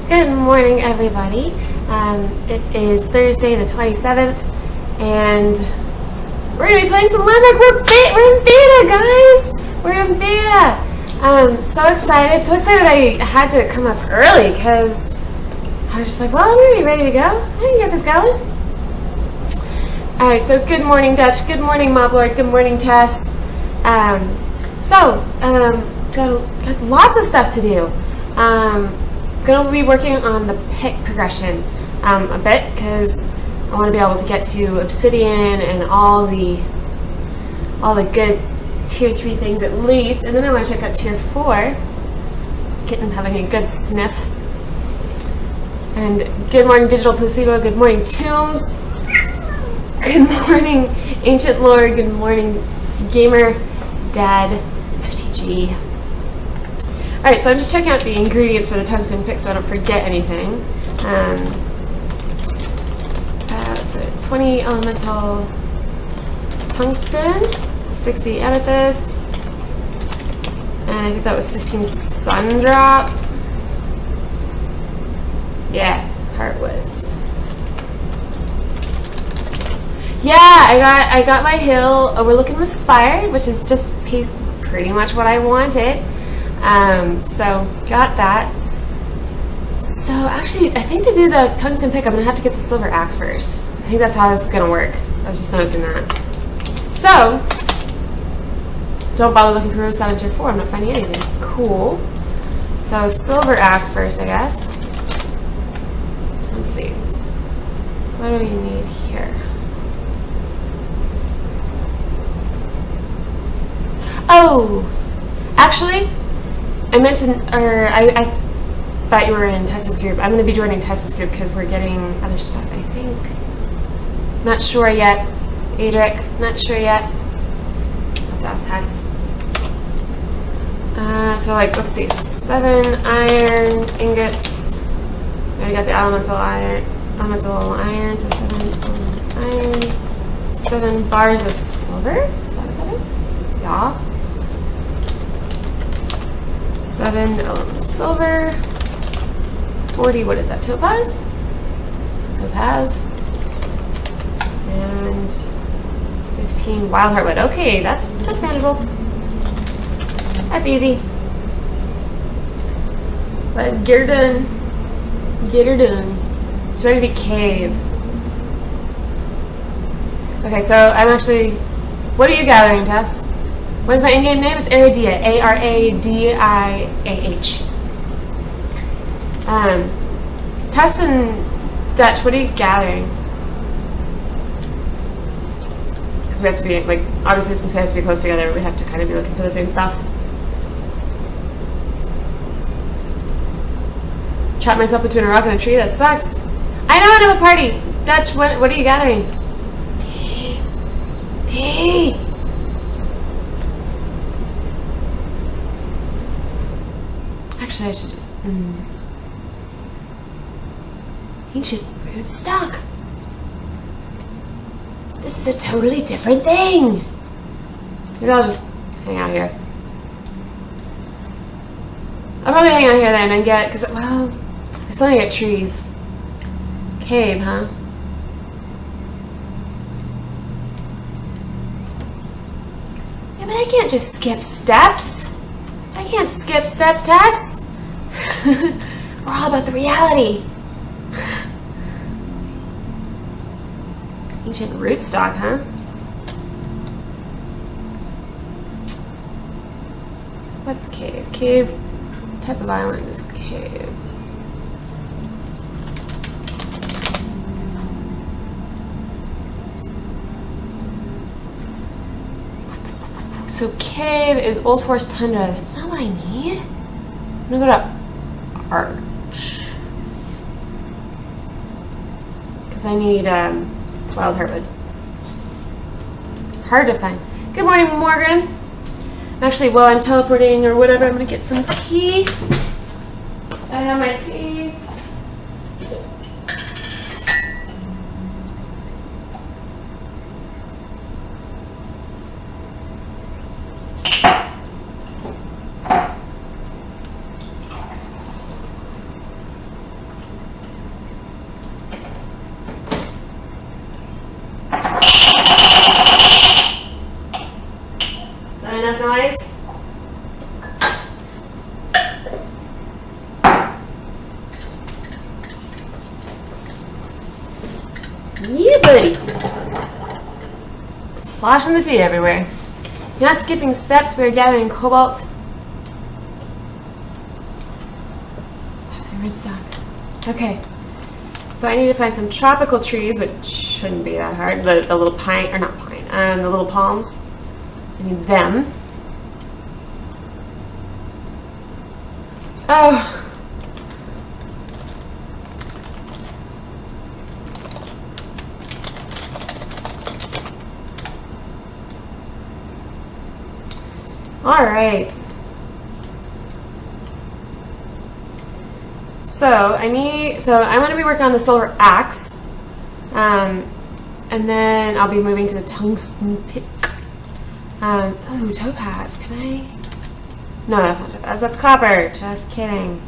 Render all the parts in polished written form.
Good morning, everybody. It is Thursday, the 27th, and we're going to be playing some Limerick. We're in beta, guys! We're in beta! So excited I had to come up early because I was just like, well, I'm going to be ready to go. I can get this going. Alright, so good morning, Dutch. Good morning, Moblord. Good morning, Tess. Got lots of stuff to do. Going to be working on the pick progression a bit because I want to be able to get to Obsidian and all the good tier 3 things at least, and then I want to check out tier 4. Kitten's having a good sniff. And good morning, Digital Placebo. Good morning, Tombs. Good morning, Ancient Lord. Good morning, Gamer Dad FTG. Alright, so I'm just checking out the ingredients for the tungsten pick so I don't forget anything. Let's see, 20 elemental tungsten, 60 amethyst, and I think that was 15 sundrop. Yeah, heartwoods. Yeah, I got my hill overlooking the spire, which is just pretty much what I wanted. So got that. So actually, I think to do the tungsten pick, I'm gonna have to get the silver axe first. I think that's how this is gonna work. I was just noticing that. So don't bother looking for Row 7 tier 4. I'm not finding anything. Cool. So silver axe first, I guess. Let's see. What do we need here? Oh, actually, I meant to, or I thought you were in Tessa's group. I'm going to be joining Tessa's group because we're getting other stuff, I think. Not sure yet. Adric, not sure yet. I'll have to ask Tess. So let's see, 7 iron ingots. I already got the elemental iron, so 7 iron, 7 bars of silver. Is that what that is? Yeah. 7 silver, 40, what is that, topaz? Topaz, and 15 wild heartwood. Okay, that's manageable. That's easy. Let's get her done. Get her done. It's ready to cave. Okay, so I'm actually, what are you gathering, Tess? What is my in-game name? It's Aradia. A-R-A-D-I-A-H. Tess and Dutch, what are you gathering? Because we have to be, obviously since we have to be close together, we have to kind of be looking for the same stuff. Trapped myself between a rock and a tree, that sucks. I know I have a party! Dutch, what are you gathering? Tea! Actually, I should just... Ancient rootstock? This is a totally different thing! Maybe I'll just hang out here. I'll probably hang out here then and get... Because, well, I still need to get trees. Cave, huh? Yeah, but I can't just skip steps. I can't skip steps, Tess. We're all about the reality. Ancient rootstock, huh? What's cave? Cave, type of island is cave. So cave is Old Forest Tundra. That's not what I need. I'm gonna go to Arch. Because I need wild heartwood. Hard to find. Good morning, Morgan. Actually, while I'm teleporting or whatever, I'm gonna get some tea. I have my tea. buddy. Sloshing the tea everywhere. You're not skipping steps, we're gathering cobalt. Rootstock. Okay. So I need to find some tropical trees, which shouldn't be that hard. The little pine, or not pine, the little palms. I need them. Oh. All right. So I'm going to be working on the silver axe, and then I'll be moving to the tungsten pick. Oh, topaz. Can I? No, that's not topaz. That's copper. Just kidding.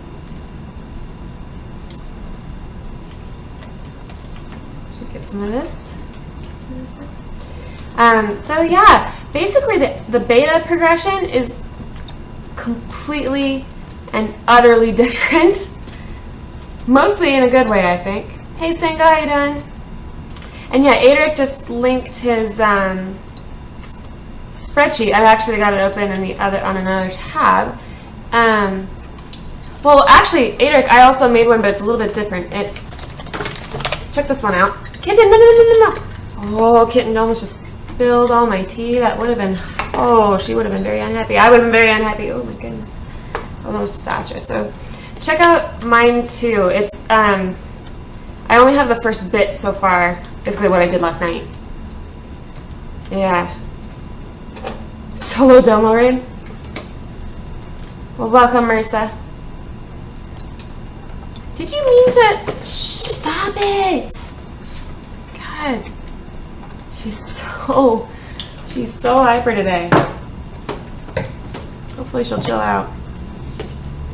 Should get some of this. So yeah, basically the beta progression is completely and utterly different. Mostly in a good way, I think. Hey Senga, how you doing? And yeah, Adric just linked his spreadsheet. I've actually got it open in on another tab. Well, actually, Adric, I also made one, but it's a little bit different. Check this one out. Kitten, no. Oh, Kitten almost just spilled all my tea. That would have been, she would have been very unhappy. I would have been very unhappy. Oh my goodness. Almost disastrous. So check out mine too. It's, I only have the first bit so far, basically what I did last night. Yeah. Solo demo raid. Well, welcome, Marissa. Did you mean to? Stop it! God, she's so hyper today. Hopefully she'll chill out.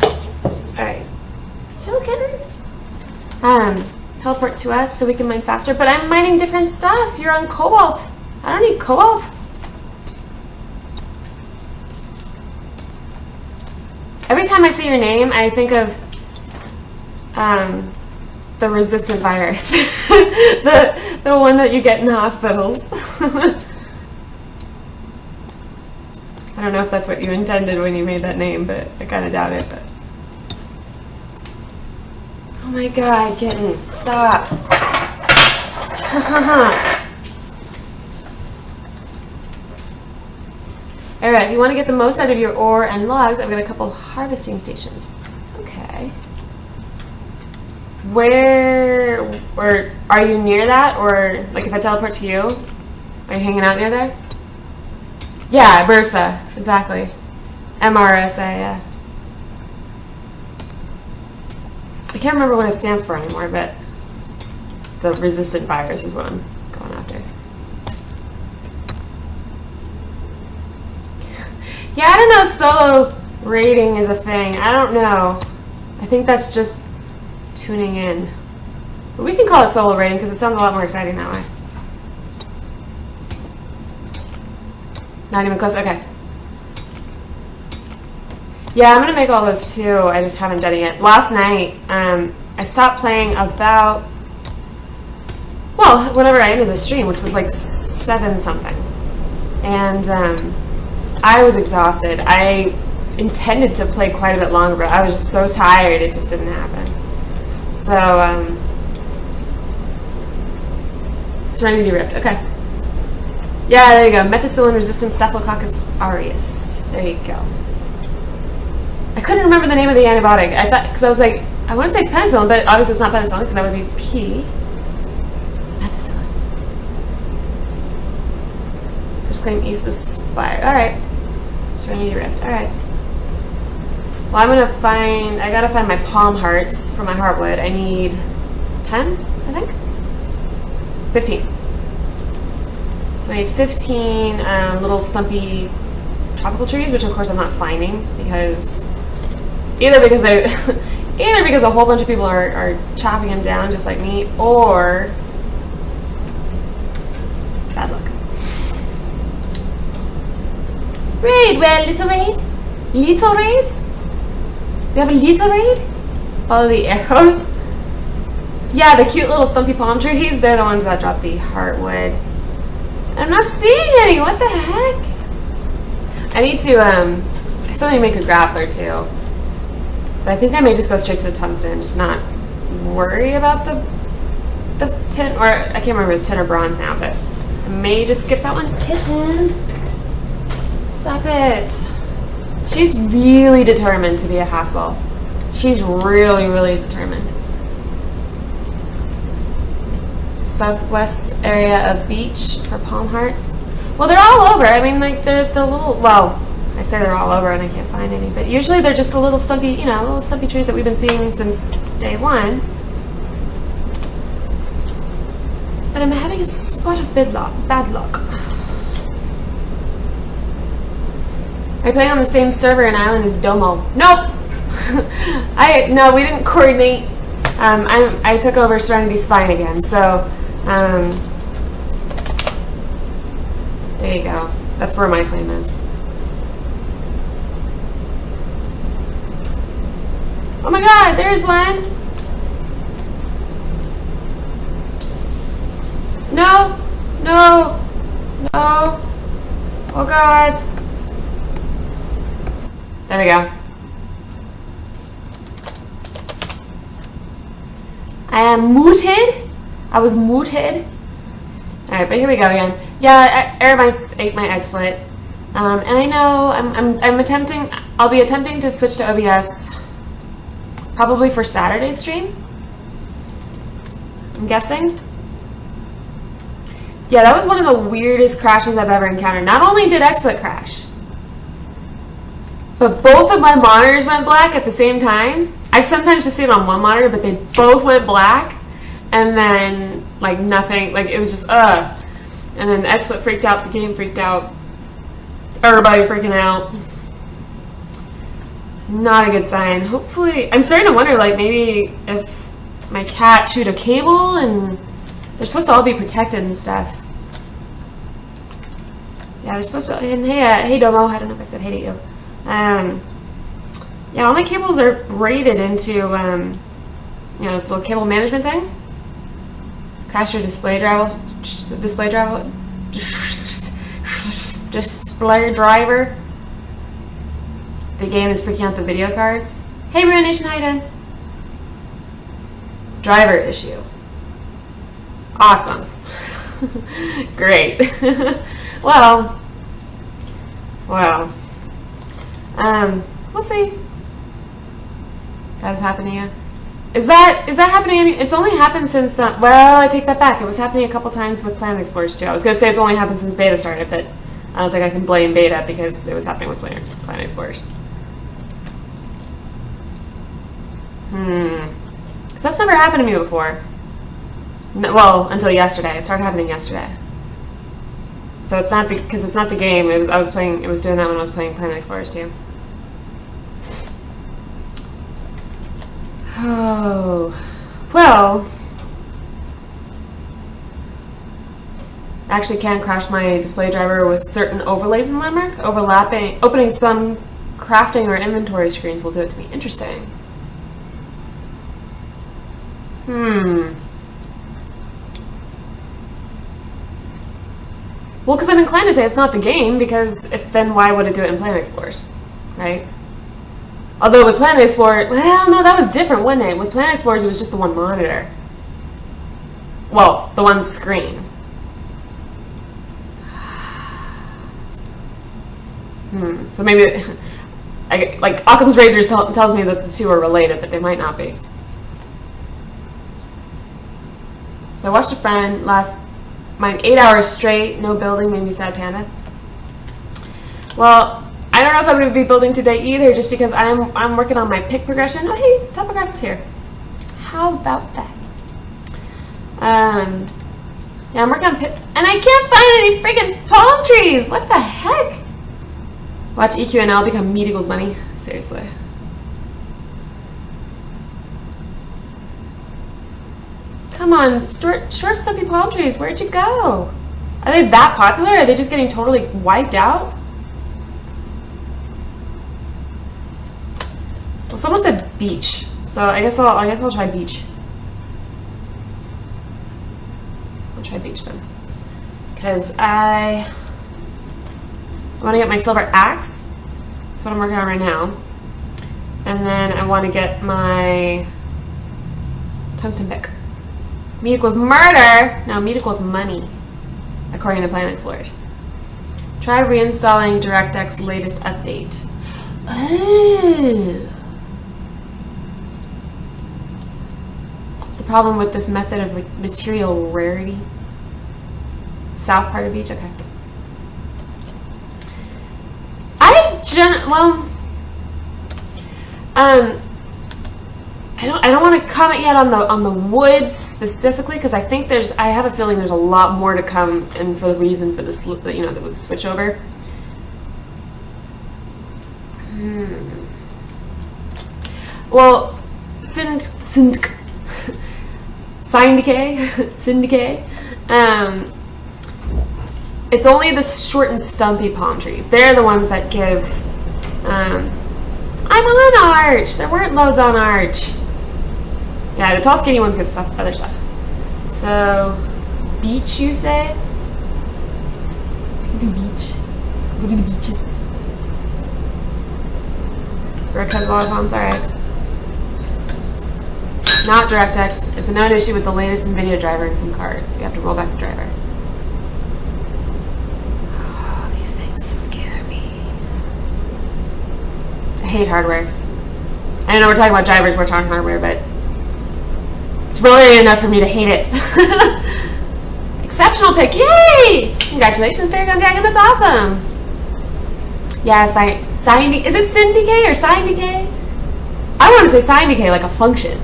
All right, chill, kitten. Teleport to us so we can mine faster. But I'm mining different stuff. You're on cobalt. I don't need cobalt. Every time I see your name, I think of the resistant virus, the one that you get in hospitals. I don't know if that's what you intended when you made that name, but I kind of doubt it. But oh my God, kitten, stop! Stop! Alright, if you want to get the most out of your ore and logs, I've got a couple harvesting stations. Okay. Where, or are you near that? Or, like, if I teleport to you, are you hanging out near there? Yeah, Bursa, exactly. MRSA, yeah. I can't remember what it stands for anymore, but the resistant virus is what I'm going after. Yeah, I don't know if solo raiding is a thing. I don't know. I think that's just tuning in. But we can call it solo raiding because it sounds a lot more exciting that way. Not even close? Okay. Yeah, I'm going to make all those too. I just haven't done it yet. Last night, I stopped playing about, well, whenever I ended the stream, which was like 7 something. And I was exhausted. I intended to play quite a bit longer, but I was just so tired, it just didn't happen. So, Serenity Rift, okay. Yeah, there you go. Methicillin-resistant Staphylococcus aureus. There you go. I couldn't remember the name of the antibiotic. I thought, because I was like, I want to say it's penicillin, but obviously it's not penicillin, because that would be P. Methicillin. First claim East the Spire. Alright. Serenity Rift. Alright. Well, I'm gonna find, I gotta find my palm hearts for my heartwood. I need 10, I think? 15. So I need 15 little stumpy tropical trees, which of course I'm not finding because either because a whole bunch of people are chopping them down just like me, or bad luck. Raid, well, little raid? Little raid? We have a little raid? Follow the arrows? Yeah, the cute little stumpy palm trees, they're the ones that drop the heartwood. I'm not seeing any. What the heck? I need to, I still need to make a grappler too. But I think I may just go straight to the tungsten, just not worry about the tin, or I can't remember if it's tin or bronze now, but I may just skip that one. Kitten! Stop it. She's really determined to be a hassle. She's really, really determined. Southwest area of beach for palm hearts. Well, they're all over. I mean, like, they're the little, well, I say they're all over and I can't find any, but usually they're just the little stumpy, you know, little stumpy trees that we've been seeing since day one. But I'm having a spot of bad luck. Are you playing on the same server and island as Domo? Nope! No, we didn't coordinate. I took over Serenity Spine again, so, there you go. That's where my claim is. Oh my god, there's one! No! No! No! Oh god! There we go. I am muted. I was muted. Alright, but here we go again. Yeah, Aeromites ate my XSplit. And I know I'll be attempting to switch to OBS probably for Saturday's stream. I'm guessing. Yeah, that was one of the weirdest crashes I've ever encountered. Not only did XSplit crash, but both of my monitors went black at the same time. I sometimes just see it on one monitor, but they both went black, and then, like, nothing, like, it was just, And then the XSplit freaked out, the game freaked out, everybody freaking out. Not a good sign. Hopefully, I'm starting to wonder, like, maybe if my cat chewed a cable, and they're supposed to all be protected and stuff. Yeah, they're supposed to, and hey Domo, I don't know if I said hey to you. Yeah, all my cables are braided into, you know, those little cable management things. Crash your display driver. Display driver. The game is freaking out the video cards. Hey, Ruin Nation, how you doing? Driver issue. Awesome. Great. Well. We'll see. That has happened to you. Is that happening? It's only happened since. Well, I take that back. It was happening a couple times with Planet Explorers too. I was gonna say it's only happened since beta started, but I don't think I can blame beta because it was happening with Planet Explorers. Because that's never happened to me before. No, well, until yesterday. It started happening yesterday. So it's not because it's not the game. It was doing that when I was playing Planet Explorers 2. Oh, well. Actually can crash my display driver with certain overlays in Landmark. Opening some crafting or inventory screens will do it to me. Interesting. Well, because I'm inclined to say it's not the game, because then why would it do it in Planet Explorers, right? Although with Planet Explorer, well, no, that was different, wasn't it? With Planet Explorers, it was just the one monitor. Well, the one screen. So maybe, like, Occam's Razor tells me that the two are related, but they might not be. So I watched a friend mine 8 hours straight, no building, made me sad, Panda. Well, I don't know if I'm going to be building today either, just because I'm working on my pick progression. Oh, hey, Topographics here. How about that? Yeah, I'm working on pick, and I can't find any freaking palm trees. What the heck? Watch EQNL become meat equals money. Seriously. Come on, short stumpy palm trees, where'd you go? Are they that popular? Are they just getting totally wiped out? Well, someone said beach, so I guess I'll try beach. try beach then. Because I want to get my silver axe. That's what I'm working on right now. And then I want to get my tungsten pick. Meat equals murder! No, meat equals money, according to Planet Explorers. Try reinstalling DirectX latest update. Oh. It's a problem with this method of material rarity. South part of beach, okay. I don't want to comment yet on the woods specifically, because I think I have a feeling there's a lot more to come, and for the reason for the switch over. Well, Syndicate. It's only the short and stumpy palm trees. They're the ones that give. I'm on Arch. There weren't loads on Arch. Yeah, the tall, skinny ones give stuff, other stuff. So, beach, you say? I can do beach. Go to the beaches. Rick has a lot of palms. All right. Not DirectX. It's a known issue with the latest NVIDIA driver in some cards. You have to roll back the driver. Oh, these things scare me. I hate hardware. I know we're talking about drivers, we're talking hardware, but it's really enough for me to hate it. Exceptional pick. Yay! Congratulations, Dragon Dragon. That's awesome. Yeah, is it Syndicate or Syndicate? I want to say Syndicate, like a function.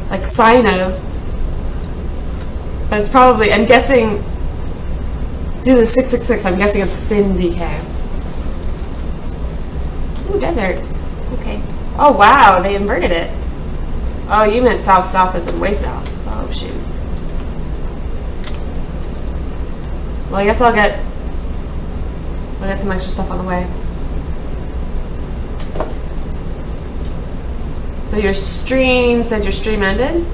Like sign of. But it's probably, I'm guessing, due to the 666, I'm guessing it's Syndicate. Ooh, desert. Okay. Oh, wow, they inverted it. Oh, you meant south-south as in way south. Oh, shoot. Well, I guess I'll get some extra stuff on the way. So your stream said your stream ended?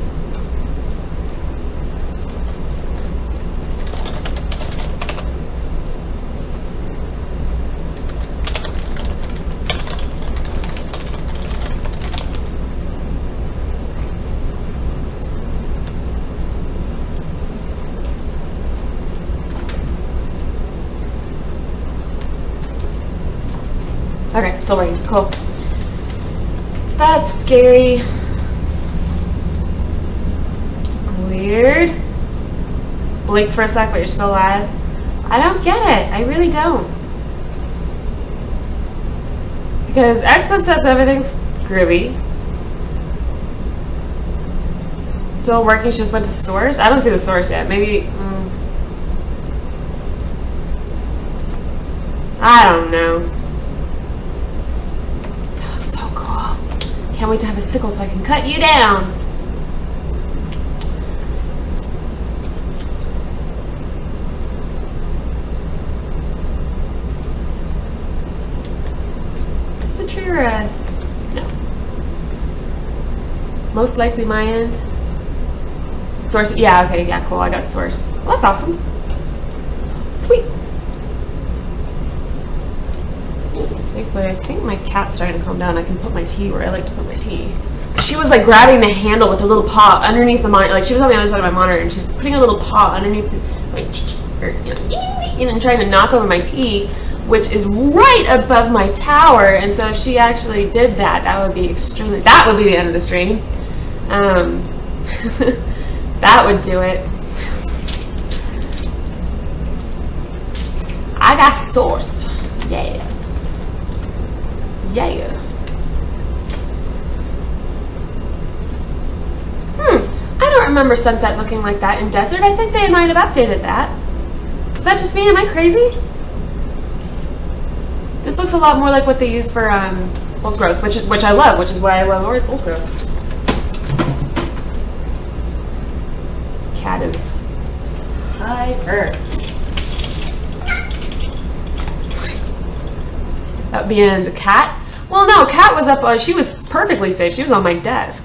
Okay, still waiting. Cool. That's scary. Weird. Blink for a sec, but you're still alive. I don't get it. I really don't. Because XSplit says everything's groovy. Still working, she just went to source? I don't see the source yet. Maybe... I don't know. Can't wait to have a sickle so I can cut you down. Is this a tree or a... No. Most likely my end. Source... Yeah, okay, yeah, cool. I got sourced. Well, that's awesome. Sweet. Thankfully, I think my cat's starting to calm down. I can put my tea where I like to put my tea. Cause she was like grabbing the handle with her little paw underneath the monitor. Like she was on the other side of my monitor, and she's putting her little paw underneath, and trying to knock over my tea, which is right above my tower. And so if she actually did that, that would be extremely. That would be the end of the stream. That would do it. I got sourced. Yeah. Yeah. I don't remember sunset looking like that in desert. I think they might have updated that. Is that just me? Am I crazy? This looks a lot more like what they use for old growth, which I love, which is why I love old growth. Cat is hyper. That would be an end. Cat? Well, no, Cat was up. She was perfectly safe. She was on my desk.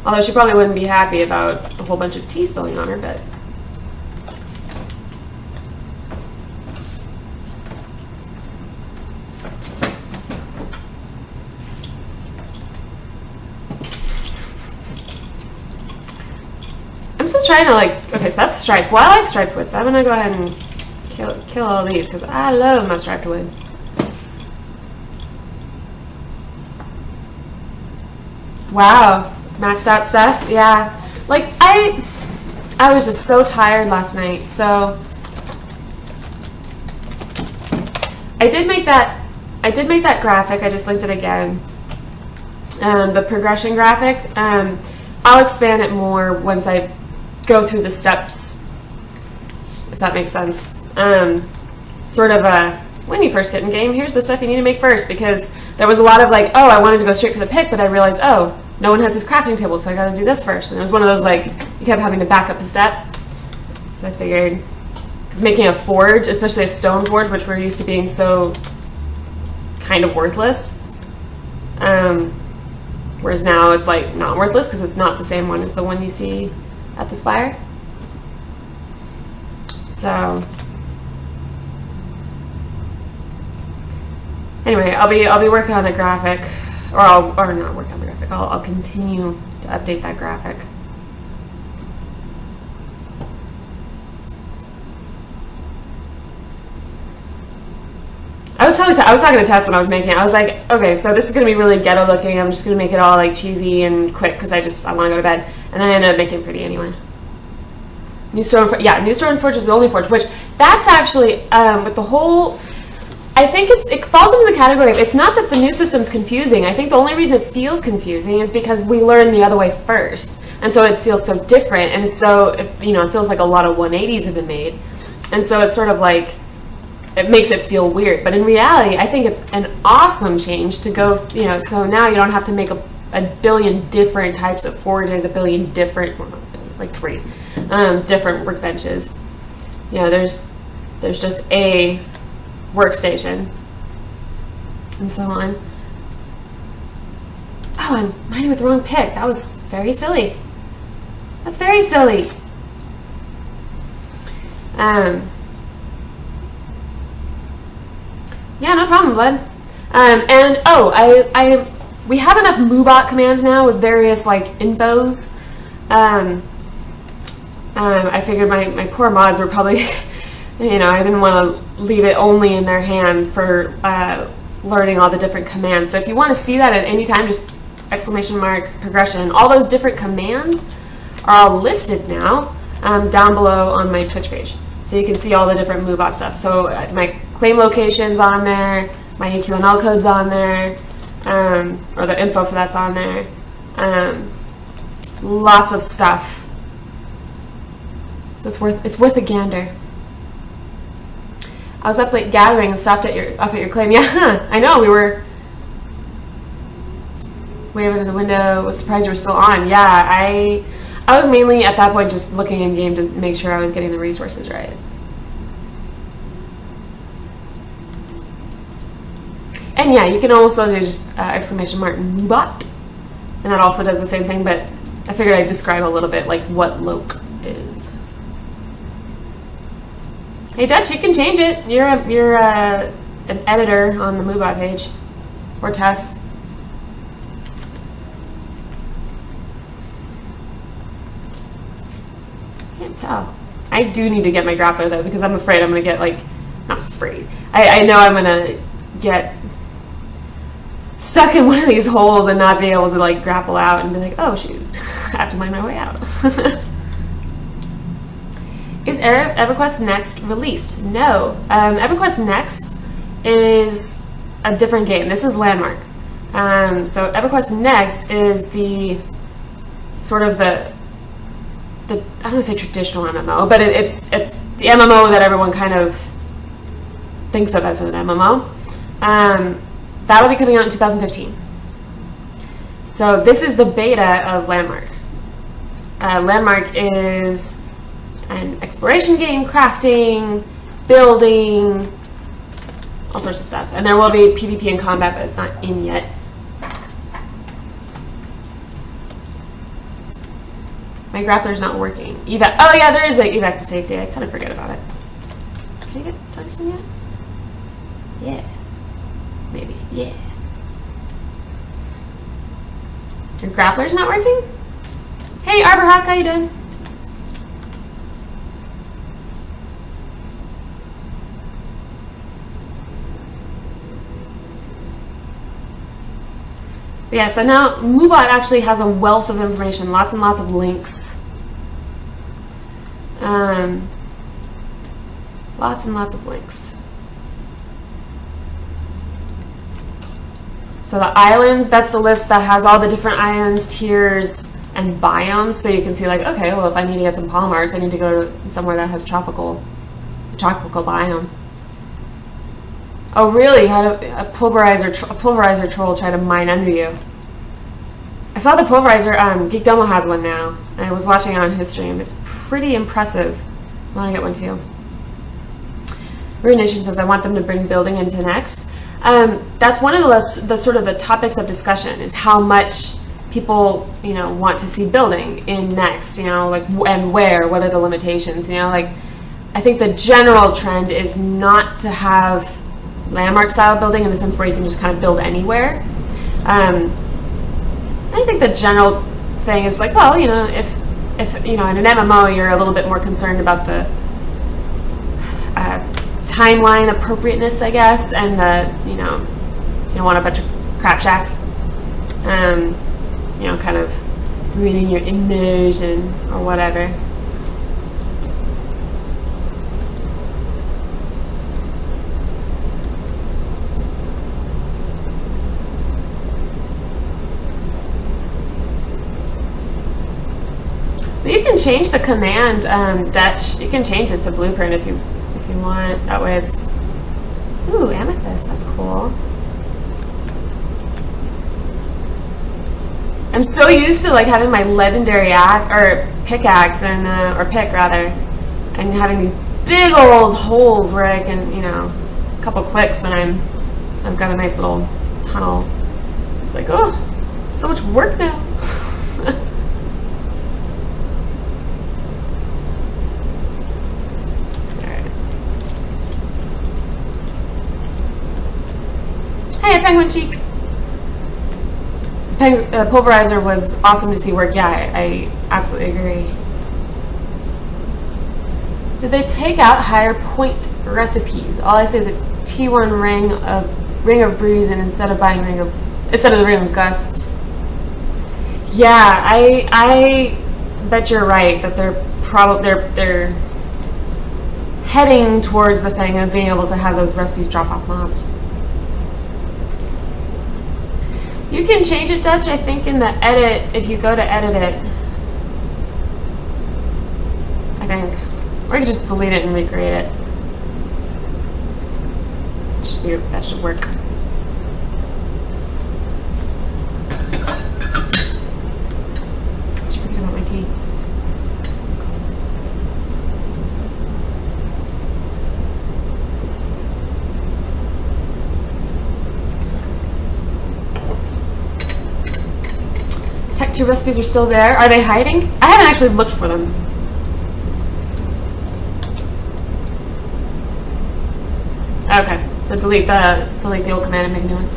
Although she probably wouldn't be happy about a whole bunch of tea spilling on her, but still trying to like, okay, so that's striped. Well, I like striped wood, so I'm gonna go ahead and kill all these because I love my striped wood. Wow, maxed out stuff, yeah. Like I was just so tired last night, so I did make that graphic. I just linked it again. The progression graphic. I'll expand it more once I go through the steps, if that makes sense. Sort of when you first get in game, here's the stuff you need to make first, because there was a lot of like, oh, I wanted to go straight for the pick, but I realized, oh, no one has this crafting table, so I gotta do this first. And it was one of those like, you kept having to back up a step. So I figured, because making a forge, especially a stone forge, which we're used to being so kind of worthless, whereas now it's like not worthless because it's not the same one as the one you see at the spire. So anyway, I'll be working on the graphic, or not working on the graphic. I'll continue to update that graphic. I was talking to Tess when I was making it. I was like, okay, so this is gonna be really ghetto looking. I'm just gonna make it all like cheesy and quick because I want to go to bed. And then I ended up making it pretty anyway. New Stone Forge is the only forge, which that's actually with the whole. I think it falls into the category of, it's not that the new system's confusing. I think the only reason it feels confusing is because we learned the other way first, and so it feels so different, and so it feels like a lot of 180s have been made, and so it's sort of like. It makes it feel weird, but in reality, I think it's an awesome change to go, so now you don't have to make a billion different types of forges, a billion different, well, not a billion, like 3, different workbenches. There's just a workstation, and so on. Oh, I'm mining with the wrong pick. That was very silly. That's very silly. Yeah, no problem, bud. And we have enough MooBot commands now with various like infos. I figured my poor mods were probably, I didn't want to leave it only in their hands for learning all the different commands. So if you want to see that at any time, just !progression. All those different commands are all listed now down below on my Twitch page. So you can see all the different MooBot stuff. So my claim location's on there, my AQNL code's on there, or the info for that's on there. Lots of stuff. So it's worth a gander. I was up late gathering and stopped up at your claim. Yeah, I know, we were waving in the window. Was surprised you were still on. Yeah, I was mainly at that point just looking in game to make sure I was getting the resources right. And yeah, you can also do just !MooBot, and that also does the same thing, but I figured I'd describe a little bit like what Loke is. Hey Dutch, you can change it. You're an editor on the MooBot page, or Tess. Can't tell. I do need to get my grappler though, because I'm afraid I'm gonna get like, not afraid. I know I'm gonna get stuck in one of these holes and not be able to like grapple out and be like, oh shoot, I have to mine my way out. Is EverQuest Next released? No. EverQuest Next is a different game. This is Landmark. So EverQuest Next is the sort of the I don't want to say traditional MMO, but it's the MMO that everyone kind of thinks of as an MMO. That'll be coming out in 2015. So this is the beta of Landmark. Landmark is an exploration game, crafting, building, all sorts of stuff. And there will be PvP and combat, but it's not in yet. My grappler's not working. Evac. Oh yeah, there is an evac to safety. I kind of forget about it. Can I get tungsten yet? Yeah. Maybe. Yeah. Your grappler's not working? Hey, Arborhawk, how you doing? Yeah, so now MooBot actually has a wealth of information, lots and lots of links. Lots and lots of links. So the islands, that's the list that has all the different islands, tiers, and biomes. So you can see like, okay, well, if I need to get some polymarts, I need to go to somewhere that has tropical biome. Oh, really? You had a pulverizer troll try to mine under you. I saw the pulverizer, Geekdomo has one now, and I was watching it on his stream. It's pretty impressive. I want to get one too. Ruination says, I want them to bring building into next. That's one of the sort of the topics of discussion, is how much people, you know, want to see building in next, you know, like, and where, what are the limitations, you know, like, I think the general trend is not to have landmark style building in the sense where you can just kind of build anywhere. I think the general thing is like, well, you know, if you know, in an MMO you're a little bit more concerned about the timeline appropriateness, I guess, and the, you know, you don't want a bunch of crap shacks, you know, kind of ruining your immersion or whatever. But you can change the command, Dutch. You can change it to blueprint if you want. That way it's, ooh, amethyst. That's cool. I'm so used to like having my legendary pickaxe and or pick rather, and having these big old holes where I can, you know, a couple clicks and I've got a nice little tunnel. It's like, oh, so much work now. Hey, Penguin Cheek. Pulverizer was awesome to see work. Yeah, I absolutely agree. Did they take out higher point recipes? All I say is a T1 ring of breeze, and instead of the ring of gusts. Yeah, I bet you're right that they're heading towards the thing of being able to have those recipes drop off mobs. You can change it, Dutch, I think, in the edit, if you go to edit it. I think. Or you can just delete it and recreate it. That should work. Just forget about my tea. Tech 2 recipes are still there. Are they hiding? I haven't actually looked for them. Okay, so delete the old command and make a new one.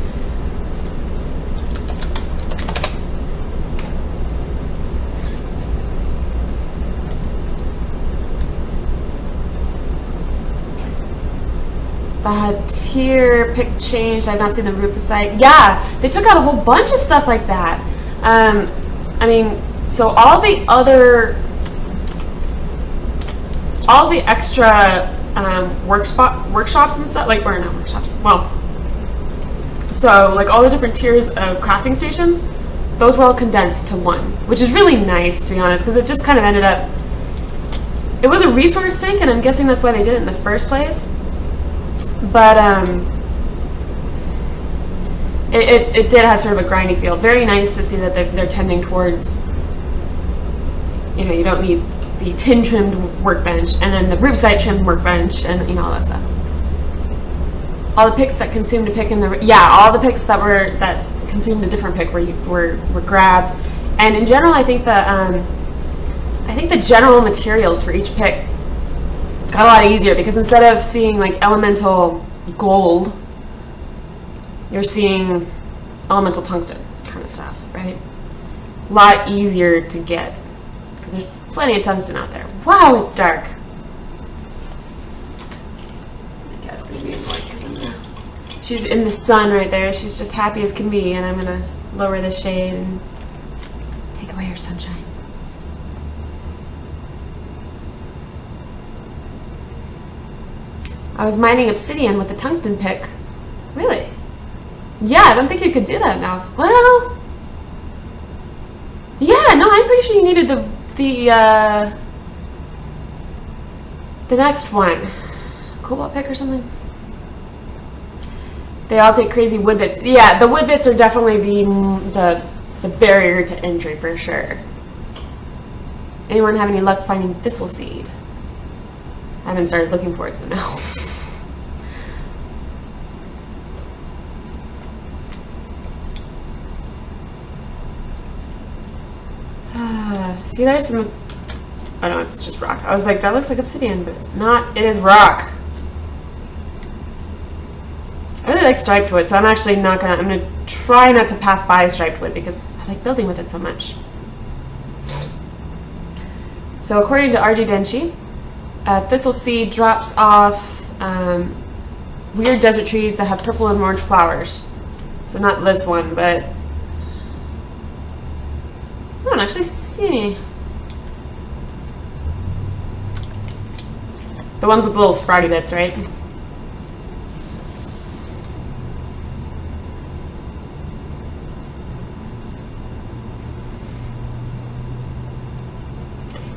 The tier pick changed. I've not seen the Rupa site. Yeah, they took out a whole bunch of stuff like that. I mean, so all the extra workshops and stuff, like, or not workshops, well, so like all the different tiers of crafting stations, those were all condensed to one, which is really nice, to be honest, because it just kind of ended up, it was a resource sink, and I'm guessing that's why they did it in the first place, but it did have sort of a grindy feel. Very nice to see that they're tending towards, you know, you don't need the tin trimmed workbench and then the roof side trimmed workbench and, you know, all that stuff. All the picks that consumed a pick in the, yeah, all the picks that consumed a different pick were grabbed. And in general, I think the general materials for each pick got a lot easier, because instead of seeing like elemental gold, you're seeing elemental tungsten kind of stuff, right? A lot easier to get, because there's plenty of tungsten out there. Wow, it's dark. My cat's gonna be annoyed because she's in the sun right there. She's just happy as can be, and I'm gonna lower the shade and take away your sunshine. I was mining obsidian with the tungsten pick. Really? Yeah, I don't think you could do that now. Well, yeah, no, I'm pretty sure you needed the next one. Cobalt pick or something? They all take crazy wood bits. Yeah, the wood bits are definitely the barrier to entry for sure. Anyone have any luck finding thistle seed? I haven't started looking for it, so no. See, there's some... Oh no, it's just rock. I was like, that looks like obsidian, but it's not. It is rock. I really like striped wood, so I'm actually not gonna... I'm gonna try not to pass by striped wood because I like building with it so much. So according to RG Denshi, thistle seed drops off weird desert trees that have purple and orange flowers. So not this one, but... I don't actually see any. The ones with the little sprouty bits, right?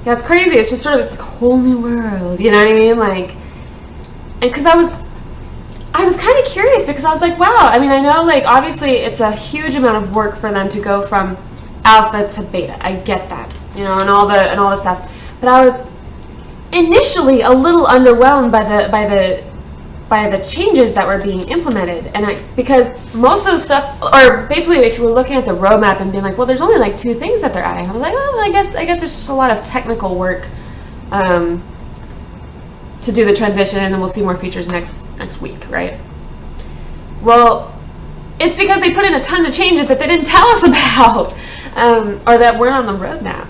Yeah, it's crazy. It's just sort of, it's like a whole new world. You know what I mean? Like, and because I was kind of curious because I was like, wow. I mean, I know, like, obviously it's a huge amount of work for them to go from alpha to beta. I get that, you know, and all the stuff. But I was initially a little underwhelmed by the changes that were being implemented, and because most of the stuff, or basically, if you were looking at the roadmap and being like, well, there's only like 2 things that they're adding, I was like, oh, I guess it's just a lot of technical work to do the transition, and then we'll see more features next week, right? Well, it's because they put in a ton of changes that they didn't tell us about. Or that weren't on the roadmap.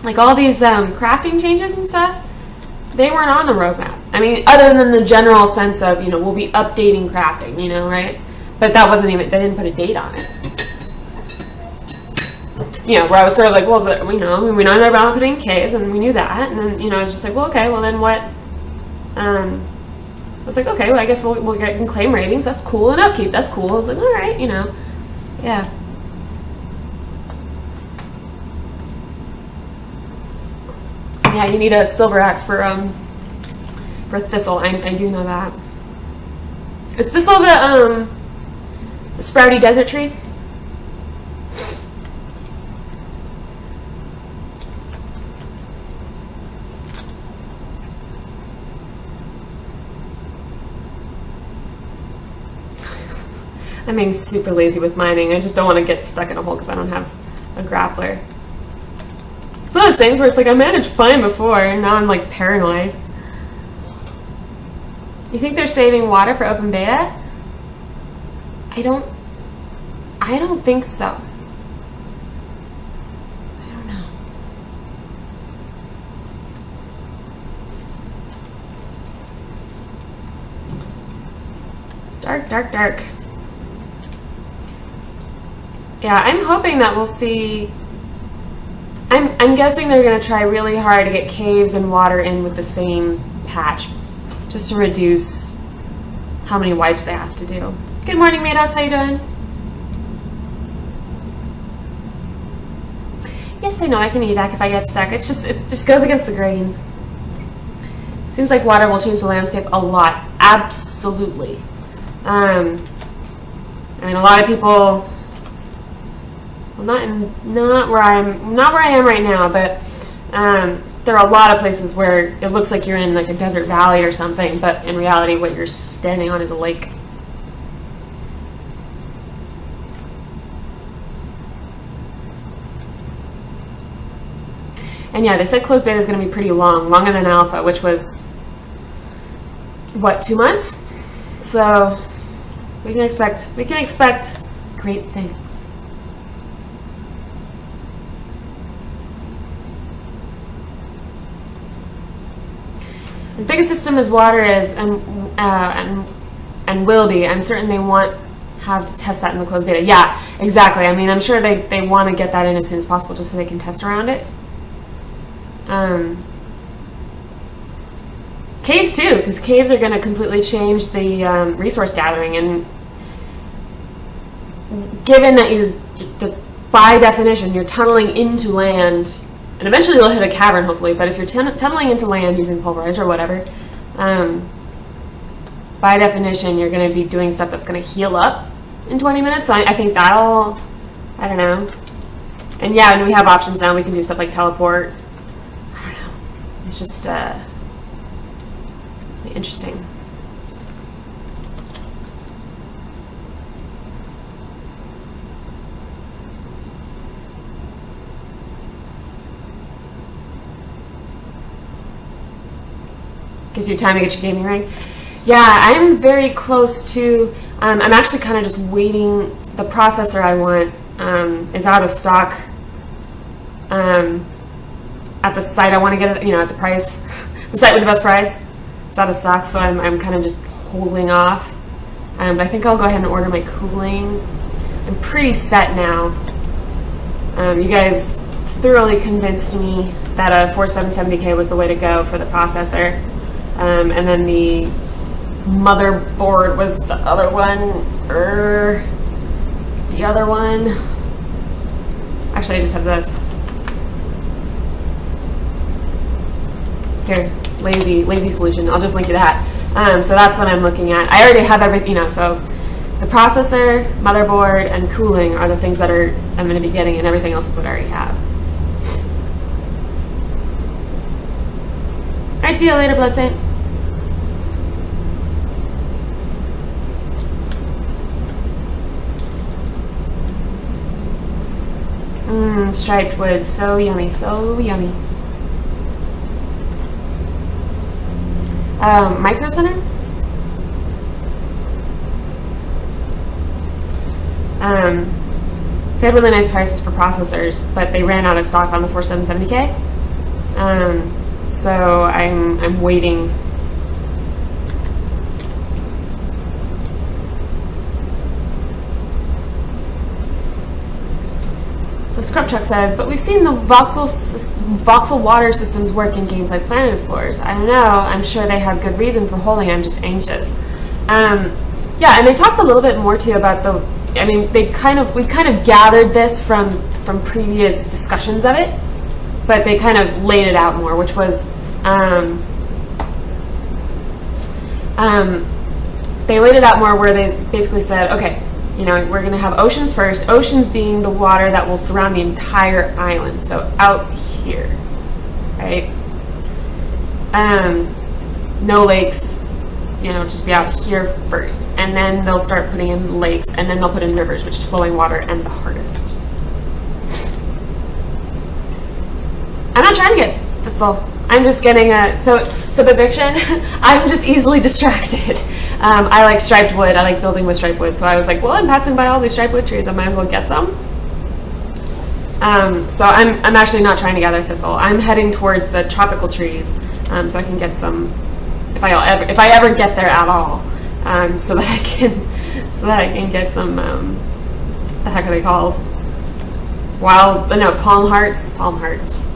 Like all these crafting changes and stuff, they weren't on the roadmap. I mean, other than the general sense of, you know, we'll be updating crafting, you know, right? But that wasn't even, they didn't put a date on it. You know, where I was sort of like, well, but, you know, we know they're about putting caves, and we knew that. And then, you know, I was just like, well, okay, well then what? I was like, okay, well, I guess we'll get claim ratings. That's cool. And upkeep, that's cool. I was like, all right, you know, yeah. Yeah, you need a silver axe for thistle. I do know that. Is thistle the sprouty desert tree? I'm being super lazy with mining. I just don't want to get stuck in a hole because I don't have a grappler. It's one of those things where it's like I managed fine before, and now I'm like paranoid. You think they're saving water for open beta? I don't think so. I don't know. Dark, dark, dark. Yeah, I'm hoping that we'll see. I'm guessing they're going to try really hard to get caves and water in with the same patch, just to reduce how many wipes they have to do. Good morning, Maddox. How you doing? Yes, I know. I can evac if I get stuck. It just goes against the grain. Seems like water will change the landscape a lot. Absolutely. I mean, a lot of people. Well, not where I am right now, but there are a lot of places where it looks like you're in like a desert valley or something, but in reality, what you're standing on is a lake. And yeah, they said closed beta is going to be pretty long, longer than alpha, which was what, 2 months? So we can expect great things. As big a system as water is, and will be, I'm certain they have to test that in the closed beta. Yeah, Exactly. I mean, I'm sure they want to get that in as soon as possible just so they can test around it. Caves too, because caves are going to completely change the resource gathering, and given that by definition you're tunneling into land, and eventually you'll hit a cavern hopefully, but if you're tunneling into land using pulverizer or whatever, by definition you're going to be doing stuff that's going to heal up in 20 minutes, so I think that'll, I don't know. And yeah, and we have options now, we can do stuff like teleport. I don't know, it's just interesting. Gives you time to get your gaming rig. Yeah, I'm very close to, I'm actually kind of just waiting. The processor I want is out of stock at the site I want to get it, at the price, the site with the best price. It's out of stock, so I'm kind of just holding off. But I think I'll go ahead and order my cooling. I'm pretty set now. You guys thoroughly convinced me that a 4770K was the way to go for the processor. And then the motherboard was the other one. The other one. Actually, I just have this. Here, lazy solution. I'll just link you that. So that's what I'm looking at. I already have everything, so the processor, motherboard, and cooling are the things that I'm going to be getting, and everything else is what I already have. All right, see you later, Blood Saint. Striped wood, so yummy, so yummy. Micro Center? They had really nice prices for processors, but they ran out of stock on the 4770K. So I'm waiting. So Scrub Truck says, but we've seen the voxel water systems work in games like Planet Explorers. I don't know. I'm sure they have good reason for holding. I'm just anxious. Yeah, and they talked a little bit more too about we kind of gathered this from previous discussions of it, but they kind of laid it out more, which was they laid it out more where they basically said, okay, we're going to have oceans first, oceans being the water that will surround the entire island, so out here, right? No lakes, just be out here first, and then they'll start putting in lakes, and then they'll put in rivers, which is flowing water and the hardest. I'm not trying to get thistle. I'm just getting so eviction. I'm just easily distracted. I like striped wood. I like building with striped wood. So I was like, well, I'm passing by all these striped wood trees. I might as well get some. So I'm actually not trying to gather thistle. I'm heading towards the tropical trees, so I can get some. If I ever get there at all, so that I can get some. The heck are they called? Palm hearts. Palm hearts.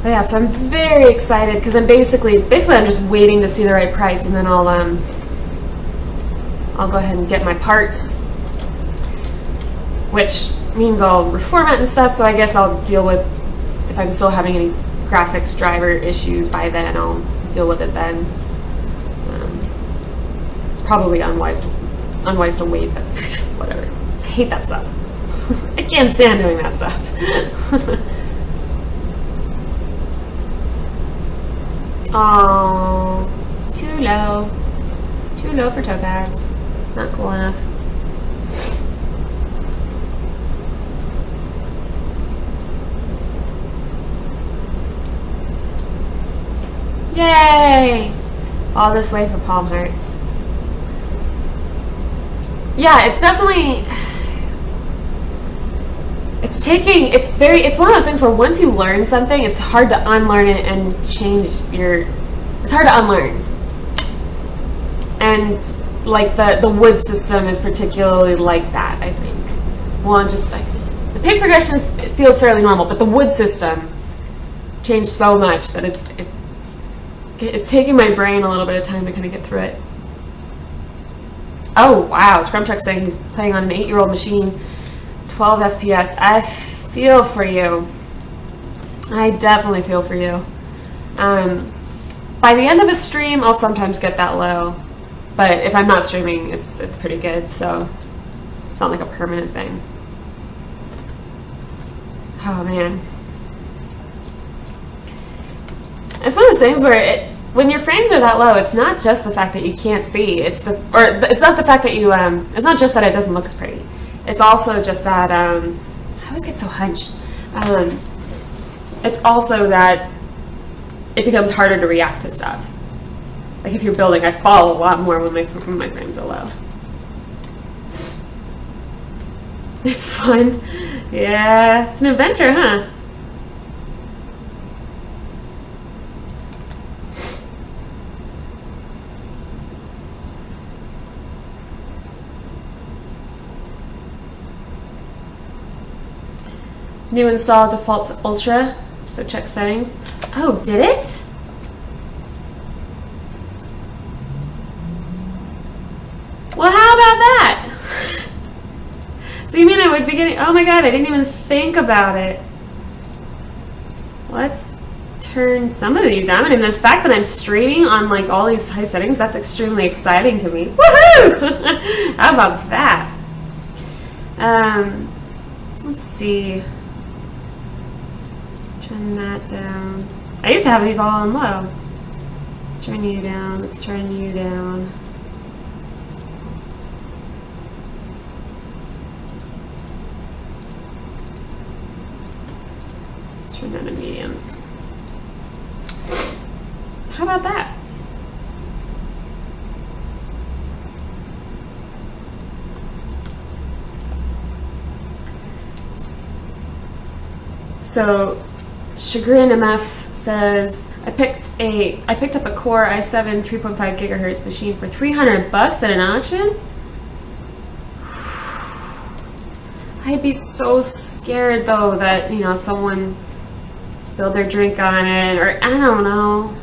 But yeah, so I'm very excited because I'm basically I'm just waiting to see the right price, and then I'll go ahead and get my parts, which means I'll reformat and stuff. So I guess I'll deal with, if I'm still having any graphics driver issues by then, I'll deal with it then. It's probably unwise to wait, but whatever. I hate that stuff. I can't stand doing that stuff. Oh, too low. Too low for Topaz. Not cool enough. Yay! All this way for Palm Hearts. Yeah, it's definitely, it's one of those things where once you learn something, it's hard to unlearn it and it's hard to unlearn. And like the wood system is particularly like that, I think. Well, and just like the pick progression it feels fairly normal, but the wood system changed so much that it's taking my brain a little bit of time to kind of get through it. Oh wow, Scrum Truck's saying he's playing on an 8-year-old machine, 12 FPS. I feel for you. I definitely feel for you. By the end of a stream, I'll sometimes get that low, but if I'm not streaming, it's pretty good. So it's not like a permanent thing. Oh man, it's one of those things where when your frames are that low, it's not just the fact that you can't see. It's not the fact that you. It's not just that it doesn't look as pretty. It's also just that I always get so hunched. It's also that it becomes harder to react to stuff. Like if you're building, I fall a lot more when my frames are low. It's fun. Yeah, it's an adventure, huh? New install default to ultra, so check settings. Oh, did it? Well, how about that? So you mean I would be getting, oh my god, I didn't even think about it. Let's turn some of these down. And the fact that I'm streaming on like all these high settings, that's extremely exciting to me. Woohoo! How about that? Let's see. Turn that down. I used to have these all on low. Let's turn you down. Let's turn you down. Let's turn down to medium. How about that? So Chagrin MF says I picked up a Core i7 3.5 gigahertz machine for $300 at an auction. I'd be so scared though that, you know, someone spilled their drink on it, or I don't know.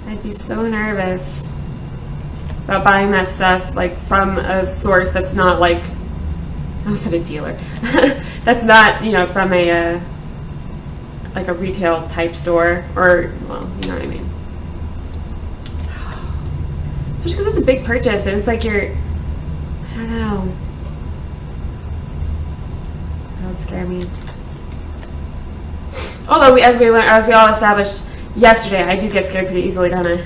I'd be so nervous about buying that stuff like from a source that's not like, I almost said a dealer. That's not, you know, from a like a retail type store, or, well, you know what I mean. Especially because it's a big purchase and it's like I don't know. That would scare me. Although as we all established yesterday, I do get scared pretty easily, don't I?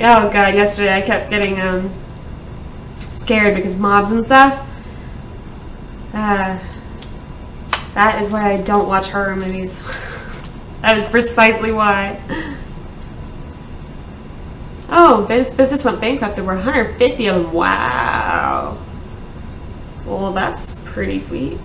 Oh god, yesterday I kept getting scared because mobs and stuff. That is why I don't watch horror movies. That is precisely why. Oh, business went bankrupt. There were 150 of them. Wow. Well, that's pretty sweet.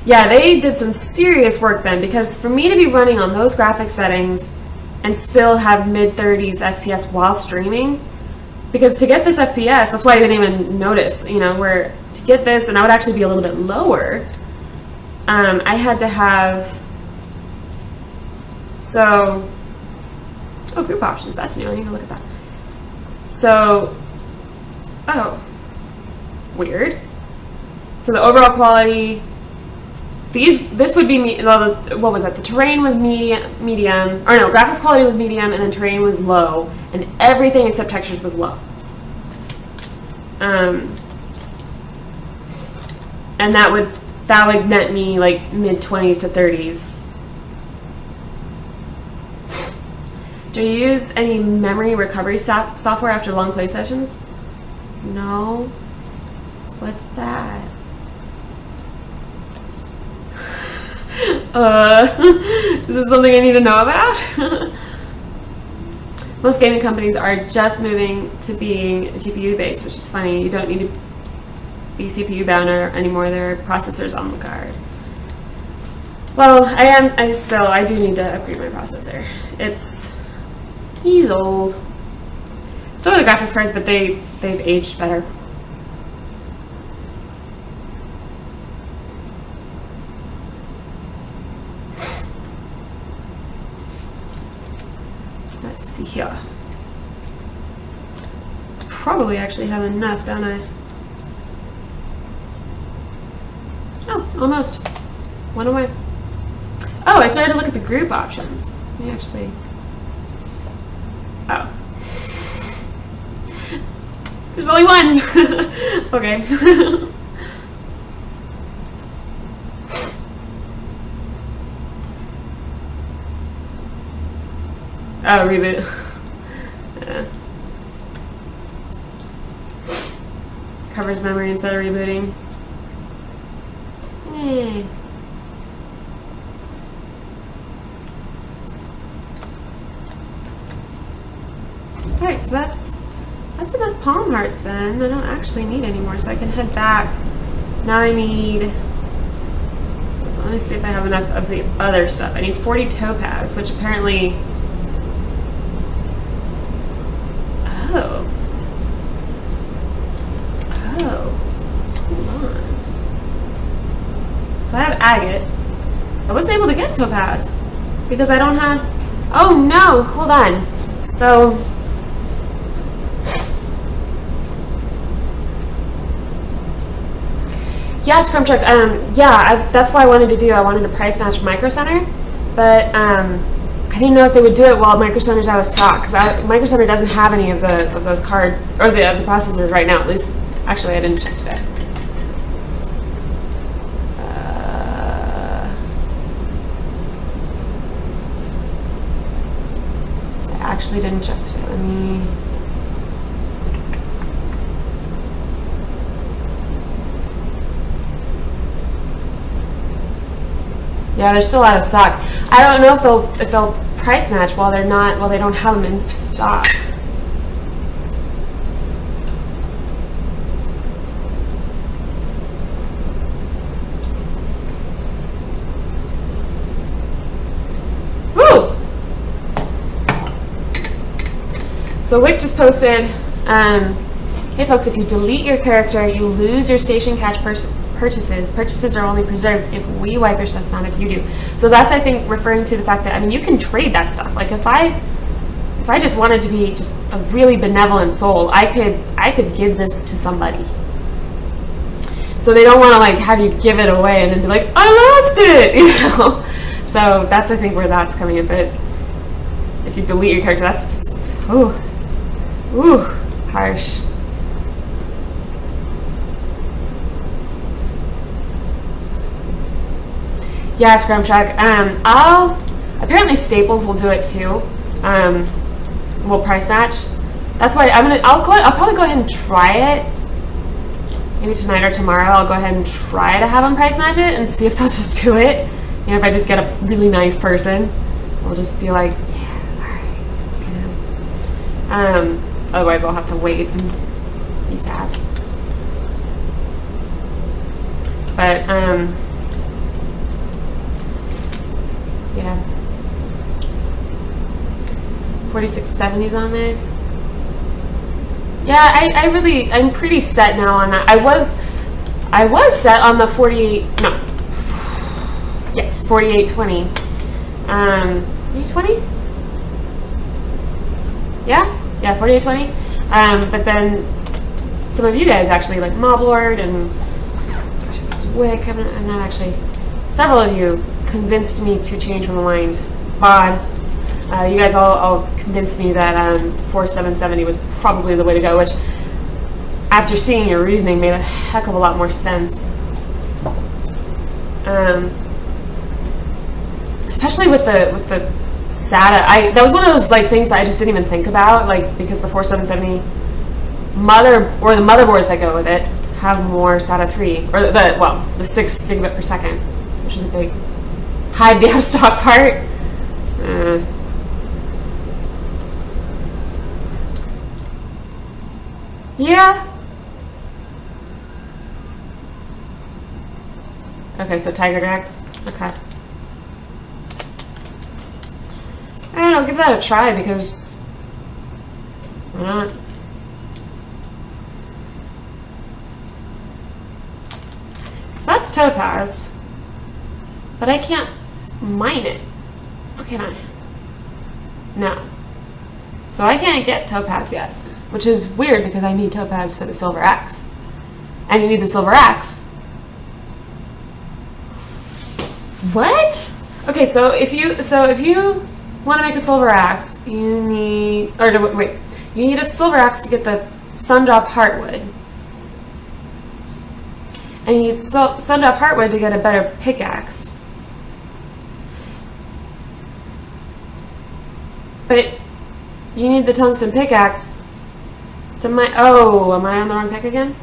Yeah, they did some serious work then, because for me to be running on those graphic settings and still have mid-30s FPS while streaming, because to get this FPS, that's why I didn't even notice, you know, where to get this, and I would actually be a little bit lower, I had to have, so, oh, group options, that's new, I need to look at that. So, oh, weird. So the overall quality, this would be, what was that? The terrain was medium, or no, graphics quality was medium, and then terrain was low, and everything except textures was low. And that would net me like mid-20s to 30s. Do you use any memory recovery software after long play sessions? No. What's that? Is this something I need to know about? Most gaming companies are just moving to being GPU based, which is funny. You don't need to be CPU bound anymore. There are processors on the card. Well, I do need to upgrade my processor. He's old. So are the graphics cards, but they've aged better. Let's see here. Probably actually have enough, don't I? Oh, almost. One away. Oh, I started to look at the group options. Let me actually... Oh. There's only one! Okay. Oh, reboot. Yeah. Covers memory instead of rebooting. Eh. Alright, so that's enough palm hearts then. I don't actually need any more, so I can head back. Now I need... Let me see if I have enough of the other stuff. I need 40 topaz, which apparently... Oh. Hold on. So I have agate. I wasn't able to get topaz because I don't have... Oh no! Hold on. So... Yeah, Scrum Truck. That's what I wanted to do. I wanted to price match Micro Center, but I didn't know if they would do it while Micro Center's out of stock, because Micro Center doesn't have any of those card or the processors right now. At least, actually, I didn't check today. I actually didn't check today. Let me. Yeah, they're still out of stock. I don't know if they'll price match while they don't have them in stock. Woo! So Wick just posted, hey folks, if you delete your character, you lose your station cache purchases. Purchases are only preserved if we wipe your stuff, not if you do. So that's, I think, referring to the fact that, I mean, you can trade that stuff. Like if I just wanted to be just a really benevolent soul, I could give this to somebody. So they don't want to like have you give it away and then be like, I lost it, you know. So that's, I think, where that's coming in. But if you delete your character, that's harsh. Yeah, Scrum Truck. Apparently Staples will do it too. We'll price match. That's why I'll probably go ahead and try it. Maybe tonight or tomorrow I'll go ahead and try to have them price match it and see if they'll just do it. You know, if I just get a really nice person, I'll just be like, yeah, alright, you know. Otherwise I'll have to wait and be sad. But yeah, 4670's on there. Yeah, I'm pretty set now on that. I was set on the 4820. 4820? Yeah, 4820. But then some of you guys actually, like Moblord and gosh, Wick, I'm not actually. Several of you convinced me to change my mind. Bod, you guys all convinced me that 4770 was probably the way to go, which, after seeing your reasoning, made a heck of a lot more sense. Especially with the SATA. That was one of those like things that I just didn't even think about, like, because the 4770 the motherboards that go with it have more SATA 3, or the 6 gigabit per second, which is a big hide the out of stock part. Yeah. Okay, so Tiger Direct. Okay. Alright, I'll give that a try because why not? So that's Topaz. But I can't mine it. Or can I? No. So I can't get Topaz yet. Which is weird because I need Topaz for the Silver Axe. And you need the Silver Axe. What? Okay, so if you want to make a Silver Axe, you need you need a Silver Axe to get the Sundrop Heartwood. And you need Sundrop Heartwood to get a better pickaxe. But you need the tungsten pickaxe to mine. Oh, am I on the wrong pick again?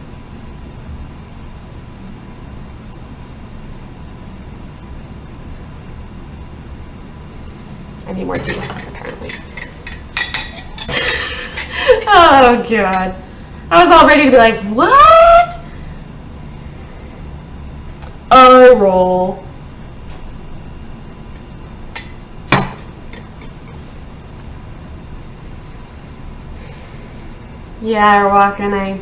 I need more tea, apparently. Oh, God. I was all ready to be like, what? I roll. Yeah, we're walking. I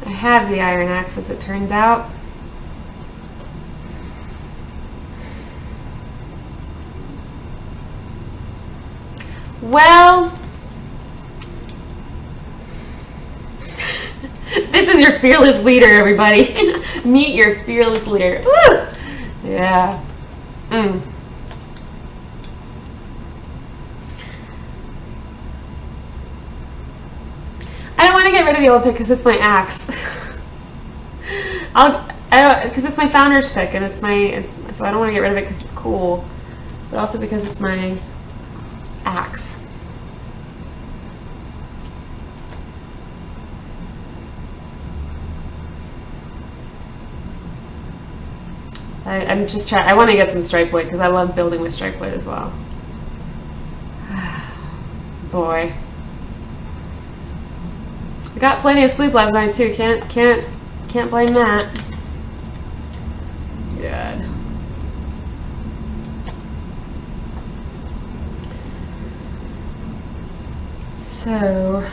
have the iron axe, as it turns out. Well, this is your fearless leader, everybody. Meet your fearless leader. Woo! Yeah. I don't want to get rid of the old pick because it's my axe. Because it's my founder's pick and so I don't want to get rid of it because it's cool, but also because it's my axe. I'm just trying. I want to get some stripe wood because I love building with stripe wood as well. Boy, I got plenty of sleep last night too. Can't blame that. Good. So,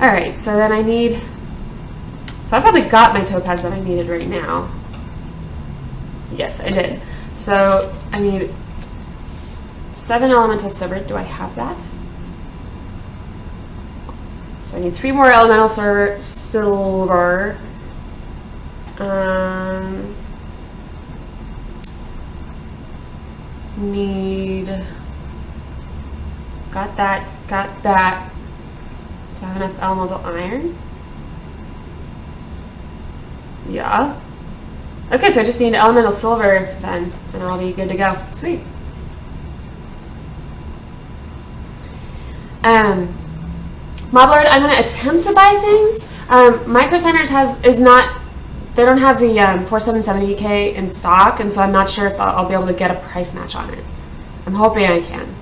all right. So then I need. So I probably got my topaz that I needed right now. Yes, I did. So I need 7 elemental silver. Do I have that? So I need 3 more elemental silver. Need. Got that. Got that. Do I have enough elemental iron? Yeah. Okay, so I just need elemental silver then, and I'll be good to go. Sweet. Moblord, I'm going to attempt to buy things. Microsigners they don't have the 4770K in stock, and so I'm not sure if I'll be able to get a price match on it. I'm hoping I can.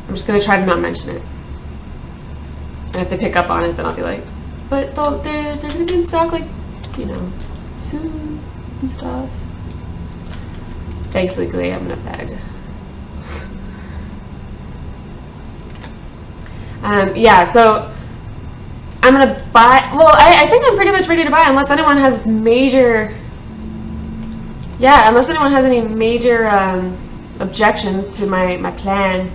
I'm just going to try to not mention it. And if they pick up on it, then I'll be like, but they're going to be in stock, like, you know, soon and stuff. Basically, I'm going to beg. Yeah, so I'm going to buy. Well, I think I'm pretty much ready to buy unless anyone has major. Yeah, unless anyone has any major objections to my plan.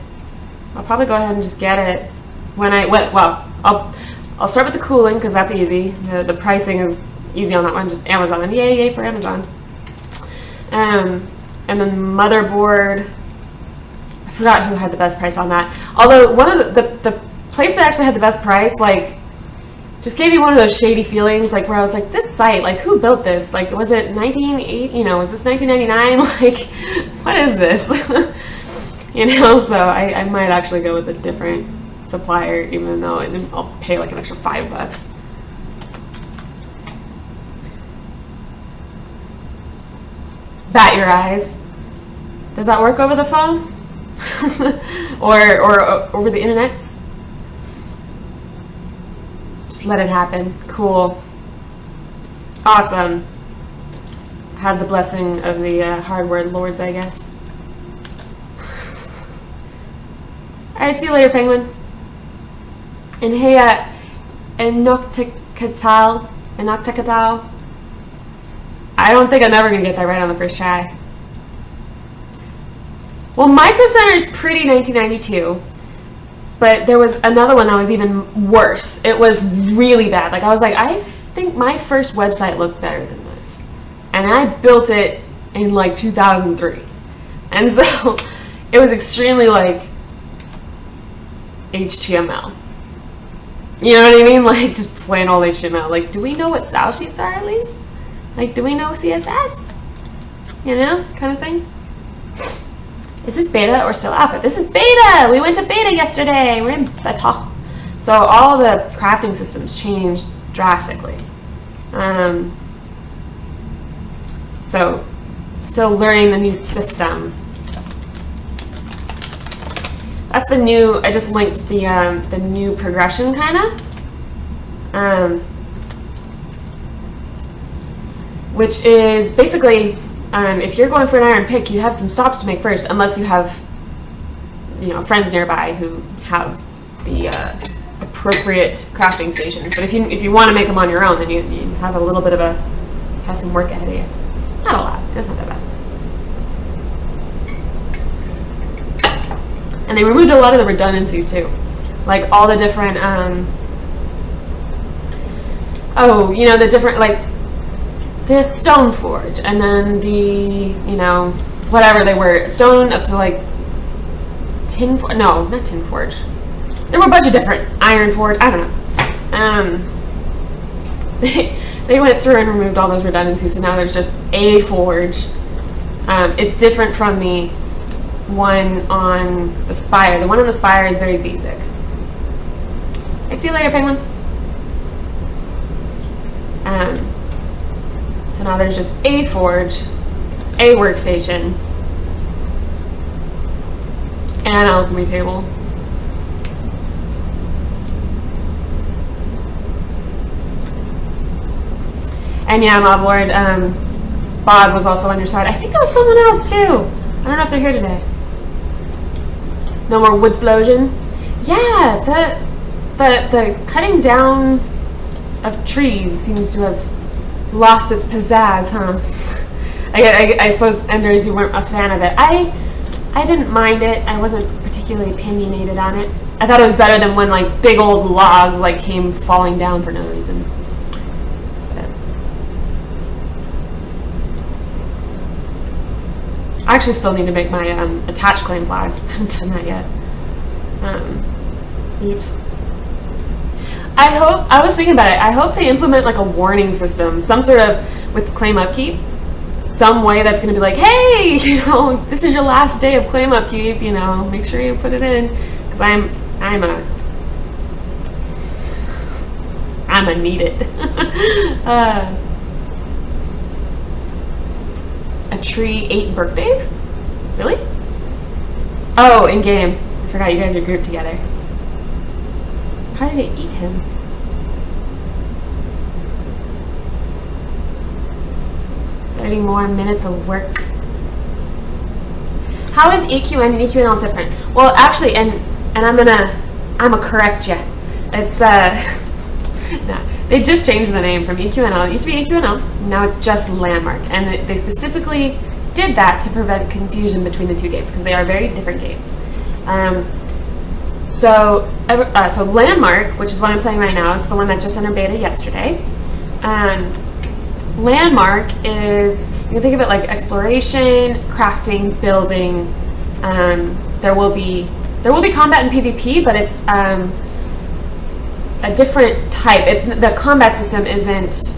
I'll probably go ahead and just get it when I'll start with the cooling because that's easy. The pricing is easy on that one, just Amazon. And yay for Amazon. And then motherboard. I forgot who had the best price on that. Although one of the place that actually had the best price, like, just gave me one of those shady feelings, like where I was like, this site, like, who built this? Like, was it 1980? You know, was this 1999? Like, what is this? You know, so I might actually go with a different supplier, even though I'll pay like an extra $5. bat your eyes. Does that work over the phone? or over the internet? Just let it happen. Cool. Awesome. Had the blessing of the hardware lords, I guess. Alright, see you later, Penguin. And hey, Enocticatal. I don't think I'm ever going to get that right on the first try. Well, Micro Center is pretty 1992, but there was another one that was even worse. It was really bad. Like, I was like, I think my first website looked better than this. And I built it in like 2003. And so it was extremely like HTML. You know what I mean? Like, just plain old HTML. Like, do we know what style sheets are at least? Like, do we know CSS? You know, kind of thing. Is this beta or still alpha? This is beta! We went to beta yesterday. We're in beta. So all the crafting systems changed drastically. So still learning the new system. That's the new, I just linked the new progression kinda. Which is basically, if you're going for an iron pick, you have some stops to make first, unless you have, you know, friends nearby who have the appropriate crafting stations. But if you want to make them on your own, then you have a little bit of have some work ahead of you. Not a lot. It's not that bad. And they removed a lot of the redundancies too, like all the different, the different, like the stone forge, and then the, whatever they were, stone up to like tin forge. No, not tin forge. There were a bunch of different iron forge. I don't know. They went through and removed all those redundancies, so now there's just a forge. It's different from the one on the Spire. The one on the Spire is very basic. I'd see you later, Penguin. So now there's just a forge, a workstation, and an alchemy table. And yeah, Mobboard, Bob was also on your side. I think there was someone else too. I don't know if they're here today. No more woodsplosion. Yeah, the cutting down of trees seems to have lost its pizzazz, huh? I suppose, Enders, you weren't a fan of it. I didn't mind it. I wasn't particularly opinionated on it. I thought it was better than when like big old logs like came falling down for no reason. I actually still need to make my attached claim flags. I haven't done that yet. Oops. I was thinking about it. I hope they implement like a warning system, some sort of, with claim upkeep, some way that's going to be like, hey, this is your last day of claim upkeep, make sure you put it in, because I'm a need it. A tree ate Birkdave? Really? Oh, in game. I forgot you guys are grouped together. How did it eat him? $30 more minutes of work. How is EQN and EQNL different? Well, actually, and I'm gonna correct you. It's nah. They just changed the name from EQNL. It used to be EQNL. Now it's just Landmark, and they specifically did that to prevent confusion between the two games because they are very different games. So Landmark, which is what I'm playing right now, it's the one that just entered beta yesterday. Landmark is, you can think of it like exploration, crafting, building. There will be combat and PvP, but it's a different type. The combat system isn't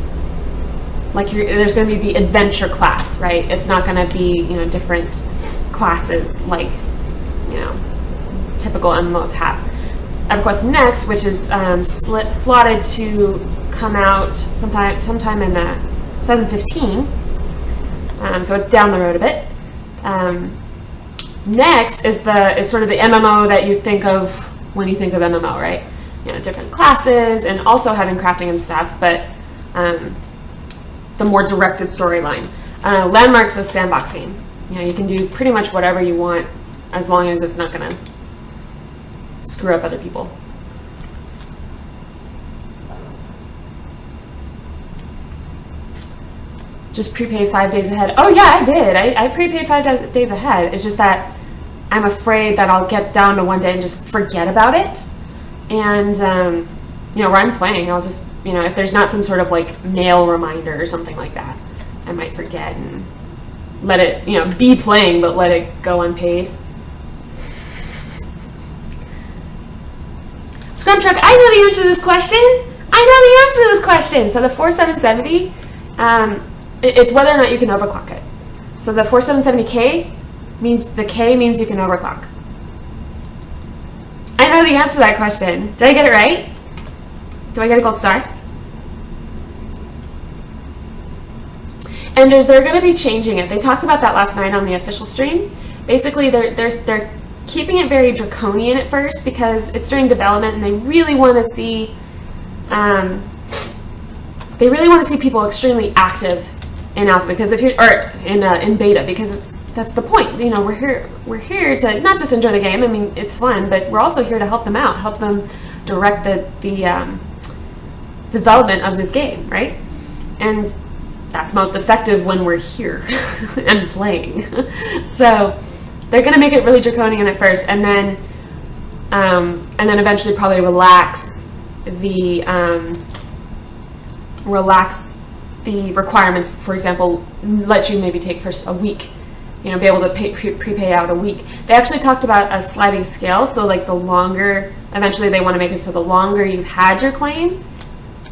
like there's going to be the adventure class, right? It's not going to be different classes like typical MMOs have. EverQuest Next, which is slotted to come out sometime in 2015, So it's down the road a bit. Next is sort of the MMO that you think of when you think of MMO, right? Different classes and also having crafting and stuff, but the more directed storyline. Landmarks is sandboxing. You can do pretty much whatever you want as long as it's not going to screw up other people. Just prepay 5 days ahead. Oh yeah, I did. I prepaid 5 days ahead. It's just that I'm afraid that I'll get down to one day and just forget about it. And, where I'm playing, I'll just, if there's not some sort of like mail reminder or something like that, I might forget and let it, be playing, but let it go unpaid. Scrum Truck, I know the answer to this question. So the 4770, it's whether or not you can overclock it. So the 4770K means you can overclock. I know the answer to that question. Did I get it right? Do I get a gold star? And they're going to be changing it. They talked about that last night on the official stream. Basically, they're keeping it very draconian at first because it's during development, and they really want to see people extremely active in alpha, because if you're in beta, because that's the point. We're here to not just enjoy the game. I mean, it's fun, but we're also here to help them out, help them direct the development of this game, right? And that's most effective when we're here and playing. So they're going to make it really draconian at first, and then eventually probably relax the requirements. For example, let you maybe take for a week, be able to prepay out a week. They actually talked about a sliding scale, so like the longer, eventually they want to make it so the longer you've had your claim,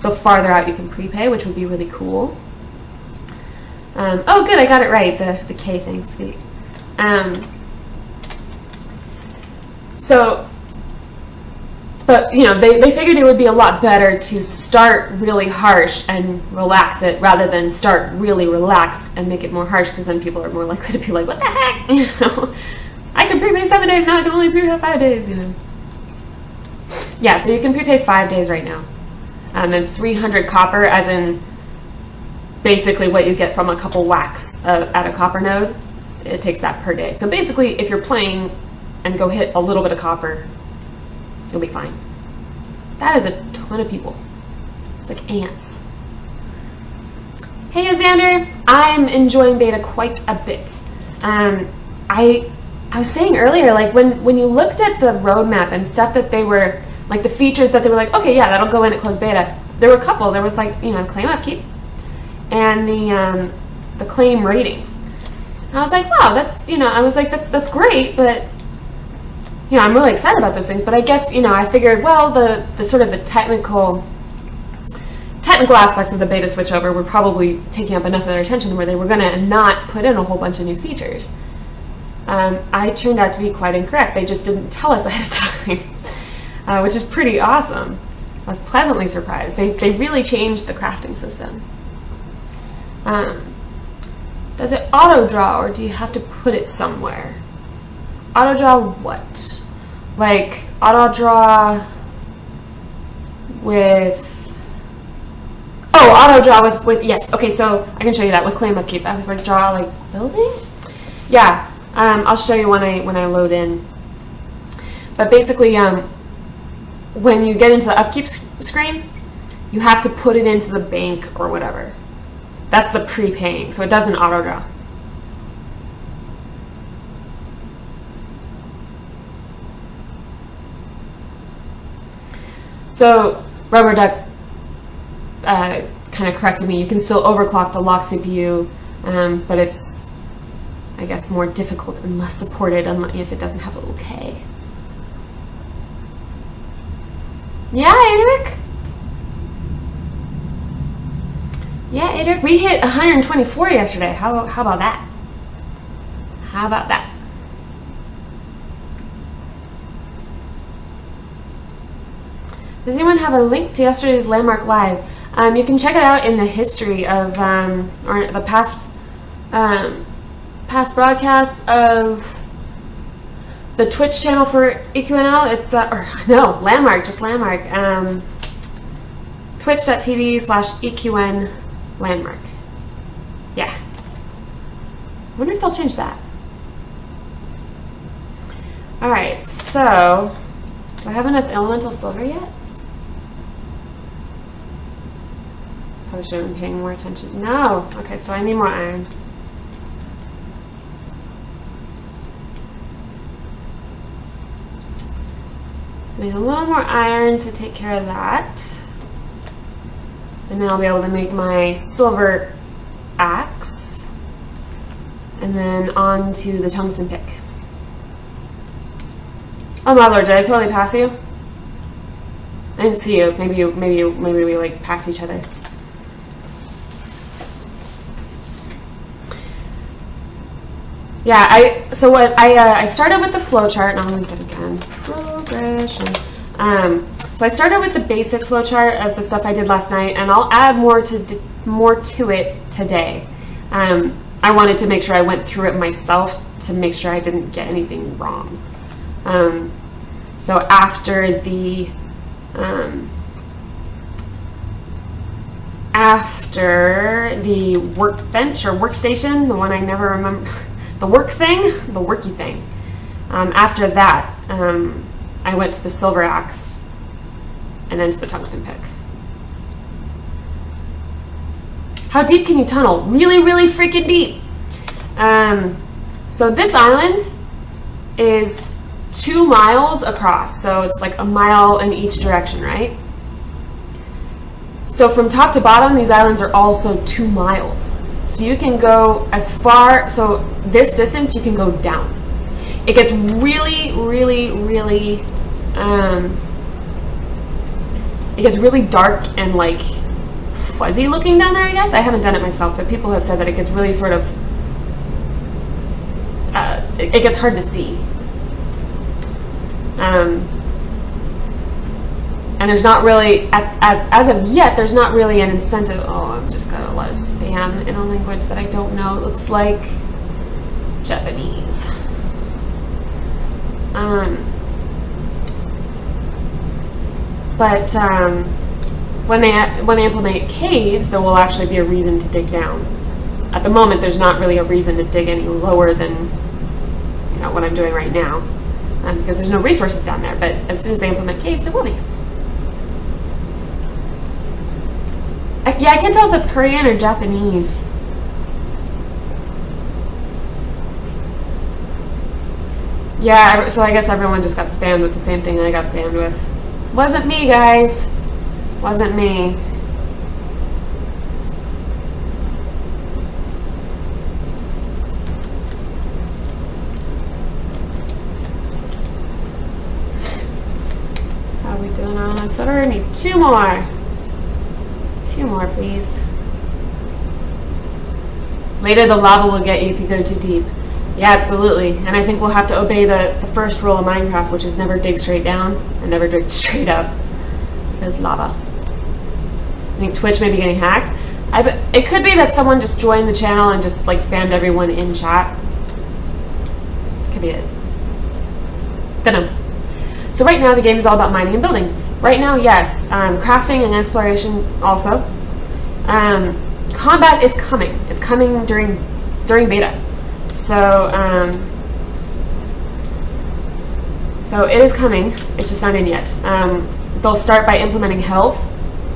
the farther out you can prepay, which would be really cool. Oh good, I got it right, the K thing, sweet. But they figured it would be a lot better to start really harsh and relax it rather than start really relaxed and make it more harsh, because then people are more likely to be like, what the heck? I can prepay 7 days, now I can only prepay 5 days, Yeah, so you can prepay 5 days right now. It's 300 copper, as in basically what you get from a couple whacks at a copper node. It takes that per day. So basically, if you're playing and go hit a little bit of copper, you'll be fine. That is a ton of people. It's like ants. Hey, Xander. I'm enjoying beta quite a bit. I was saying earlier, like when you looked at the roadmap and stuff that they were, like the features that they were like, okay, yeah, that'll go in at closed beta. There were a couple. There was like, claim upkeep and the claim ratings. And I was like, wow, that's great, but I'm really excited about those things. But I guess, I figured, well, the sort of the technical aspects of the beta switchover were probably taking up enough of their attention where they were going to not put in a whole bunch of new features. I turned out to be quite incorrect. They just didn't tell us ahead of time, which is pretty awesome. I was pleasantly surprised. They really changed the crafting system. Does it auto draw, or do you have to put it somewhere? Auto draw what? Like auto draw with... Oh, auto draw with yes. Okay, so I can show you that with claim upkeep. I was like, draw like building? Yeah, I'll show you when I load in. But basically, when you get into the upkeep screen, you have to put it into the bank or whatever. That's the prepaying, so it doesn't auto draw. So Rubber Duck kind of corrected me. You can still overclock the lock CPU, but it's, I guess, more difficult and less supported if it doesn't have a little K. Yeah, Eric? Yeah, Eric, we hit 124 yesterday. How about that? How about that? Does anyone have a link to yesterday's Landmark Live? You can check it out in the history of, or the past past broadcasts of the Twitch channel for EQNL. It's Landmark, just Landmark. Twitch.tv/EQN Landmark. Yeah. I wonder if they'll change that. Alright, so do I have enough elemental silver yet? Probably should have been paying more attention. No! Okay, so I need more iron. So I need a little more iron to take care of that. And then I'll be able to make my silver axe. And then on to the tungsten pick. Oh my lord, did I totally pass you? I didn't see you. Maybe we like pass each other. Yeah, I started with the flowchart, and I'll link it again. Progression. So I started with the basic flowchart of the stuff I did last night, and I'll add more to it today. I wanted to make sure I went through it myself to make sure I didn't get anything wrong. So after the workbench or workstation, the one I never remember, the worky thing. After that, I went to the silver axe and then to the tungsten pick. How deep can you tunnel? Really, really freaking deep. So this island is 2 miles across, so it's like a mile in each direction, right? So from top to bottom, these islands are also 2 miles. So you can go as far, so this distance you can go down. It gets really, really, really, it gets really dark and like fuzzy looking down there, I guess. I haven't done it myself, but people have said that it gets really sort of, it gets hard to see. And there's not really, as of yet, there's not really an incentive. Oh, I've just got a lot of spam in a language that I don't know. It looks like Japanese. But when they implement caves, there will actually be a reason to dig down. At the moment, there's not really a reason to dig any lower than what I'm doing right now, because there's no resources down there. But as soon as they implement caves, there will be. Yeah, I can't tell if that's Korean or Japanese. Yeah, so I guess everyone just got spammed with the same thing I got spammed with. Wasn't me, guys. Wasn't me. How are we doing on that sweater? I need 2 more. 2 more, please. Later, the lava will get you if you go too deep. Yeah, absolutely. And I think we'll have to obey the first rule of Minecraft, which is never dig straight down and never dig straight up. There's lava. I think Twitch may be getting hacked. It could be that someone just joined the channel and just like spammed everyone in chat. Could be it. Dunno. So right now the game is all about mining and building. Right now, yes, crafting and exploration also. Combat is coming. It's coming during beta. So it is coming. It's just not in yet. They'll start by implementing health,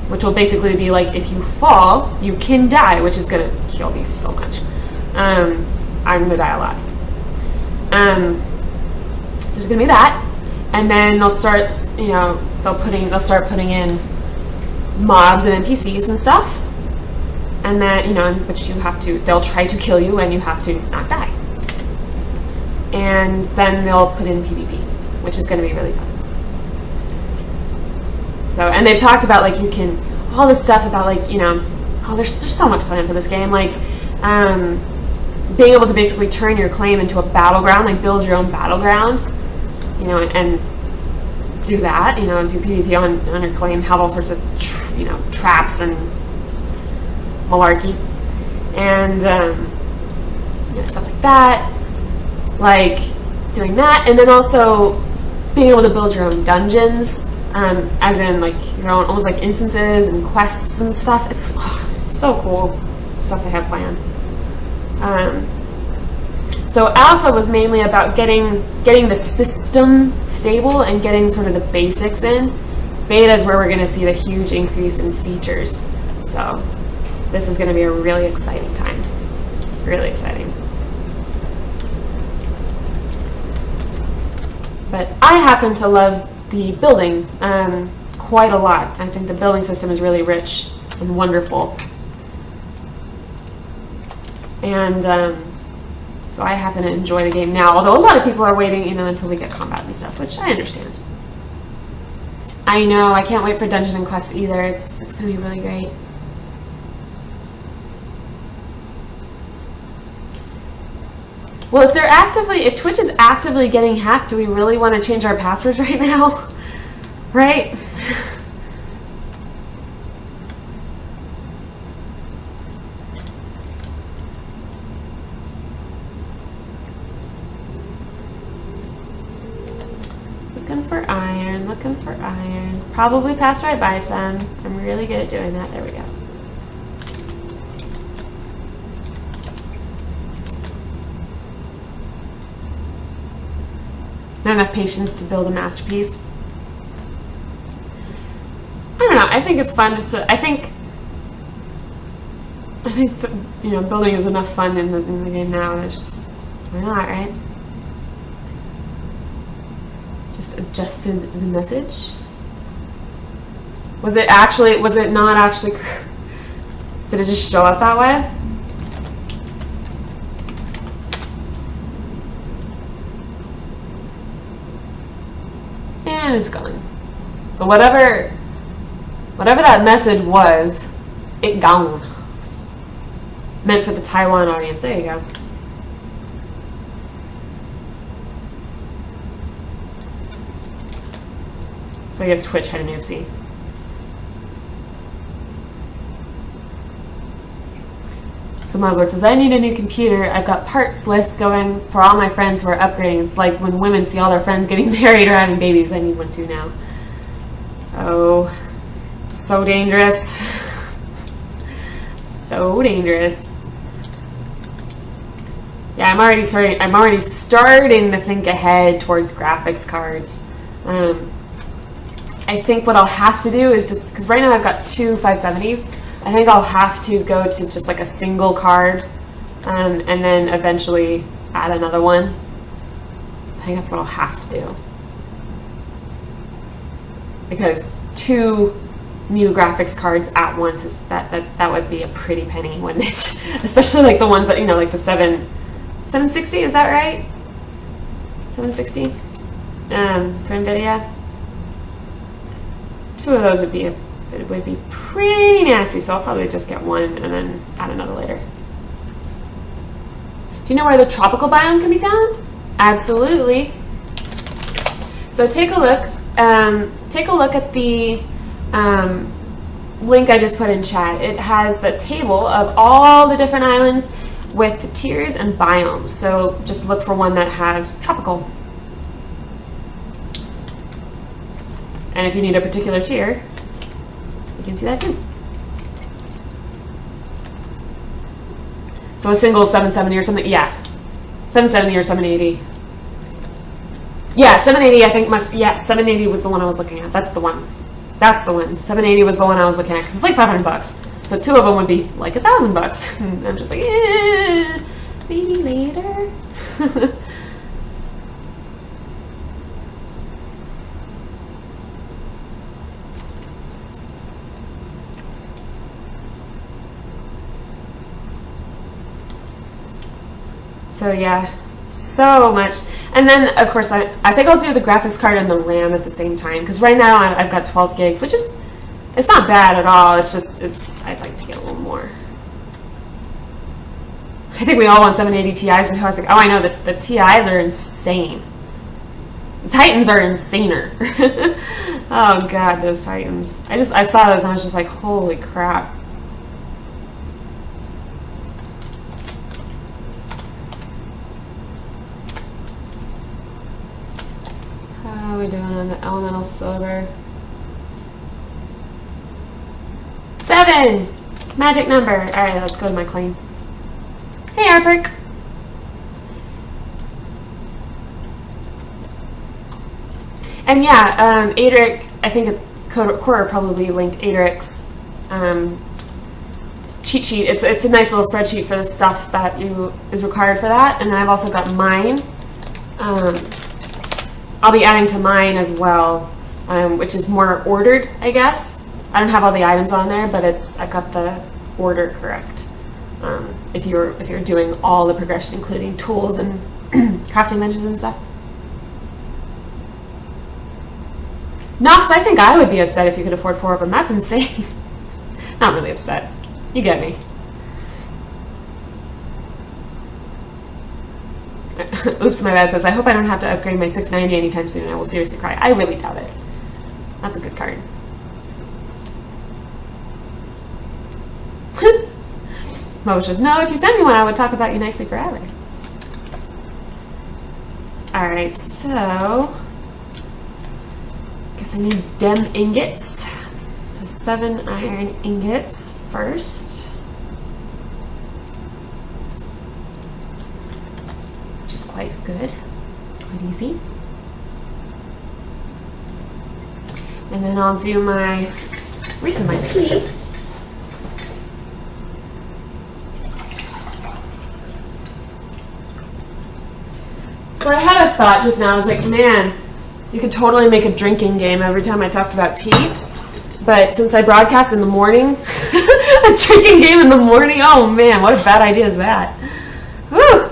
which will basically be like if you fall, you can die, which is gonna kill me so much. I'm gonna die a lot. So there's gonna be that, and then they'll start, they'll start putting in mobs and NPCs and stuff, and then but they'll try to kill you, and you have to not die. And then they'll put in PvP, which is going to be really fun. So, and they've talked about like all this stuff about like there's so much planned for this game, like being able to basically turn your claim into a battleground, like build your own battleground, and do that, do PvP on your claim, have all sorts of traps and malarkey, and stuff like that, like doing that, and then also being able to build your own dungeons, as in like your own almost like instances and quests and stuff. It's so cool stuff they have planned. So alpha was mainly about getting the system stable and getting sort of the basics in. Beta is where we're going to see the huge increase in features. So this is going to be a really exciting time. Really exciting. But I happen to love the building quite a lot. I think the building system is really rich and wonderful. And so I happen to enjoy the game now, although a lot of people are waiting, until we get combat and stuff, which I understand. I know, I can't wait for Dungeon and Quest either. It's going to be really great. Well, if Twitch is actively getting hacked, do we really want to change our passwords right now? Right? Looking for iron, looking for iron. Probably pass right by some. I'm really good at doing that. There we go. Not enough patience to build a masterpiece. I don't know. I think it's fun just to. I think building is enough fun in the game now. It's just why not, right? Just adjusted the message. Was it not actually? Did it just show up that way? And it's gone. So whatever that message was, it gone. Meant for the Taiwan audience. There you go. So I guess Twitch had an oopsie. So Mugwort says, I need a new computer. I've got parts lists going for all my friends who are upgrading. It's like when women see all their friends getting married or having babies. I need one too now. Oh, so dangerous. So dangerous. Yeah, I'm already starting to think ahead towards graphics cards. I think what I'll have to do is just, because right now I've got two 570s, I think I'll have to go to just like a single card and then eventually add another one. I think that's what I'll have to do. Because two new graphics cards at once is that would be a pretty penny, wouldn't it? Especially like the ones that, like the 760, is that right? 760 for NVIDIA. Two of those would be pretty nasty, so I'll probably just get one and then add another later. Do you know where the tropical biome can be found? Absolutely. So take a look. Take a look at the link I just put in chat. It has the table of all the different islands with the tiers and biomes. So just look for one that has tropical. And if you need a particular tier, you can see that too. So a single 770 or something, yeah. 770 or 780. Yeah, 780 I think yes, 780 was the one I was looking at. That's the one. That's the one. 780 was the one I was looking at, because it's like $500. So two of them would be like $1,000. I'm just like, maybe later. So yeah, so much. And then, of course, I think I'll do the graphics card and the RAM at the same time. Because right now I've got 12 gigs, which is, it's not bad at all. It's just, I'd like to get a little more. I think we all want 780 Ti's, but I was like, oh, I know, the Ti's are insane. The Titans are insaner. Oh God, those Titans. I saw those and I was just like, holy crap. How are we doing on the elemental silver? 7! Magic number. Alright, let's go to my claim. Hey, Arperk. And yeah, Adric, I think Cora probably linked Adric's cheat sheet. It's a nice little spreadsheet for the stuff that is required for that. And then I've also got mine. I'll be adding to mine as well, which is more ordered, I guess. I don't have all the items on there, but I got the order correct. If you're doing all the progression, including tools and crafting benches and stuff. Nox, I think I would be upset if you could afford 4 of them. That's insane. Not really upset. You get me. Oops, my bad says, I hope I don't have to upgrade my 690 anytime soon. I will seriously cry. I really doubt it. That's a good card. Mo says, no, if you send me one, I would talk about you nicely forever. Alright, so... guess I need dem ingots. So 7 iron ingots first. Which is quite good. Quite easy. And then I'll do my refill my tea. So I had a thought just now. I was like, man, you could totally make a drinking game every time I talked about tea. But since I broadcast in the morning, a drinking game in the morning, oh man, what a bad idea is that? Whew.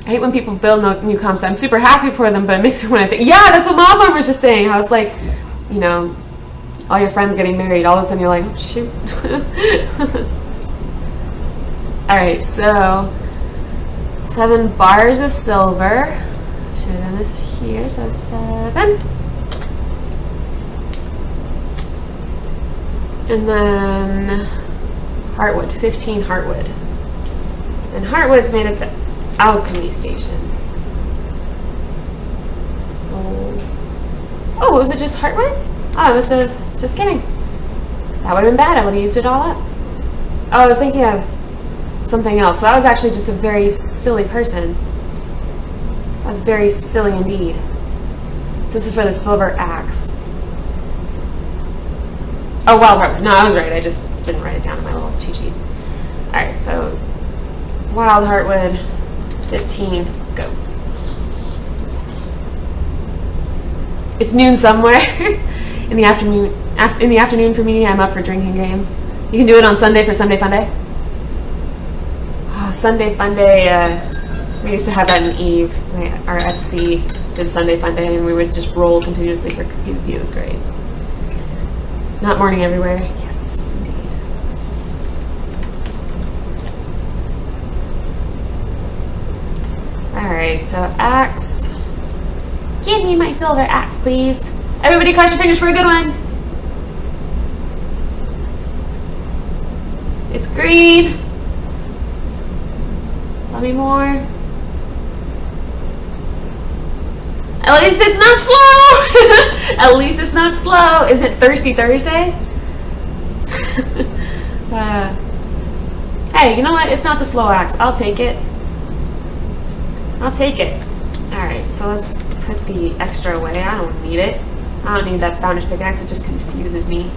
I hate when people build new comps. I'm super happy for them, but it makes me want to think, yeah, that's what Mom was just saying. I was like, you know, all your friends getting married, all of a sudden you're like, oh shoot. Alright, so 7 bars of silver. Should have done this here, so 7. And then heartwood, 15 heartwood. And heartwood's made at the alchemy station. So, oh, was it just heartwood? Oh, I must have, just kidding. That would have been bad, I would have used it all up. Oh, I was thinking of something else. So I was actually just a very silly person. I was very silly indeed. So this is for the silver axe. Oh, wild heartwood. No, I was right. I just didn't write it down in my little cheat sheet. Alright, so wild heartwood, 15, go. It's noon somewhere in the afternoon. In the afternoon for me, I'm up for drinking games. You can do it on Sunday for Sunday Fun Day. Oh, Sunday Fun Day. We used to have that in Eve. Our FC did Sunday Fun Day, and we would just roll continuously for PvP. It was great. Not morning everywhere. Yes, indeed. Alright, so axe. Give me my silver axe, please. Everybody cross your fingers for a good one. It's green. Tell me more. At least it's not slow! At least it's not slow. Isn't it Thirsty Thursday? Hey, you know what? It's not the slow axe. I'll take it. I'll take it. Alright, so let's put the extra away. I don't need it. I don't need that founder's pickaxe. It just confuses me.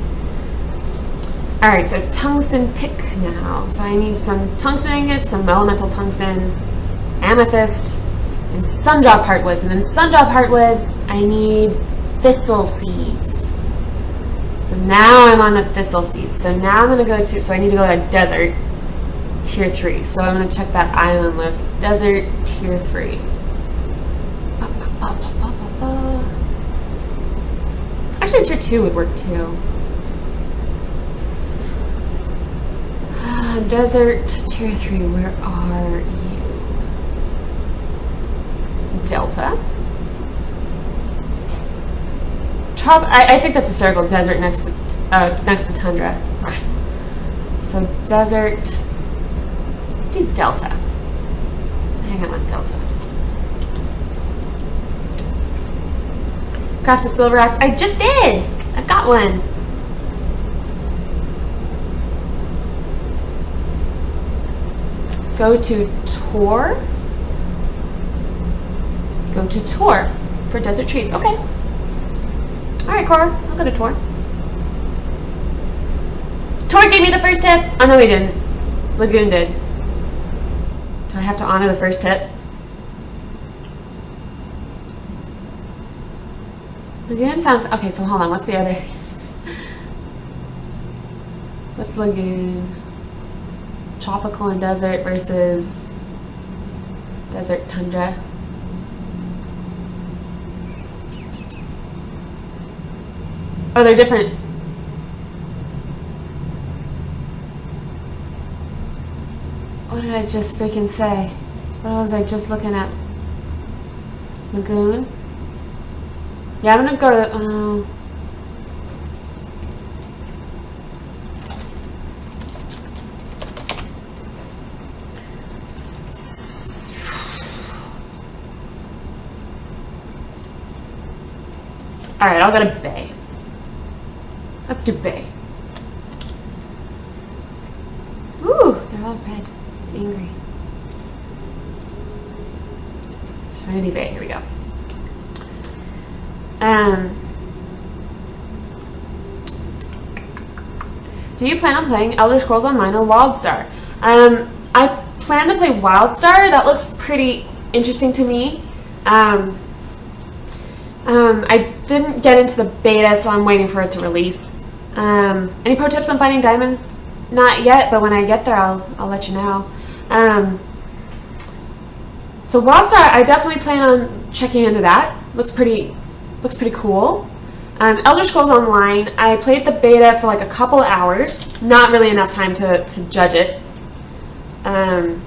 Alright, so tungsten pick now. So I need some tungsten ingots, some elemental tungsten, amethyst, and sundrop heartwoods. And then sundrop heartwoods, I need thistle seeds. So now I'm on the thistle seeds. So now I'm going to go to, so I need to go to desert, tier 3. So I'm going to check that island list. Desert, tier 3. Actually, tier 2 would work too. Desert, tier 3, where are you? Delta. I think that's a circle. Desert next to tundra. So desert. Let's do Delta. I think I want Delta. Craft a silver axe. I just did! I've got one. Go to Tor. Go to Tor for desert trees. Okay. Alright, Cor. I'll go to Tor. Tor gave me the first tip. Oh, no, he didn't. Lagoon did. Do I have to honor the first tip? Lagoon sounds... Okay, so hold on. What's the other... What's Lagoon? Tropical and desert versus desert tundra. Oh, they're different. What did I just freaking say? What was I just looking at? Lagoon? Yeah, I'm gonna go to... Alright, I'll go to Bay. Let's do Bay. Ooh, they're all red. Angry. Serenity Bay, here we go. Do you plan on playing Elder Scrolls Online or WildStar? I plan to play WildStar. That looks pretty interesting to me. I didn't get into the beta, so I'm waiting for it to release. Any pro tips on finding diamonds? Not yet, but when I get there, I'll let you know. So WildStar, I definitely plan on checking into that. Looks pretty cool. Elder Scrolls Online, I played the beta for like a couple hours. Not really enough time to judge it. And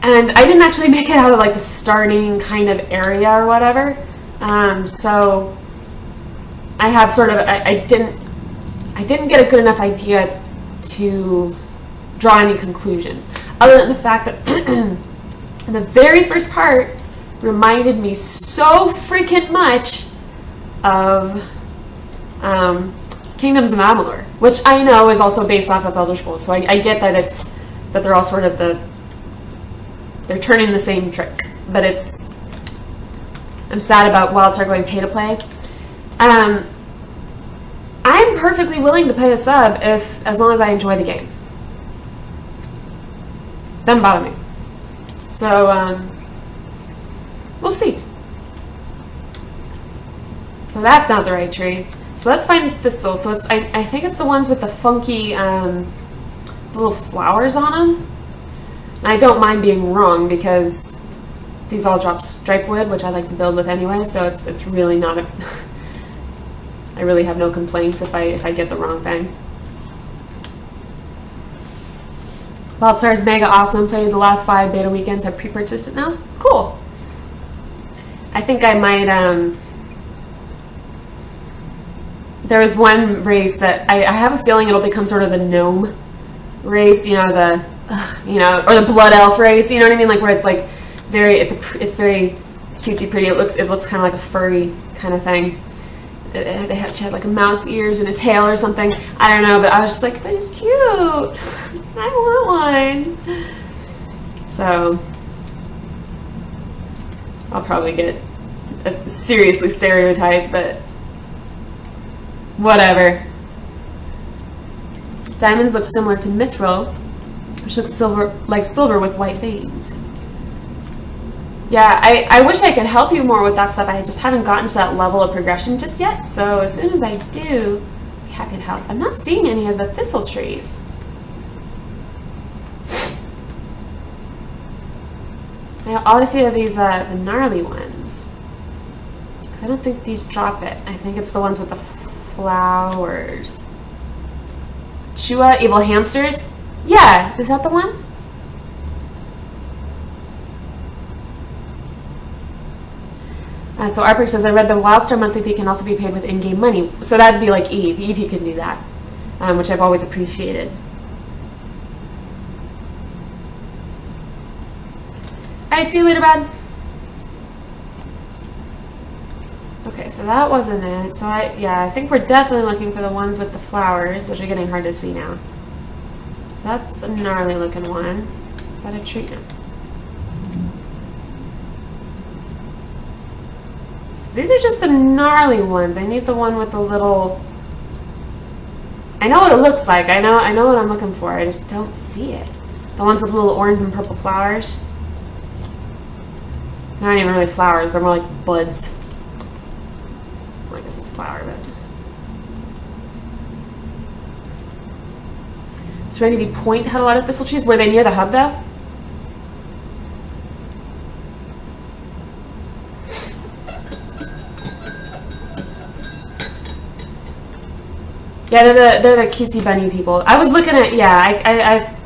I didn't actually make it out of like the starting kind of area or whatever. So I have sort of, I didn't get a good enough idea to draw any conclusions. Other than the fact that the very first part reminded me so freaking much of Kingdoms of Amalur, which I know is also based off of Elder Scrolls. So I get that they're all sort of they're turning the same trick, but I'm sad about WildStar going pay to play. I'm perfectly willing to pay a sub as long as I enjoy the game. Doesn't bother me. So we'll see. So that's not the right tree. So let's find thistle. So I think it's the ones with the funky little flowers on them. And I don't mind being wrong because these all drop stripe wood, which I like to build with anyway. So it's really not a. I really have no complaints if I get the wrong thing. WildStar is mega awesome. Played the last 5 beta weekends. I've pre-purchased it now. Cool. I think I might. There was one race that I have a feeling it'll become sort of the gnome race. You know or the blood elf race. You know what I mean? Like where it's like it's very cutesy pretty. It looks kind of like a furry kind of thing. She had like a mouse ears and a tail or something. I don't know, but I was just like, but it's cute. I want one. So I'll probably get a seriously stereotyped, but whatever. Diamonds look similar to mithril, which looks silver with white veins. Yeah, I wish I could help you more with that stuff. I just haven't gotten to that level of progression just yet. So as soon as I do, I'll be happy to help. I'm not seeing any of the thistle trees. All I see are these the gnarly ones. I don't think these drop it. I think it's the ones with the flowers. Chua, evil hamsters? Yeah, is that the one? So Arper says, I read the WildStar monthly fee can also be paid with in-game money. So that'd be like Eve. Eve, you can do that, which I've always appreciated. All right, see you later, bud. Okay, so that wasn't it. So I think we're definitely looking for the ones with the flowers, which are getting hard to see now. So that's a gnarly looking one. Is that a tree? No. So these are just the gnarly ones. I need the one with the little... I know what it looks like. I know what I'm looking for. I just don't see it. The ones with little orange and purple flowers. They're not even really flowers. They're more like buds. Well, I guess it's a flower, but... Serenity Point had a lot of thistle trees. Were they near the hub, though? Yeah, they're the cutesy bunny people. I was looking at,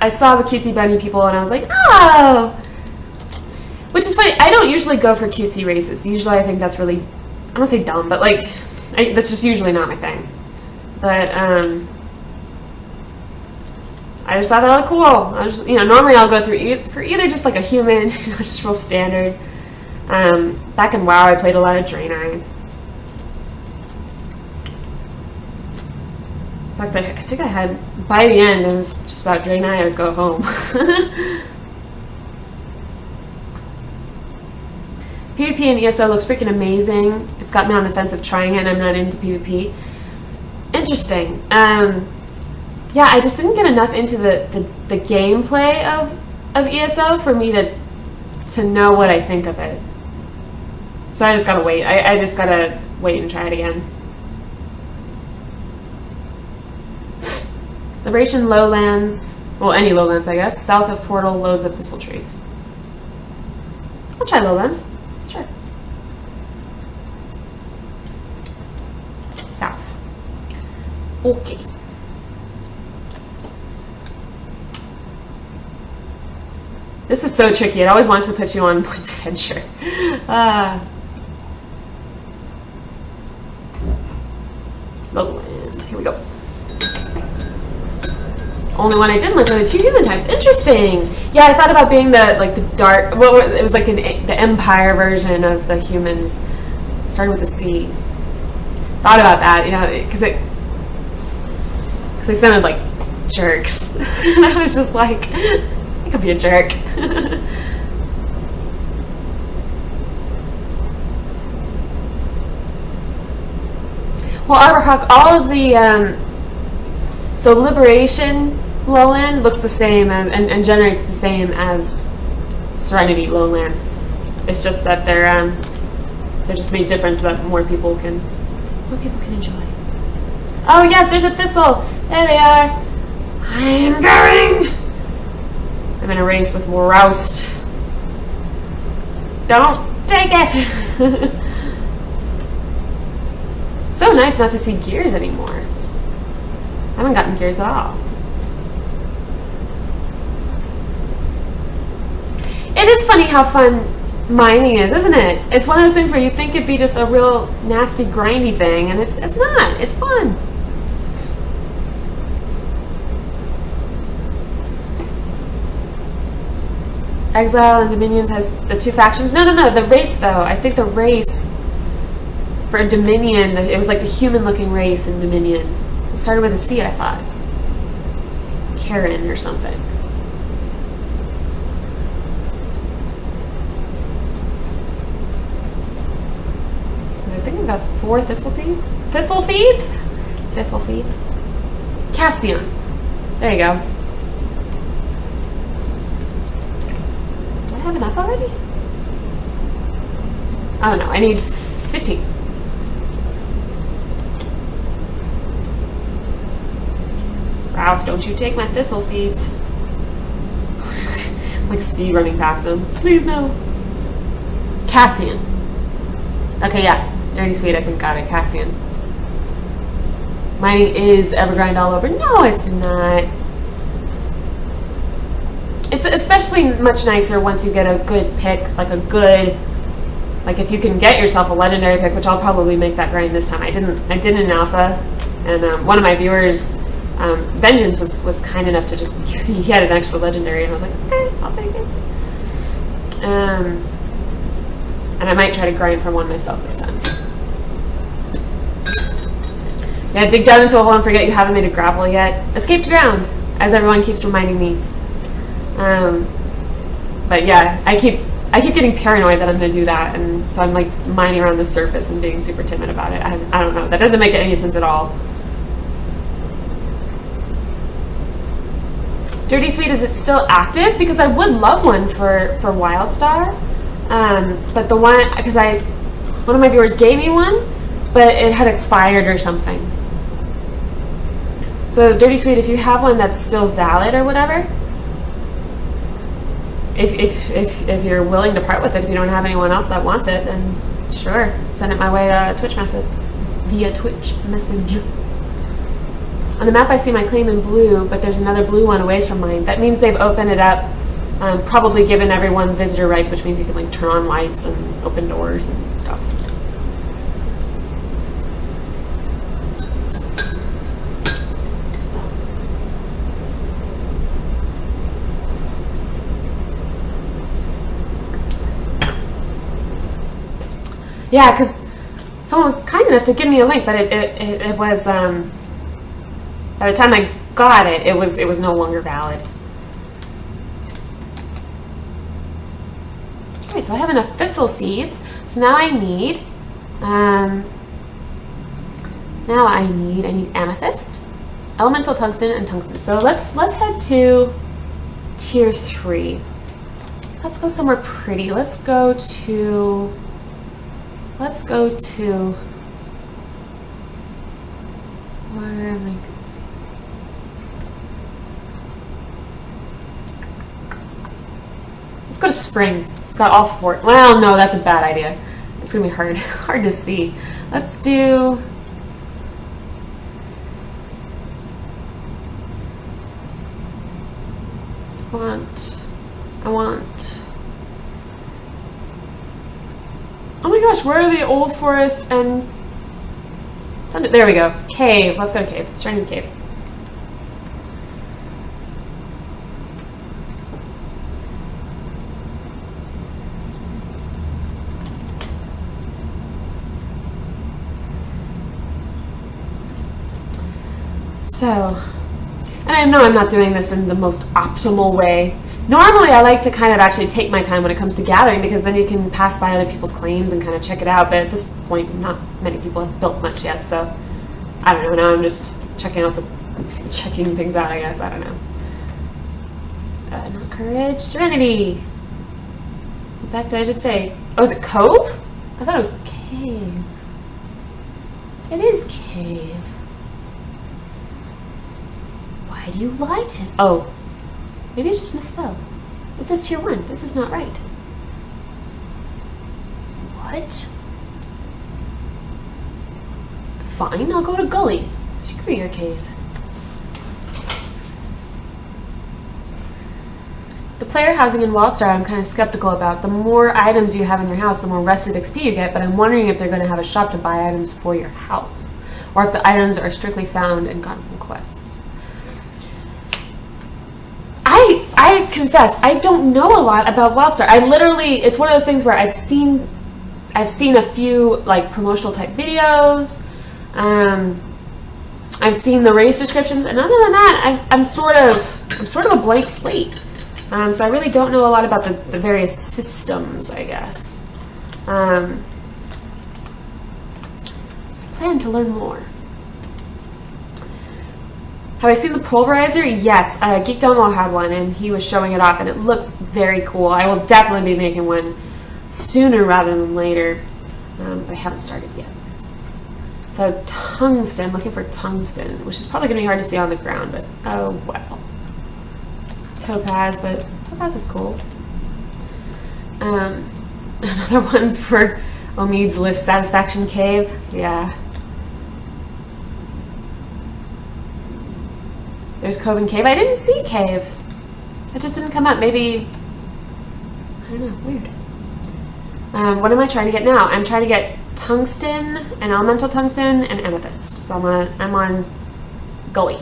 I saw the cutesy bunny people and I was like, oh! Which is funny, I don't usually go for cutesy races. Usually I think that's really, I don't say dumb, but like, that's just usually not my thing. But, I just thought that looked cool. I was just, normally I'll go through for either just like a human, just real standard. Back in WoW I played a lot of Draenei. In fact, I think I had, by the end, it was just about Draenei or go home. PvP in ESO looks freaking amazing. It's got me on the fence of trying it, and I'm not into PvP. Interesting. Yeah, I just didn't get enough into the gameplay of ESO for me to know what I think of it. So I just gotta wait. I just gotta wait and try it again. Liberation Lowlands, well, any lowlands, I guess. South of Portal, loads of thistle trees. I'll try lowlands. Sure. South. Okay. This is so tricky. It always wants to put you on adventure. Lowland. Here we go. Only one I didn't look at the 2 human types. Interesting. Yeah, I thought about being the dark. Well, it was like the Empire version of the humans. It started with a C. Thought about that, because they sounded like jerks. And I was just like, I could be a jerk. Well, Arborhawk, all of the so Liberation Lowland looks the same and generates the same as Serenity Lowland. It's just that they're just made different so that more people can enjoy. Oh yes, there's a thistle. There they are. I'm going. I'm in a race with Roust. Don't take it. So nice not to see gears anymore. I haven't gotten gears at all. It is funny how fun mining is, isn't it? It's one of those things where you think it'd be just a real nasty, grindy thing, and it's not. It's fun. Exile and Dominions has the 2 factions. No. The race, though. I think the race for Dominion, it was like the human-looking race in Dominion. It started with a C, I thought. Karen or something. So I think I've got 4 Thistlefeed? Thistlefeed? Cassian. There you go. Do I have enough already? Oh no, I need 15. Rouse, don't you take my thistle seeds. Like speed running past him. Please no. Cassian. Okay, yeah. Dirty Sweet, I think got it. Cassian. Mining is Evergrind all over. No, it's not. It's especially much nicer once you get a good pick, like if you can get yourself a legendary pick, which I'll probably make that grind this time. I did in alpha, and one of my viewers, Vengeance, was kind enough to just, he had an extra legendary, and I was like, okay, I'll take it. And I might try to grind for one myself this time. Yeah, dig down into a hole and forget you haven't made a grapple yet. Escape to ground, as everyone keeps reminding me. But yeah, I keep getting paranoid that I'm going to do that, and so I'm like mining around the surface and being super timid about it. I don't know. That doesn't make any sense at all. Dirty Sweet, is it still active? Because I would love one for Wildstar, but the one, because one of my viewers gave me one, but it had expired or something. So Dirty Sweet, if you have one that's still valid or whatever, if you're willing to part with it, if you don't have anyone else that wants it, then sure, send it my way via Twitch message. On the map I see my claim in blue, but there's another blue one a ways from mine. That means they've opened it up, probably given everyone visitor rights, which means you can like turn on lights and open doors and stuff. Yeah, because someone was kind enough to give me a link, but it was by the time I got it, it was no longer valid. Alright, so I have enough thistle seeds. So now I need I need amethyst, elemental tungsten, and tungsten. So let's head to tier 3. Let's go somewhere pretty. Let's go to where am I? Let's go to spring. It's got all 4. Well, no, that's a bad idea. It's gonna be hard to see. Let's do. I want. Oh my gosh, where are the old forest and... There we go. Cave. Let's go to cave. Straight into the cave. So, and I know I'm not doing this in the most optimal way. Normally, I like to kind of actually take my time when it comes to gathering, because then you can pass by other people's claims and kind of check it out. But at this point, not many people have built much yet, so I don't know. Now I'm just checking things out, I guess. I don't know. Not courage, serenity. What the heck did I just say? Oh, is it cove? I thought it was cave. It is cave. Why do you lie to? Oh. Maybe it's just misspelled. It says tier 1. This is not right. What? Fine, I'll go to Gully. Screw your cave. The player housing in Wildstar I'm kind of skeptical about. The more items you have in your house, the more rested XP you get, but I'm wondering if they're going to have a shop to buy items for your house, or if the items are strictly found and gotten from quests. I confess, I don't know a lot about Wildstar. It's one of those things where I've seen a few like promotional type videos. I've seen the race descriptions, and other than that, I'm sort of a blank slate. So I really don't know a lot about the various systems, I guess. I plan to learn more. Have I seen the pulverizer? Yes, Geek Domo had one, and he was showing it off, and it looks very cool. I will definitely be making one sooner rather than later, but I haven't started yet. So tungsten, looking for tungsten, which is probably going to be hard to see on the ground, but oh well. Topaz, but topaz is cool. Another one for Omid's list, Satisfaction Cave. Yeah. There's Cove and Cave. I didn't see Cave. It just didn't come up. Maybe, I don't know, weird. What am I trying to get now? I'm trying to get tungsten and elemental tungsten and amethyst. So I'm on Gully.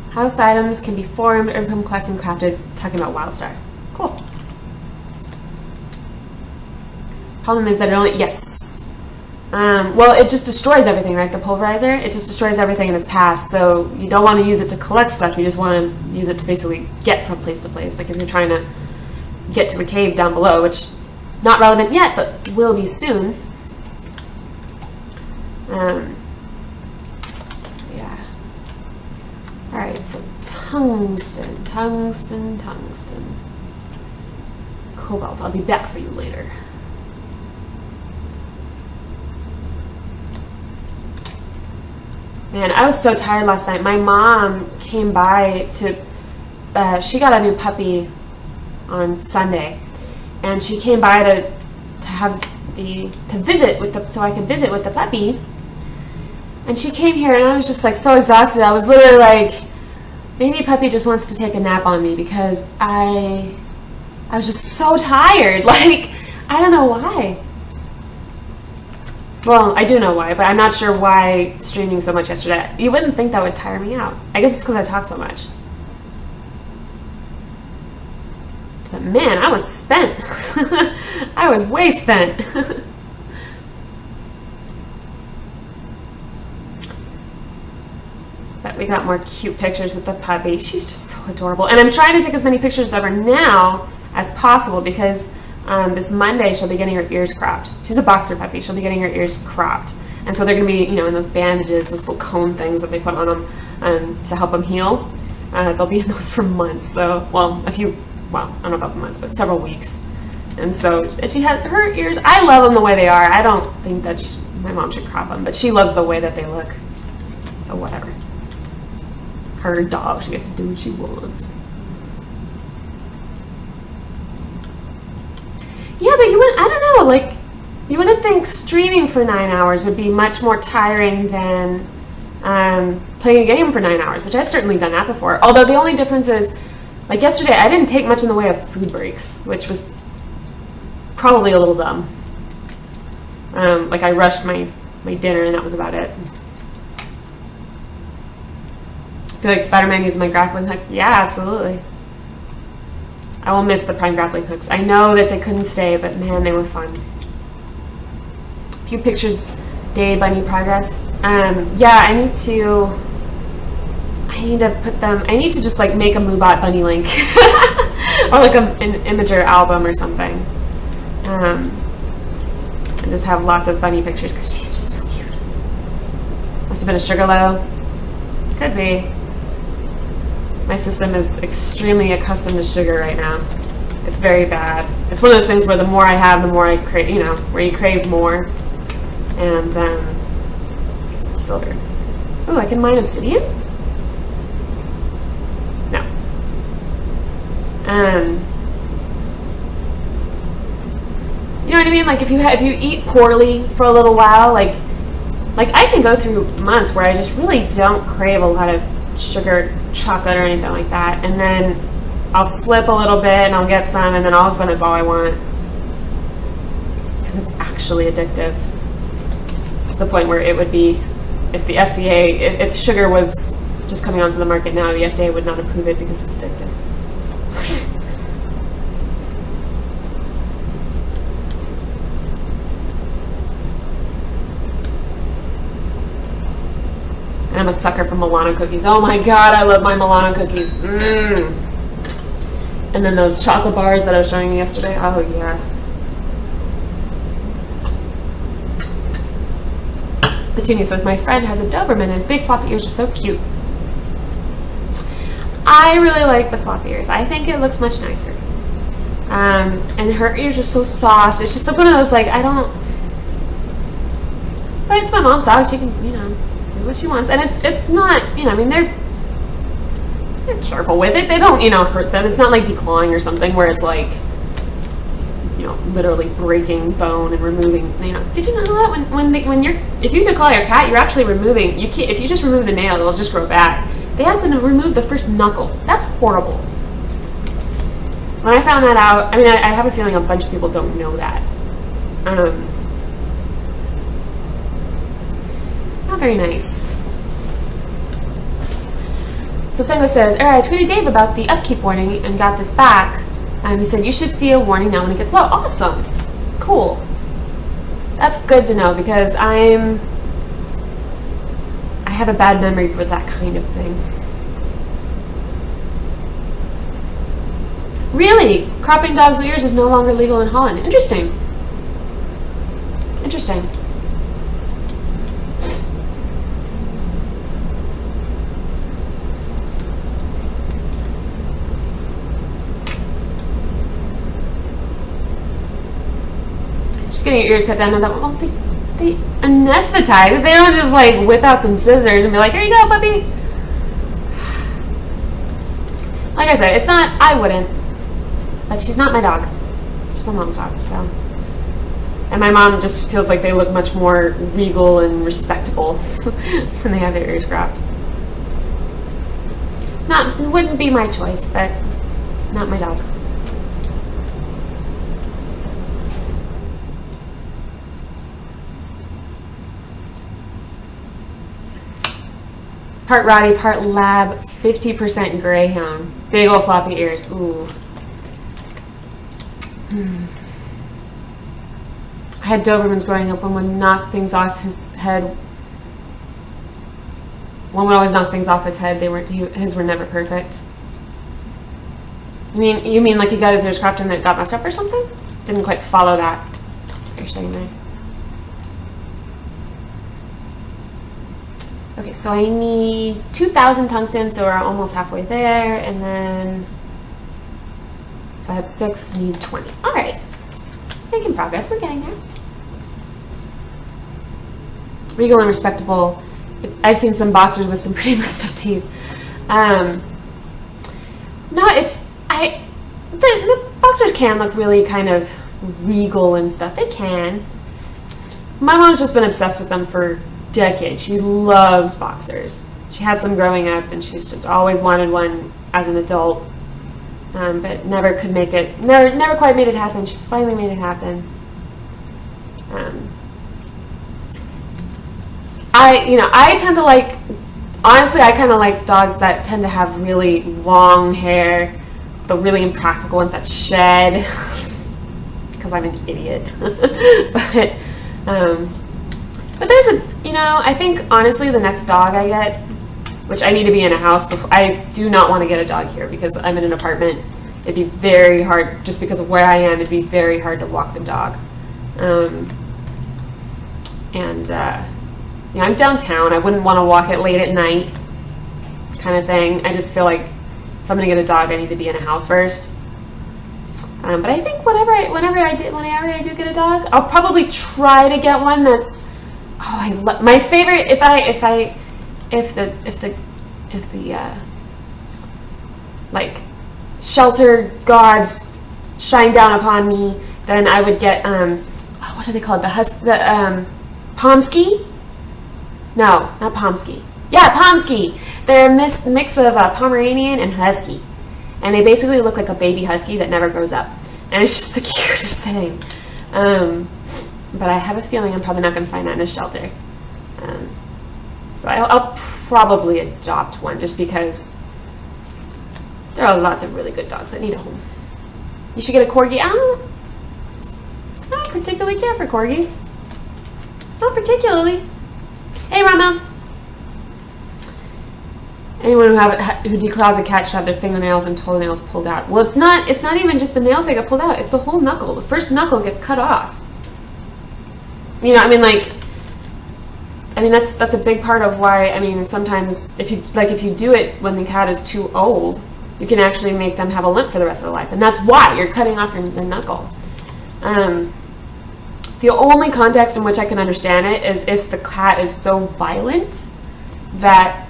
House items can be formed, earned from quests, and crafted. Talking about Wildstar. Cool. Problem is that it only, yes. Well, it just destroys everything, right? The pulverizer, it just destroys everything in its path. So you don't want to use it to collect stuff. You just want to use it to basically get from place to place. Like if you're trying to get to a cave down below, which not relevant yet, but will be soon. So yeah. All right, so tungsten. Cobalt, I'll be back for you later. Man, I was so tired last night. My mom came by to, she got a new puppy on Sunday, and she came by to visit with the, so I could visit with the puppy. And she came here, and I was just like so exhausted. I was literally like, maybe puppy just wants to take a nap on me because I was just so tired. Like, I don't know why. Well, I do know why, but I'm not sure why streaming so much yesterday. You wouldn't think that would tire me out. I guess it's because I talk so much. But man, I was spent. I was way spent. But we got more cute pictures with the puppy. She's just so adorable. And I'm trying to take as many pictures of her now as possible because this Monday she'll be getting her ears cropped. She's a boxer puppy. She'll be getting her ears cropped. And so they're going to be, in those bandages, those little cone things that they put on them to help them heal. They'll be in those for months. So, well, I don't know about months, but several weeks. And so she has her ears. I love them the way they are. I don't think that my mom should crop them, but she loves the way that they look. So whatever. Her dog, she gets to do what she wants. Yeah, but I don't know, like, you wouldn't think streaming for 9 hours would be much more tiring than playing a game for 9 hours, which I've certainly done that before. Although the only difference is, like yesterday, I didn't take much in the way of food breaks, which was probably a little dumb. Like I rushed my dinner and that was about it. I feel like Spider-Man using my grappling hook. Yeah, absolutely. I will miss the prime grappling hooks. I know that they couldn't stay, but man, they were fun. A few pictures, day bunny progress. Yeah, I need to put them, I need to just like make a Moobot bunny link or like an Imager album or something. And just have lots of bunny pictures because she's just so cute. Must have been a sugar low. Could be. My system is extremely accustomed to sugar right now. It's very bad. It's one of those things where the more I have, the more I crave, where you crave more. And, some silver. Ooh, I can mine obsidian? No. You know what I mean? Like if you eat poorly for a little while, like I can go through months where I just really don't crave a lot of sugar, chocolate, or anything like that, and then I'll slip a little bit and I'll get some, and then all of a sudden it's all I want because it's actually addictive. To the point where it would be, if the FDA, if sugar was just coming onto the market now, the FDA would not approve it because it's addictive. And I'm a sucker for Milano cookies. Oh my god, I love my Milano cookies. Mmm. And then those chocolate bars that I was showing you yesterday. Oh yeah. Petunia says, my friend has a Doberman and his big floppy ears are so cute. I really like the floppy ears. I think it looks much nicer. And her ears are so soft. It's just like one of those, like, I don't... But it's my mom's dog. She can, do what she wants. And it's not, I mean, they're careful with it. They don't, hurt them. It's not like declawing or something where it's like, literally breaking bone and removing, Did you know that if you declaw your cat, you're actually removing, if you just remove the nail, it'll just grow back. They have to remove the first knuckle. That's horrible. When I found that out, I mean, I have a feeling a bunch of people don't know that. Not very nice. So Sengo says, I tweeted Dave about the upkeep warning and got this back. He said, you should see a warning now when it gets low. Awesome. Cool. That's good to know because I have a bad memory for that kind of thing. Really? Cropping dogs' ears is no longer legal in Holland. Interesting. Interesting. Just getting your ears cut down on that one. Well, they anesthetize. They don't just like whip out some scissors and be like, here you go, puppy. Like I said, it's not, I wouldn't. But she's not my dog. She's my mom's dog, so. And my mom just feels like they look much more regal and respectable when they have their ears cropped. Wouldn't be my choice, but not my dog. Part Rottie, part Lab, 50% Greyhound. Big old floppy ears. Ooh. I had Dobermans growing up. One would knock things off his head. One would always knock things off his head. His were never perfect. You mean like he got his ears cropped and it got messed up or something? Didn't quite follow that. What you're saying there. Okay, so I need 2,000 tungsten, so we're almost halfway there, and then, so I have 6, need 20. All right, making progress, we're getting there. Regal and respectable. I've seen some boxers with some pretty messed up teeth. No, the boxers can look really kind of regal and stuff. They can. My mom's just been obsessed with them for decades. She loves boxers. She had some growing up and she's just always wanted one as an adult, but never could make it, never quite made it happen. She finally made it happen. I tend to like, honestly, I kind of like dogs that tend to have really long hair, the really impractical ones that shed, because I'm an idiot. But there's I think honestly the next dog I get, which I need to be in a house before, I do not want to get a dog here because I'm in an apartment. It'd be very hard, just because of where I am, it'd be very hard to walk the dog. I'm downtown. I wouldn't want to walk it late at night kind of thing. I just feel like if I'm going to get a dog, I need to be in a house first. But I think whenever I do get a dog, I'll probably try to get one that's, my favorite. If the like shelter gods shine down upon me, then I would get what are they called? The Pomsky? No, not Pomsky. Yeah, Pomsky. They're a mix of Pomeranian and Husky. And they basically look like a baby husky that never grows up. And it's just the cutest thing. But I have a feeling I'm probably not going to find that in a shelter. So I'll probably adopt one just because there are lots of really good dogs that need a home. You should get a Corgi. I don't particularly care for Corgis. Not particularly. Hey, Rama. Anyone who declaws a cat should have their fingernails and toenails pulled out. Well, it's not even just the nails that get pulled out. It's the whole knuckle. The first knuckle gets cut off. That's a big part of why, sometimes if you do it when the cat is too old, you can actually make them have a limp for the rest of their life. And that's why you're cutting off your knuckle. The only context in which I can understand it is if the cat is so violent that,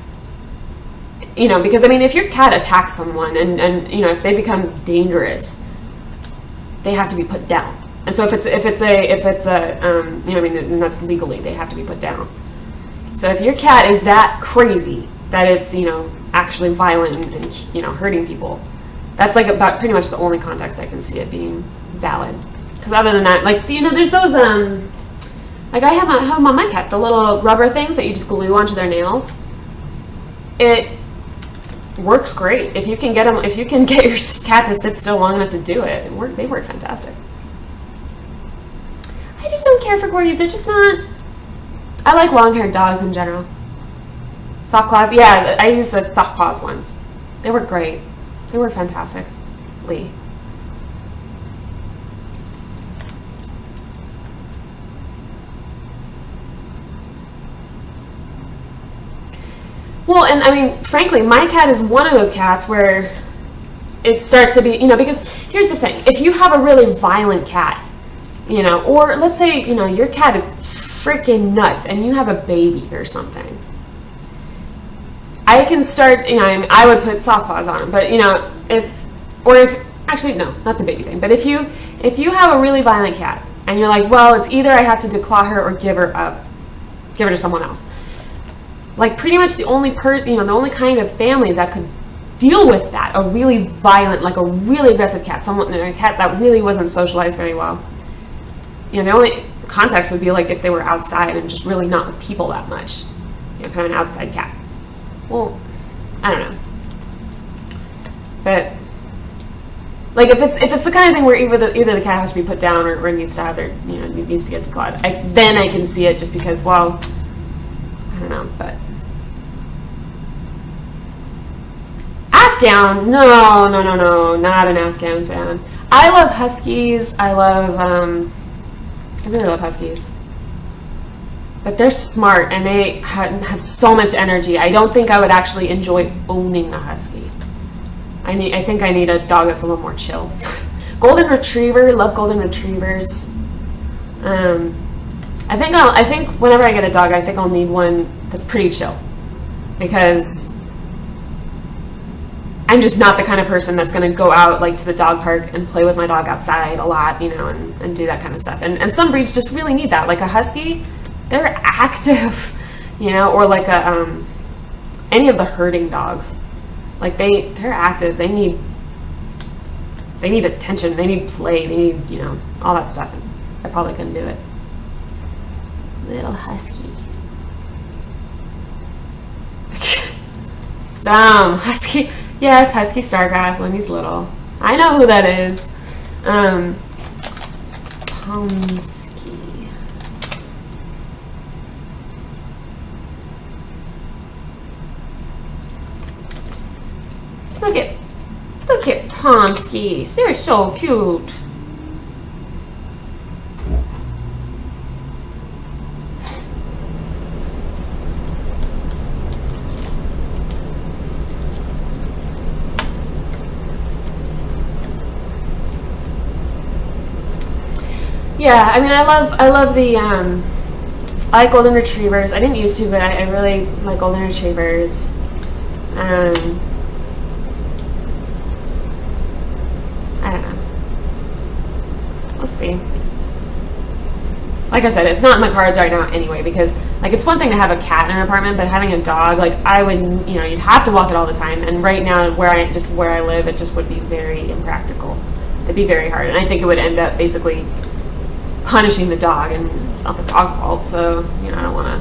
because if your cat attacks someone and if they become dangerous, they have to be put down. And so if that's legally, they have to be put down. So if your cat is that crazy that it's, actually violent and hurting people, that's like about pretty much the only context I can see it being valid. Because other than that, there's those, I have them on my cat, the little rubber things that you just glue onto their nails. It works great. If you can get your cat to sit still long enough to do it, they work fantastic. I just don't care for corgis. They're just not. I like long-haired dogs in general. Soft claws, yeah, I use the soft paws ones. They were great. They were fantastic. Lee. Well, and I mean, frankly, my cat is one of those cats where it starts to be, because here's the thing. If you have a really violent cat, or let's say, your cat is freaking nuts and you have a baby or something, I can start, I would put soft paws on them, but actually no, not the baby thing, but if you have a really violent cat and you're like, well, it's either I have to declaw her or give her to someone else. Like pretty much the only the only kind of family that could deal with that, a really violent, like a really aggressive cat, a cat that really wasn't socialized very well. The only context would be like if they were outside and just really not with people that much. Kind of an outside cat. Well, I don't know. But like if it's the kind of thing where either the cat has to be put down or needs to have their needs to get declawed, then I can see it just because, well, I don't know, but Afghan, no, not an Afghan fan. I love Huskies. I really love Huskies. But they're smart and they have so much energy. I don't think I would actually enjoy owning a Husky. I think I need a dog that's a little more chill. Golden Retriever, love Golden Retrievers. I think whenever I get a dog, I think I'll need one that's pretty chill, because I'm just not the kind of person that's going to go out like to the dog park and play with my dog outside a lot, and do that kind of stuff. And some breeds just really need that. Like a Husky, they're active, or like any of the herding dogs. Like they're active. They need attention. They need play. They need, all that stuff. I probably couldn't do it. Little Husky. Dumb Husky. Yes, Husky Starcraft when he's little. I know who that is. Pomsky. Look at Pomskys. They're so cute. Yeah, I mean, I love the, I like Golden Retrievers. I didn't used to, but I really like Golden Retrievers. I don't know. We'll see. Like I said, it's not in the cards right now anyway, because, like, it's one thing to have a cat in an apartment, but having a dog, like, I would, you'd have to walk it all the time, and right now, where I live, it just would be very impractical. It'd be very hard, and I think it would end up basically punishing the dog, and it's not the dog's fault, so I don't want to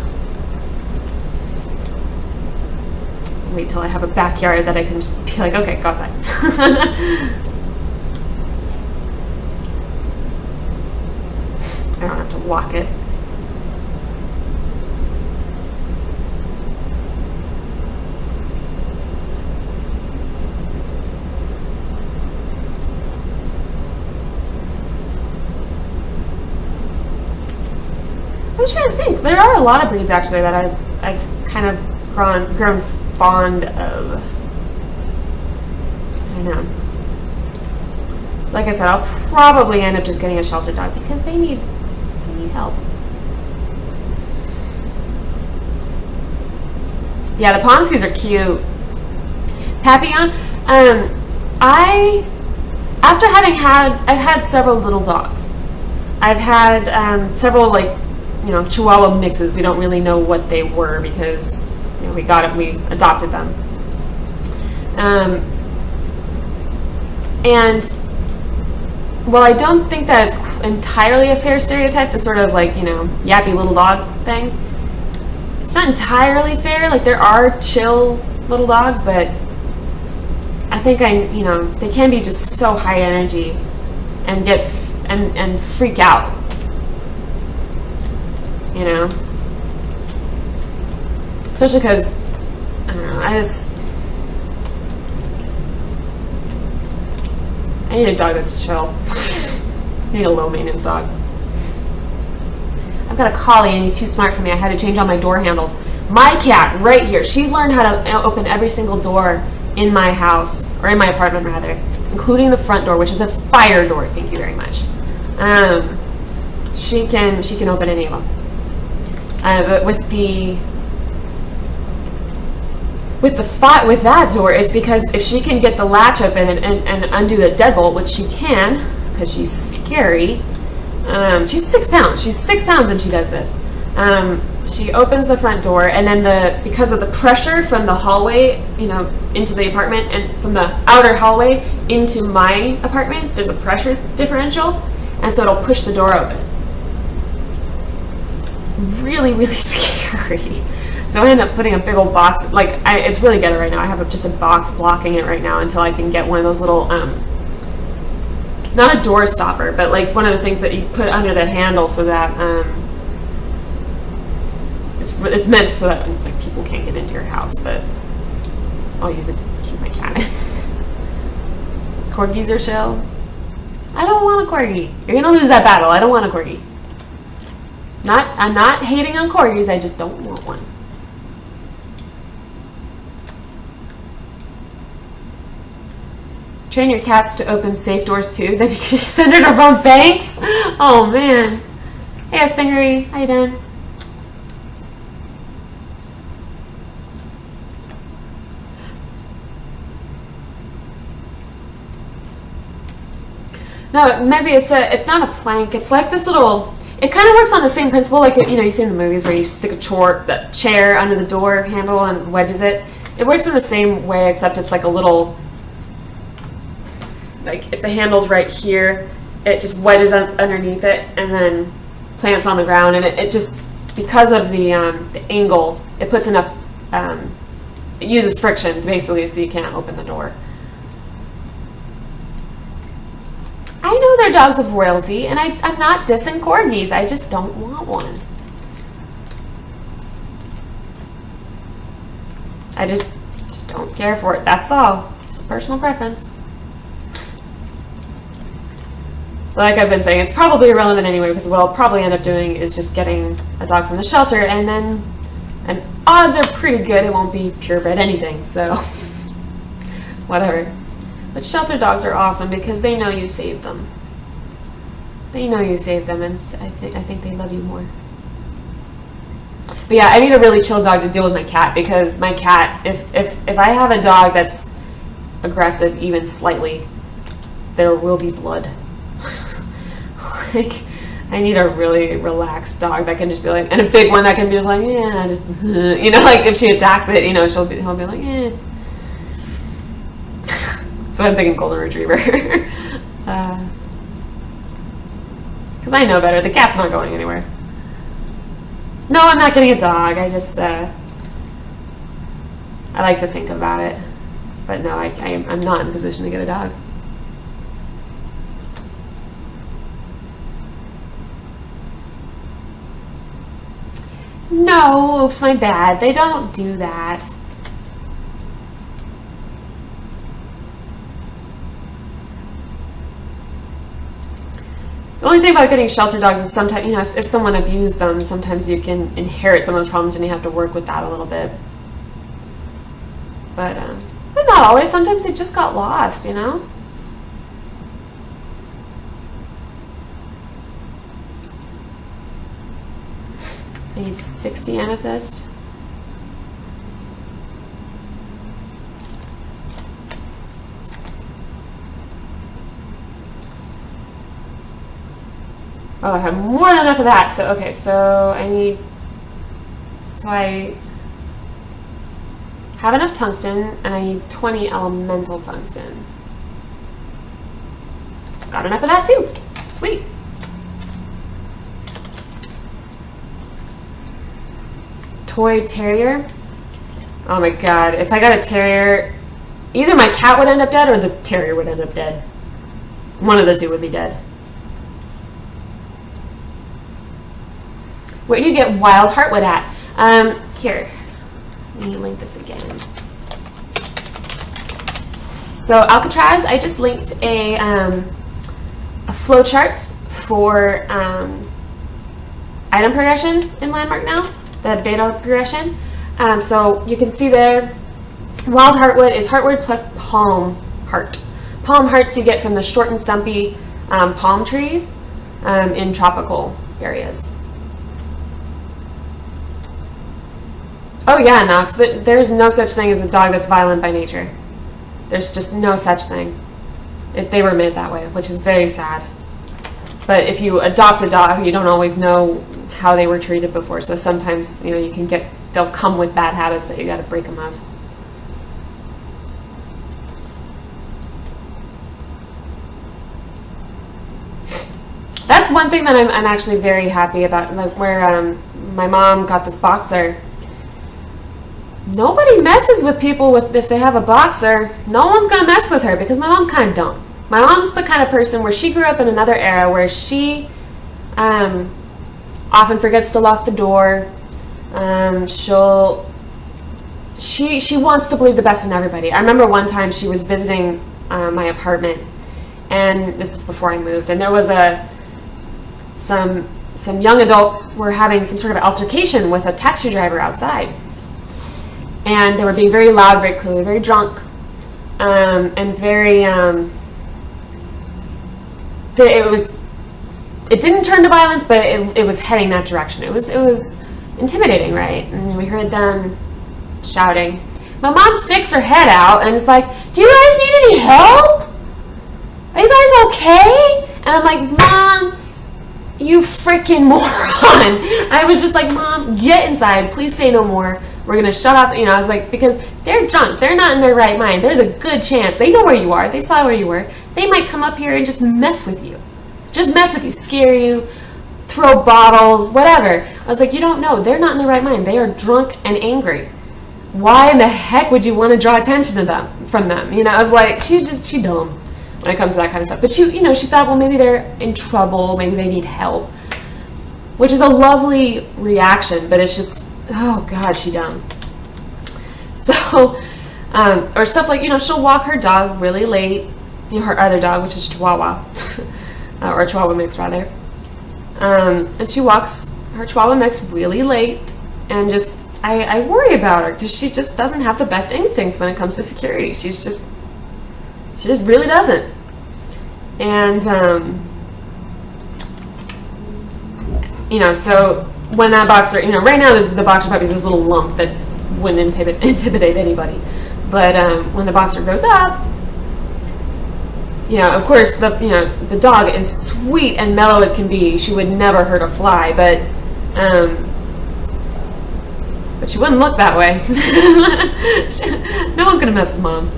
wait till I have a backyard that I can just be like, okay, go outside. I don't have to walk it. I'm trying to think. There are a lot of breeds actually that I've kind of grown fond of. I don't know. Like I said, I'll probably end up just getting a shelter dog because they need help. Yeah, the Pomskys are cute. Papillon. I've had several little dogs. I've had several Chihuahua mixes. We don't really know what they were because we adopted them. And well, I don't think that it's entirely a fair stereotype, the sort of yappy little dog thing. It's not entirely fair. Like, there are chill little dogs, but I think they can be just so high energy and and freak out. you know? Especially because, I don't know, I need a dog that's chill. I need a low maintenance dog. I've got a collie and he's too smart for me. I had to change all my door handles. My cat, right here, she's learned how to open every single door in my house, or in my apartment rather, including the front door, which is a fire door, thank you very much. She can open any of them. But with that door, it's because if she can get the latch open and undo the deadbolt, which she can, because she's scary. She's 6 pounds. She's 6 pounds and she does this. She opens the front door, and then because of the pressure from the hallway, into the apartment, and from the outer hallway into my apartment, there's a pressure differential, and so it'll push the door open. Really, really scary. So I end up putting a big old box, it's really ghetto right now. I have just a box blocking it right now until I can get one of those little, not a door stopper, but like one of the things that you put under the handle so that, it's meant so that like people can't get into your house, but I'll use it to keep my cat in. Corgis are chill. I don't want a corgi. You're gonna lose that battle. I don't want a corgi. I'm not hating on corgis, I just don't want one. Train your cats to open safe doors too, then you can send her to rob banks? Oh man. Hey Stingery, how you doing? No, Mezzy, it's not a plank. It's like this little. It kind of works on the same principle, like you see in the movies where you stick a chair under the door handle and wedges it. It works in the same way, except it's like a little. Like if the handle's right here, it just wedges underneath it and then plants on the ground, and it just because of the angle, it puts enough. It uses friction basically, so you can't open the door. I know they're dogs of royalty, and I'm not dissing corgis. I just don't want one. I just don't care for it. That's all. Just personal preference. Like I've been saying, it's probably irrelevant anyway, because what I'll probably end up doing is just getting a dog from the shelter, and odds are pretty good it won't be purebred anything, so whatever. But shelter dogs are awesome because they know you saved them. They know you saved them, and I think they love you more. But yeah, I need a really chill dog to deal with my cat, because my cat, if I have a dog that's aggressive even slightly, there will be blood. Like, I need a really relaxed dog that can just be like, and a big one that can be just like, yeah, just, like if she attacks it, he'll be like, eh. So I'm thinking golden retriever. Because I know better. The cat's not going anywhere. No, I'm not getting a dog. I just, I like to think about it. But no, I'm not in a position to get a dog. No, oops, my bad. They don't do that. The only thing about getting shelter dogs is sometimes, if someone abused them, sometimes you can inherit some of those problems and you have to work with that a little bit. But not always. Sometimes they just got lost, So I need 60 amethyst. Oh, I have more than enough of that. So, okay, so I have enough tungsten, and I need 20 elemental tungsten. Got enough of that too. Sweet. Toy terrier. Oh my god, if I got a terrier, either my cat would end up dead or the terrier would end up dead. One of the two would be dead. Where do you get wild heartwood at? Here, let me link this again. So Alcatraz, I just linked a flow chart for item progression in Landmark Now, the beta progression. So you can see there, wild heartwood is heartwood plus palm heart. Palm hearts you get from the short and stumpy palm trees in tropical areas. Oh yeah, Knox, there's no such thing as a dog that's violent by nature. There's just no such thing. They were made that way, which is very sad. But if you adopt a dog, you don't always know how they were treated before. So sometimes, you know, they'll come with bad habits that you got to break them of. That's one thing that I'm actually very happy about. Like where my mom got this boxer. Nobody messes with people if they have a boxer. No one's gonna mess with her because my mom's kind of dumb. My mom's the kind of person where she grew up in another era where she often forgets to lock the door. She wants to believe the best in everybody. I remember one time she was visiting my apartment, and this is before I moved, and there was some young adults were having some sort of altercation with a taxi driver outside. And they were being very loud, very clearly, very drunk, and very. It didn't turn to violence, but it was heading that direction. It was intimidating, right? And we heard them shouting. My mom sticks her head out and is like, "Do you guys need any help? Are you guys okay?" And I'm like, "Mom, you freaking moron!" I was just like, "Mom, get inside. Please say no more. We're going to shut off." You know, I was like, because they're drunk. They're not in their right mind. There's a good chance. They know where you are. They saw where you were. They might come up here and just mess with you. Just mess with you, scare you, throw bottles, whatever. I was like, you don't know. They're not in their right mind. They are drunk and angry. Why in the heck would you want to draw attention to from them? You know, I was like, she dumb when it comes to that kind of stuff. But she thought, well, maybe they're in trouble. Maybe they need help. Which is a lovely reaction, but it's just, oh God, she dumb. So, or stuff like, she'll walk her dog really late, her other dog, which is Chihuahua, or Chihuahua mix rather. And she walks her Chihuahua mix really late, and just, I worry about her because she just doesn't have the best instincts when it comes to security. She just really doesn't. And, so when that boxer, right now the boxer puppy is this little lump that wouldn't intimidate anybody. But when the boxer grows up, of course the dog is sweet and mellow as can be. She would never hurt a fly, but she wouldn't look that way. No one's gonna mess with Mom.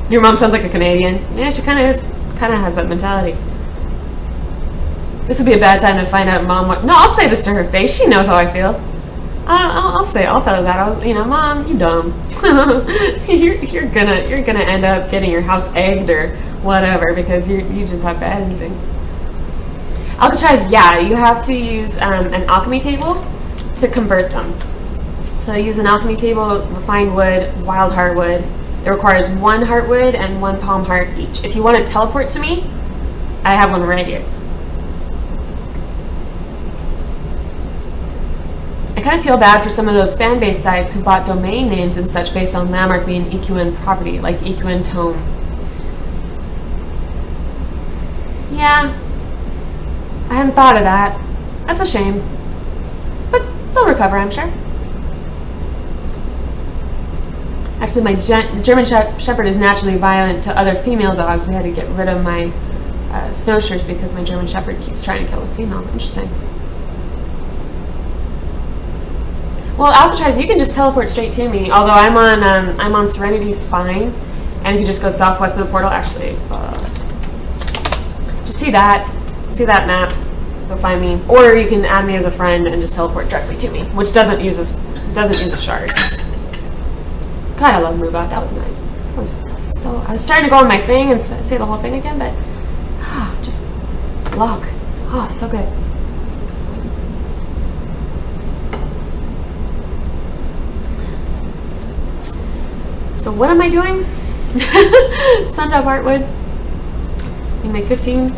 Your mom sounds like a Canadian. Yeah, she kind of has that mentality. This would be a bad time to find out Mom what. No, I'll say this to her face. She knows how I feel. I'll tell her that. Mom, you dumb. you're gonna end up getting your house egged or whatever because you just have bad instincts. Alcatraz, yeah, you have to use an alchemy table to convert them. So use an alchemy table, refined wood, wild heartwood. It requires 1 heartwood and 1 palm heart each. If you want to teleport to me, I have one right here. I kind of feel bad for some of those fan-based sites who bought domain names and such based on Landmark being EQN property, like EQN Tome. Yeah, I hadn't thought of that. That's a shame. But they'll recover, I'm sure. Actually, my German Shepherd is naturally violent to other female dogs. We had to get rid of my snowshoes because my German Shepherd keeps trying to kill a female. Interesting. Well, Alcatraz, you can just teleport straight to me. Although I'm on Serenity's spine, and if you just go southwest of the portal, actually, just see that map. Go find me, or you can add me as a friend and just teleport directly to me, which doesn't use a shard. God, I love Move Out. That was nice. I was starting to go on my thing and say the whole thing again, but just luck. Oh, so good. So what am I doing? Sundial Heartwood. You can make 15.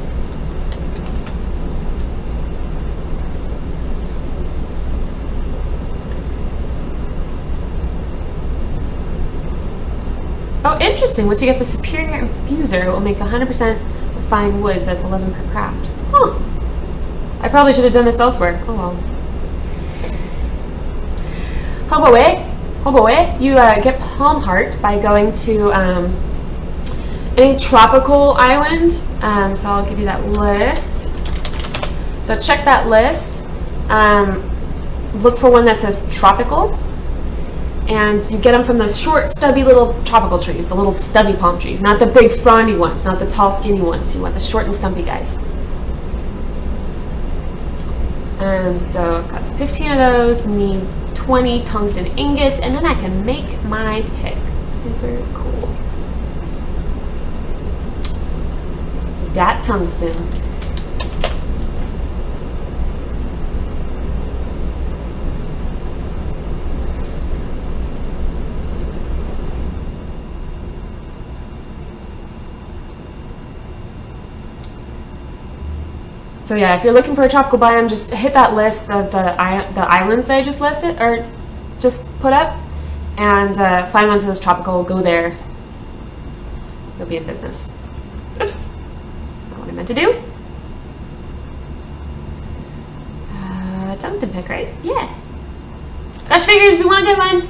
Oh, interesting. Once you get the Superior Infuser, it will make 100% refined wood, so that's 11 per craft. Huh. I probably should have done this elsewhere. Oh well. Hoboe, you get Palm Heart by going to any tropical island. So I'll give you that list. So check that list. Look for one that says tropical. And you get them from those short, stubby little tropical trees, the little stubby palm trees, not the big frondy ones, not the tall, skinny ones. You want the short and stumpy guys. So I've got 15 of those, need 20 tungsten ingots, and then I can make my pick. Super cool. Dat tungsten. So yeah, if you're looking for a tropical biome, just hit that list of the islands that I just listed, or just put up, and find one that says tropical, go there. You'll be in business. Oops, not what I meant to do. Tungsten pick, right? Yeah. Gosh, figures, we want a good one.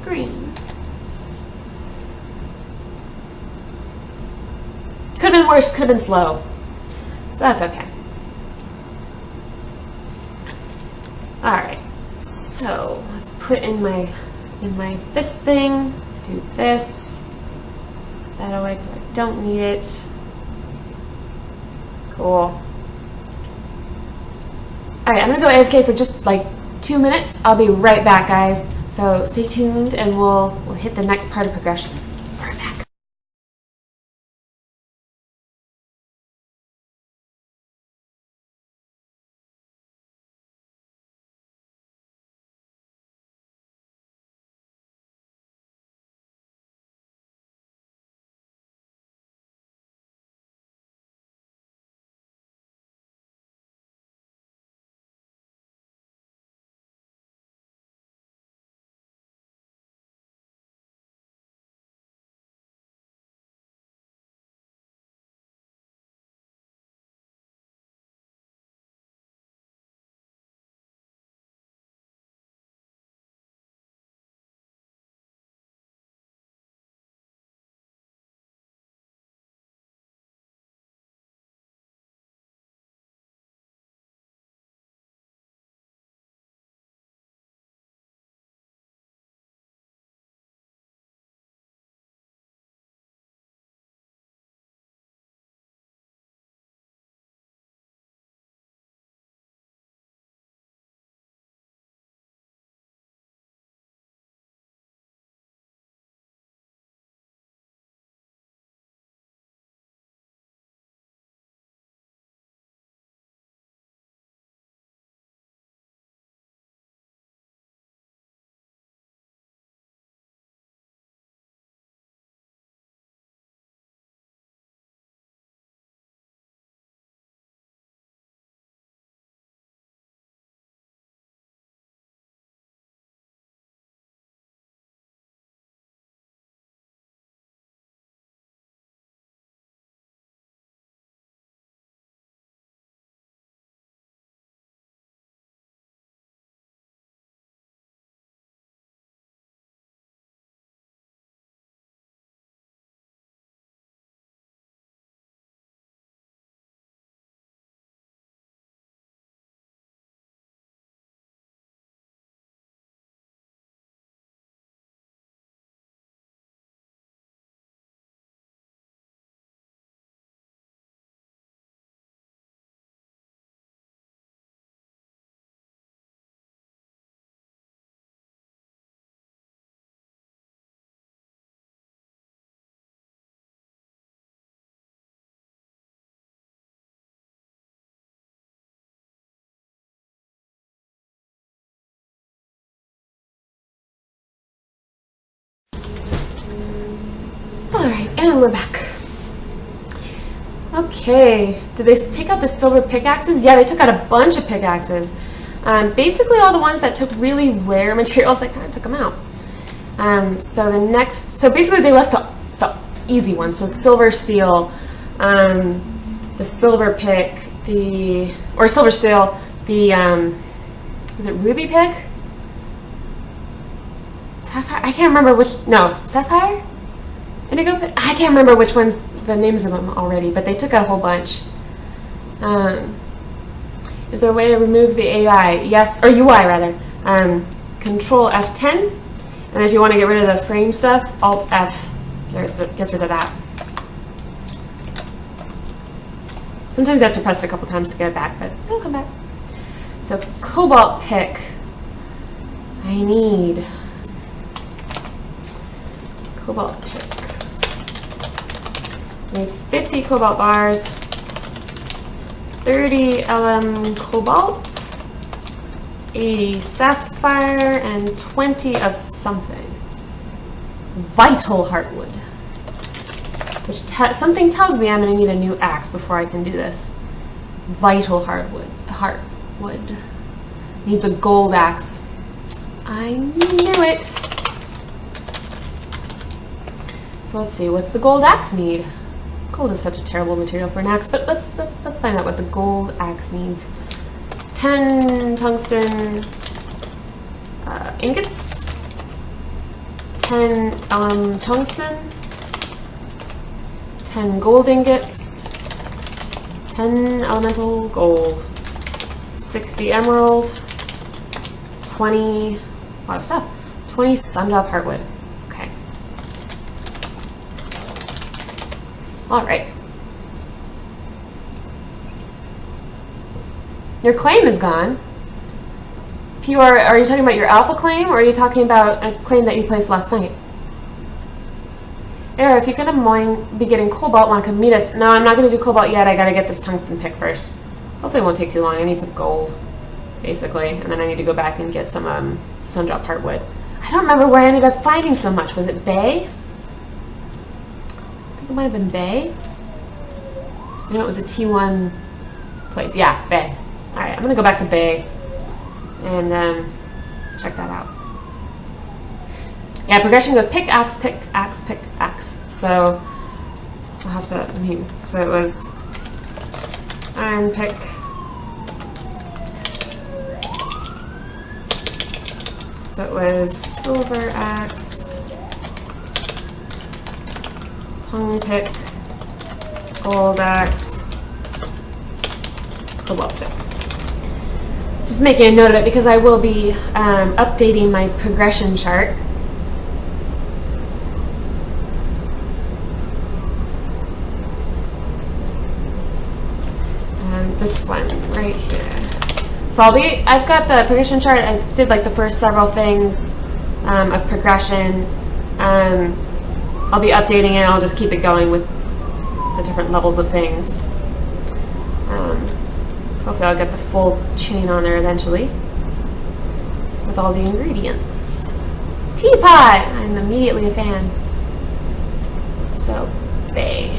Green. Could have been worse, could have been slow. So that's okay. Alright, so let's put in my this thing. Let's do this. That away because I don't need it. Cool. Alright, I'm gonna go AFK for just like 2 minutes. I'll be right back, guys. So stay tuned and we'll hit the next part of progression. We're back. And we're back. Okay, did they take out the silver pickaxes? Yeah, they took out a bunch of pickaxes. Basically all the ones that took really rare materials, they kind of took them out. So basically they left the easy ones. So silver steel, the silver pick, silver steel, was it ruby pick? Sapphire? I can't remember sapphire? Indigo pick? I can't remember which ones, the names of them already, but they took out a whole bunch. Is there a way to remove the AI? Yes, or UI rather. Control F10, and if you want to get rid of the frame stuff, Alt F gets rid of that. Sometimes you have to press it a couple times to get it back, but it'll come back. So cobalt pick. I need cobalt pick. I need 50 cobalt bars, 30 LM cobalt, 80 sapphire, and 20 of something. Vital heartwood. Which something tells me I'm going to need a new axe before I can do this. Vital heartwood. Needs a gold axe. I knew it. So let's see, what's the gold axe need? Gold is such a terrible material for an axe, but let's find out what the gold axe needs. 10 tungsten ingots, 10 tungsten, 10 gold ingots, 10 elemental gold, 60 emerald, 20, a lot of stuff, 20 sundrop heartwood. Okay. All right. Your claim is gone. Pure, are you talking about your alpha claim, or are you talking about a claim that you placed last night? Era, if you're gonna be getting cobalt, wanna come meet us? No, I'm not gonna do cobalt yet. I gotta get this tungsten pick first. Hopefully it won't take too long. I need some gold, basically, and then I need to go back and get some sundrop heartwood. I don't remember where I ended up finding so much. Was it Bay? I think it might have been Bay. I know it was a T1 place. Yeah, Bay. All right, I'm gonna go back to Bay and check that out. Yeah, progression goes pick, axe, pick, axe, pick, axe. So I'll have to, so it was iron pick, so it was silver axe, tongue pick, gold axe, cobalt pick. Just making a note of it because I will be updating my progression chart. This one right here. So I've got the progression chart. I did like the first several things of progression. I'll be updating it. I'll just keep it going with the different levels of things. Hopefully I'll get the full chain on there eventually with all the ingredients. Teapot! I'm immediately a fan. So, Bay.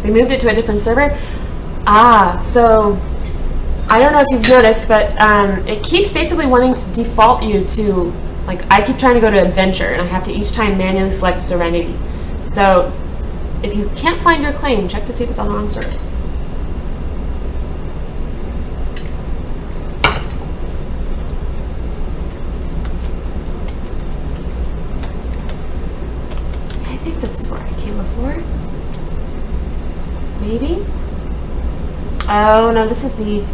They moved it to a different server. So I don't know if you've noticed, but it keeps basically wanting to default you to, like, I keep trying to go to adventure and I have to each time manually select Serenity. So if you can't find your claim, check to see if it's on the wrong server. I think this is where I came before. Maybe? Oh no, this is the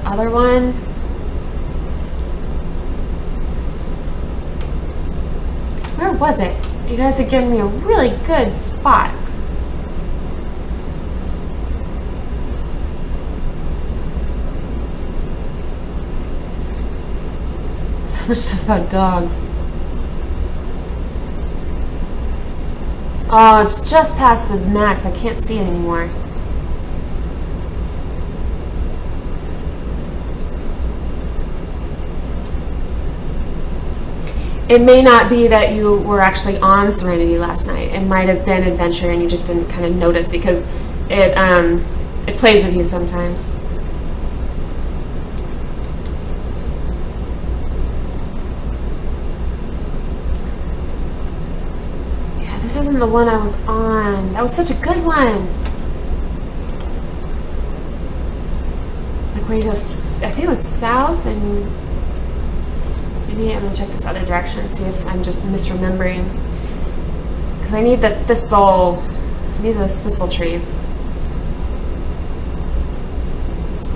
other one. Where was it? You guys are giving me a really good spot. So much stuff about dogs. Oh, it's just past the max. I can't see it anymore. It may not be that you were actually on Serenity last night. It might have been Adventure and you just didn't kind of notice because it plays with you sometimes. Yeah, this isn't the one I was on. That was such a good one. Like where you go, I think it was south and maybe I'm gonna check this other direction and see if I'm just misremembering. Because I need the thistle. I need those thistle trees.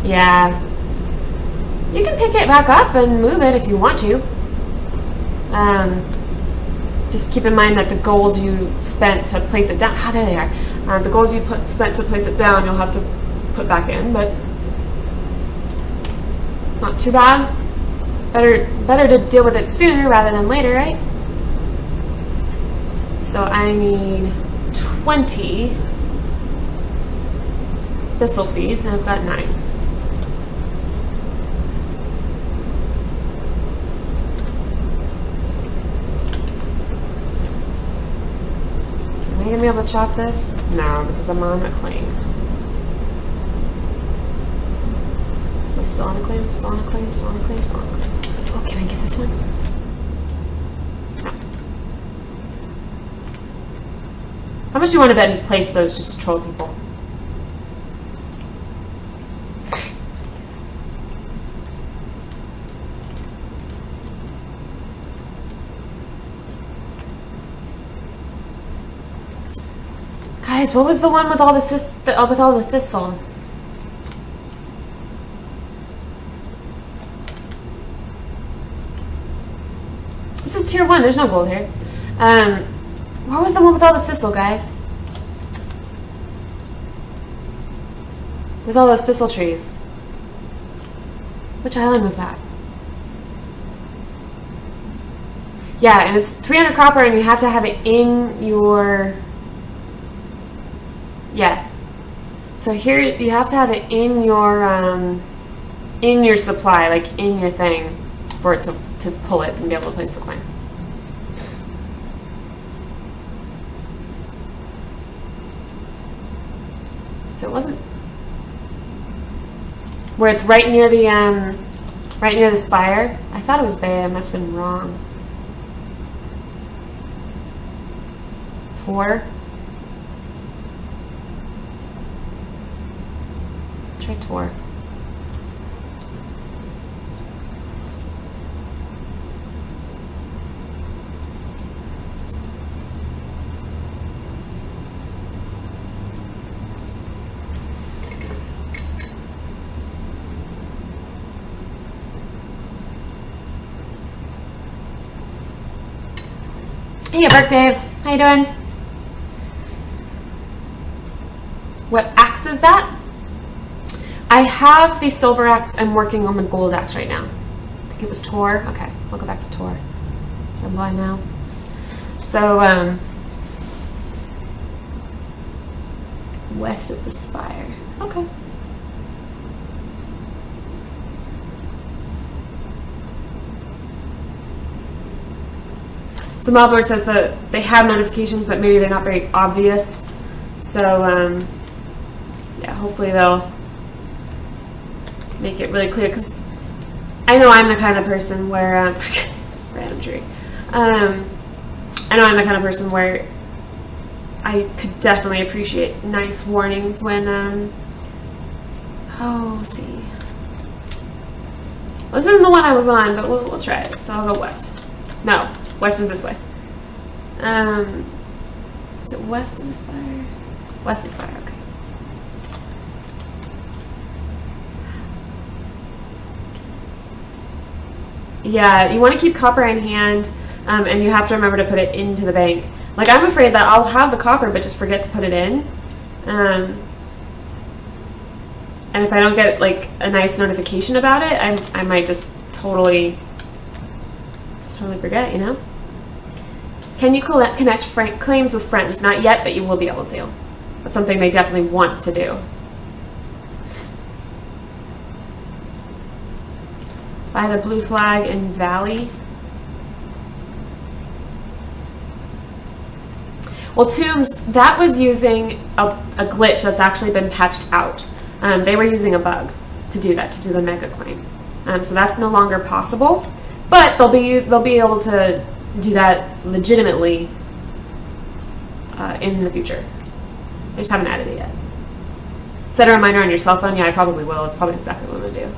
Yeah. You can pick it back up and move it if you want to. Just keep in mind that the gold you spent to place it down. Ah, there they are. The gold you spent to place it down, you'll have to put back in, but not too bad. Better to deal with it sooner rather than later, right? So I need 20 thistle seeds, and I've got 9. Am I gonna be able to chop this? No, because I'm on a claim. Am I still on a claim? Still on a claim? Still on a claim? Still on a claim? Oh, can I get this one? No. How much do you want to bet he placed those just to troll people? Guys, what was the one with all the thistle? This is tier 1. There's no gold here. What was the one with all the thistle, guys? With all those thistle trees. Which island was that? Yeah, and it's 300 copper, and you have to have it in your... Yeah. So here you have to have it in your supply, like in your thing, for it to pull it and be able to place the claim. So it wasn't where it's right near the spire. I thought it was Bay. I must have been wrong. Tor. Try Tor. Hey, Burke Dave. How you doing? What axe is that? I have the silver axe. I'm working on the gold axe right now. I think it was Tor. Okay, I'll go back to Tor. I'm blind now. So, west of the spire. Okay. So Malboard says that they have notifications, but maybe they're not very obvious. So, yeah, hopefully they'll make it really clear, because I know I'm the kind of person where, random tree. I know I'm the kind of person where I could definitely appreciate nice warnings when, oh, see. Well, this isn't the one I was on, but we'll try it. So I'll go west. No. West is this way. Is it west of the spire? West of the spire, okay. Yeah, you want to keep copper in hand, and you have to remember to put it into the bank. Like, I'm afraid that I'll have the copper, but just forget to put it in. And if I don't get, like, a nice notification about it, I might just totally forget, you know? Can you connect claims with friends? Not yet, but you will be able to. That's something they definitely want to do. Buy the blue flag in Valley. Well, Tombs, that was using a glitch that's actually been patched out. They were using a bug to do that, to do the mega claim. So that's no longer possible, but they'll be able to do that legitimately in the future. I just haven't added it yet. Set a reminder on your cell phone. Yeah, I probably will. It's probably exactly what I'm gonna do.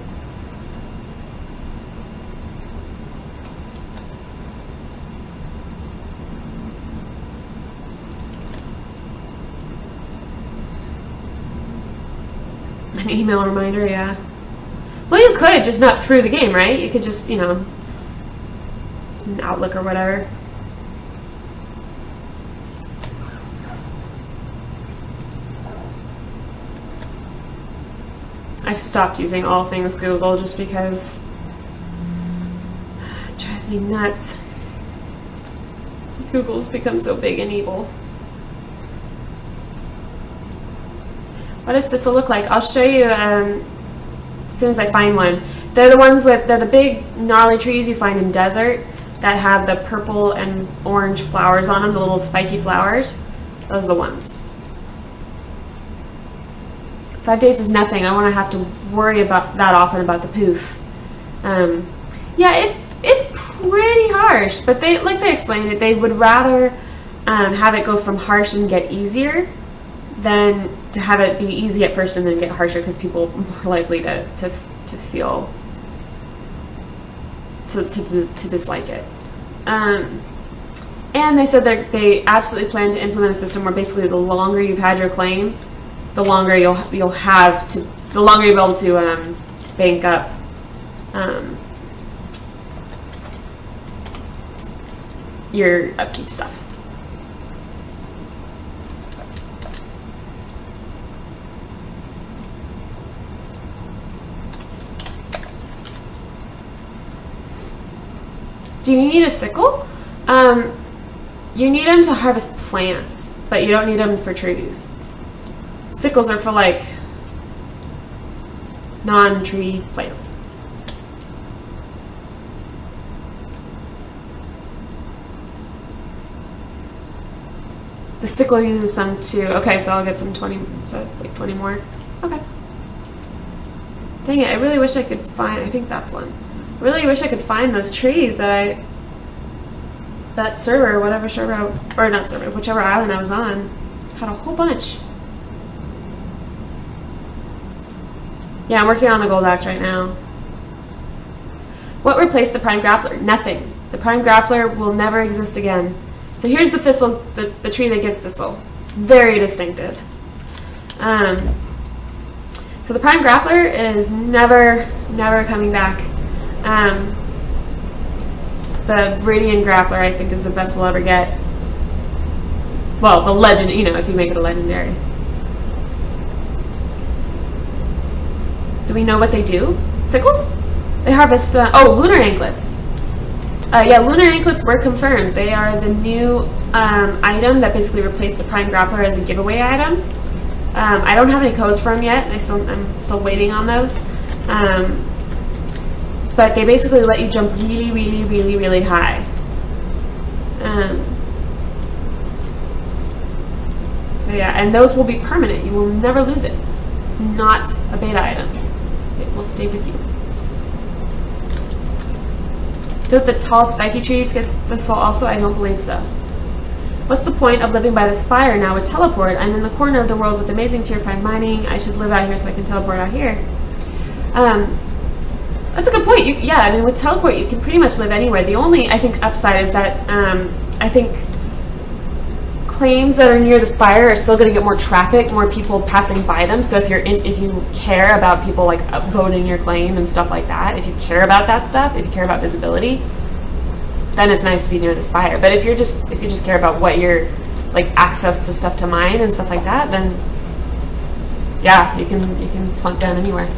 An email reminder, yeah. Well, you could, just not through the game, right? You could just, an Outlook or whatever. I've stopped using all things Google just because it drives me nuts. Google's become so big and evil. What does this look like? I'll show you as soon as I find one. They're the big gnarly trees you find in desert that have the purple and orange flowers on them, the little spiky flowers. Those are the ones. 5 days is nothing. I want to have to worry about that often about the poof. Yeah, it's pretty harsh, but they explained it. They would rather have it go from harsh and get easier than to have it be easy at first and then get harsher, because people are more likely to feel to dislike it. And they said that they absolutely plan to implement a system where basically the longer you've had your claim, the longer you'll be able to bank up your upkeep stuff. Do you need a sickle? You need them to harvest plants, but you don't need them for trees. Sickles are for like non-tree plants. The sickle uses some too. Okay, so I'll get some 20 more. Okay. Dang it, I really wish I could find, I think that's one. I really wish I could find those trees that server, whatever server, or not server, whichever island I was on, had a whole bunch. Yeah, I'm working on the gold axe right now. What replaced the prime grappler? Nothing. The prime grappler will never exist again. So here's the thistle, the tree that gives thistle. It's very distinctive. So the prime grappler is never coming back. The Viridian grappler, I think, is the best we'll ever get. Well, the legend, if you make it a legendary. Do we know what they do? Sickles? They harvest, lunar anklets. Yeah, lunar anklets were confirmed. They are the new item that basically replaced the prime grappler as a giveaway item. I don't have any codes for them yet. I'm still waiting on those. But they basically let you jump really, really, really, really high. So yeah, and those will be permanent. You will never lose it. It's not a beta item. It will stay with you. Don't the tall spiky trees get thistle also? I don't believe so. What's the point of living by the spire now with teleport? I'm in the corner of the world with amazing tier 5 mining. I should live out here so I can teleport out here. That's a good point. With teleport you can pretty much live anywhere. The only, I think, upside is that I think claims that are near the spire are still going to get more traffic, more people passing by them. So if you care about people like upvoting your claim and stuff like that, if you care about that stuff, if you care about visibility, then it's nice to be near the spire. But if you just care about what your access to stuff to mine and stuff like that, then yeah, you can plunk down anywhere.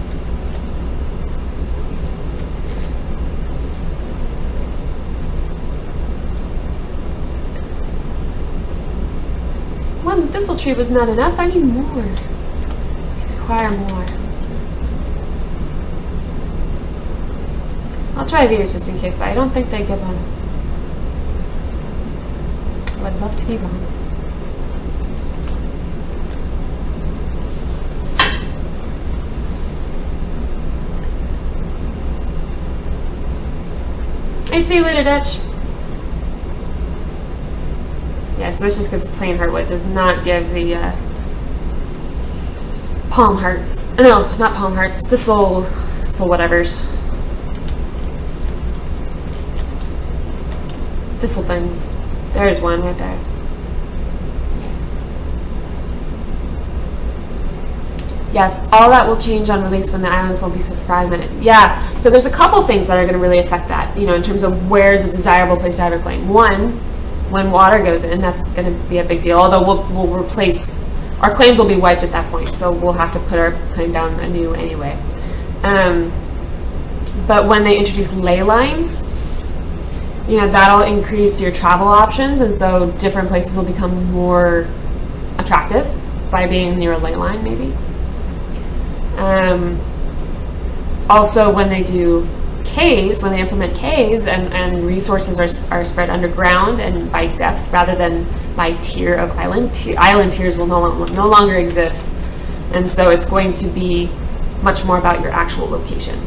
one thistle tree was not enough. I need more. I require more. I'll try these just in case, but I don't think they give them. Oh, I'd love to be wrong. I'd see you later, Dutch. Yeah, so this just gives plain heartwood. Does not give the palm hearts. No, not palm hearts. Thistle whatevers. Thistle things. There's one right there. Yes, all that will change on release when the islands won't be so fragmented. Yeah, so there's a couple things that are going to really affect that, in terms of where's a desirable place to have your claim. One, when water goes in, that's going to be a big deal, although we'll replace, our claims will be wiped at that point, so we'll have to put our claim down anew anyway. But when they introduce ley lines, that'll increase your travel options, and so different places will become more attractive by being near a ley line, maybe. Also, when they do caves, when they implement caves and resources are spread underground and by depth rather than by tier of island, island tiers will no longer exist. And so it's going to be much more about your actual location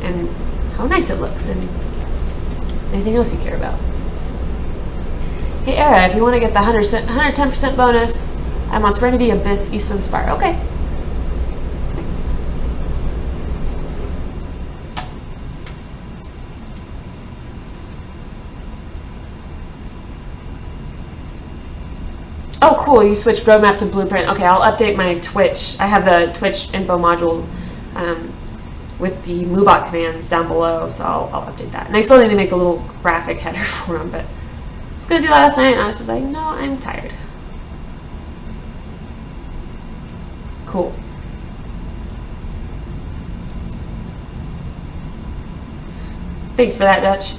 and how nice it looks and anything else you care about. Hey, Era, if you want to get the 110% bonus, I'm on Serenity Abyss East of the Spire. Okay. Oh, cool. You switched roadmap to blueprint. Okay, I'll update my Twitch. I have the Twitch info module with the Moobot commands down below, so I'll update that. And I still need to make a little graphic header for them, but I was going to do that last night, and I was just like, no, I'm tired. Cool. Thanks for that, Dutch.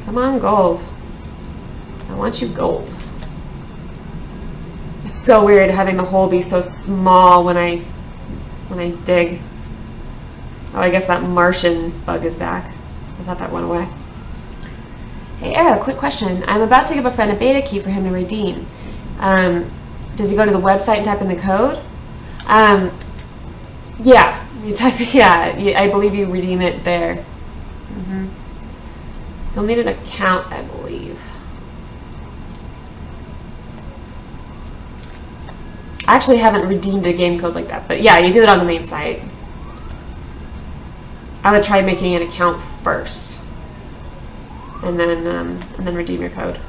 Come on, gold. I want you gold. It's so weird having the hole be so small when I dig. Oh, I guess that Martian bug is back. I thought that went away. Hey, Era, quick question. I'm about to give a friend a beta key for him to redeem. Does he go to the website and type in the code? Yeah, you type. Yeah, I believe you redeem it there. Mm-hmm. You'll need an account, I believe. I actually haven't redeemed a game code like that, but yeah, you do it on the main site. I would try making an account first, and then redeem your code,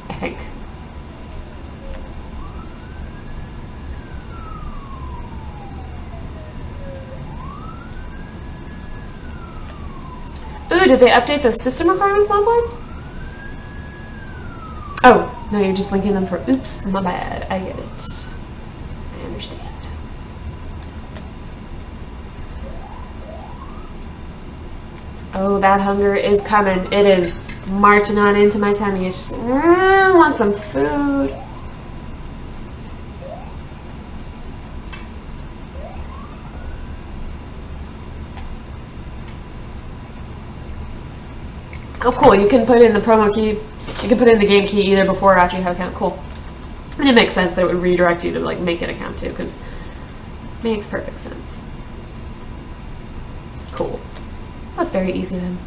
I think. Ooh, did they update the system requirements mod board? Oh, no, you're just linking them for, oops, my bad. I get it. I understand. Oh, that hunger is coming. It is marching on into my tummy. It's just, I want some food. Oh, cool. You can put in the promo key. You can put in the game key either before or after you have an account. Cool. And it makes sense that it would redirect you to like make an account too, because it makes perfect sense. Cool. That's very easy then.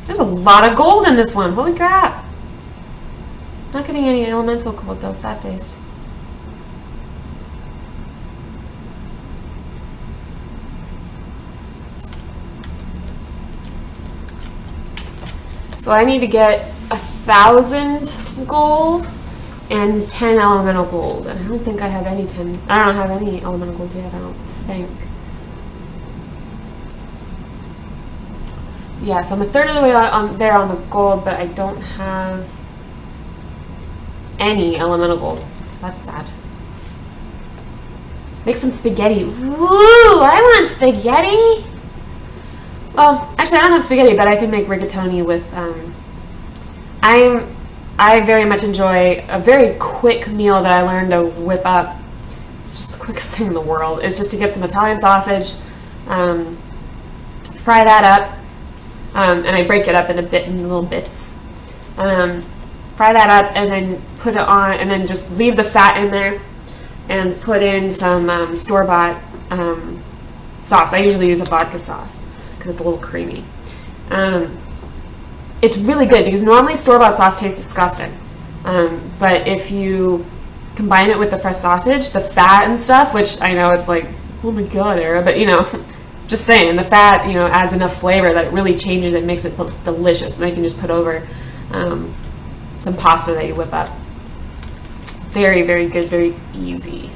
There's a lot of gold in this one. Holy crap. Not getting any elemental gold though, sad face. So I need to get 1,000 gold and 10 elemental gold. And I don't think I have any I don't have any elemental gold yet, I don't think. Yeah, so I'm a third of the way there on the gold, but I don't have any elemental gold. That's sad. Make some spaghetti. Ooh, I want spaghetti! Well, actually I don't have spaghetti, but I can make rigatoni with, I very much enjoy a very quick meal that I learned to whip up. It's just the quickest thing in the world. It's just to get some Italian sausage, fry that up, and I break it up in little bits. Fry that up and then put it on, and then just leave the fat in there, and put in some store-bought sauce. I usually use a vodka sauce because it's a little creamy. It's really good because normally store-bought sauce tastes disgusting, but if you combine it with the fresh sausage, the fat and stuff, which I know it's like, oh my god, Era, but you know, just saying, the fat, you know, adds enough flavor that it really changes it, makes it look delicious, and then you can just put over some pasta that you whip up. Very, very good, very easy.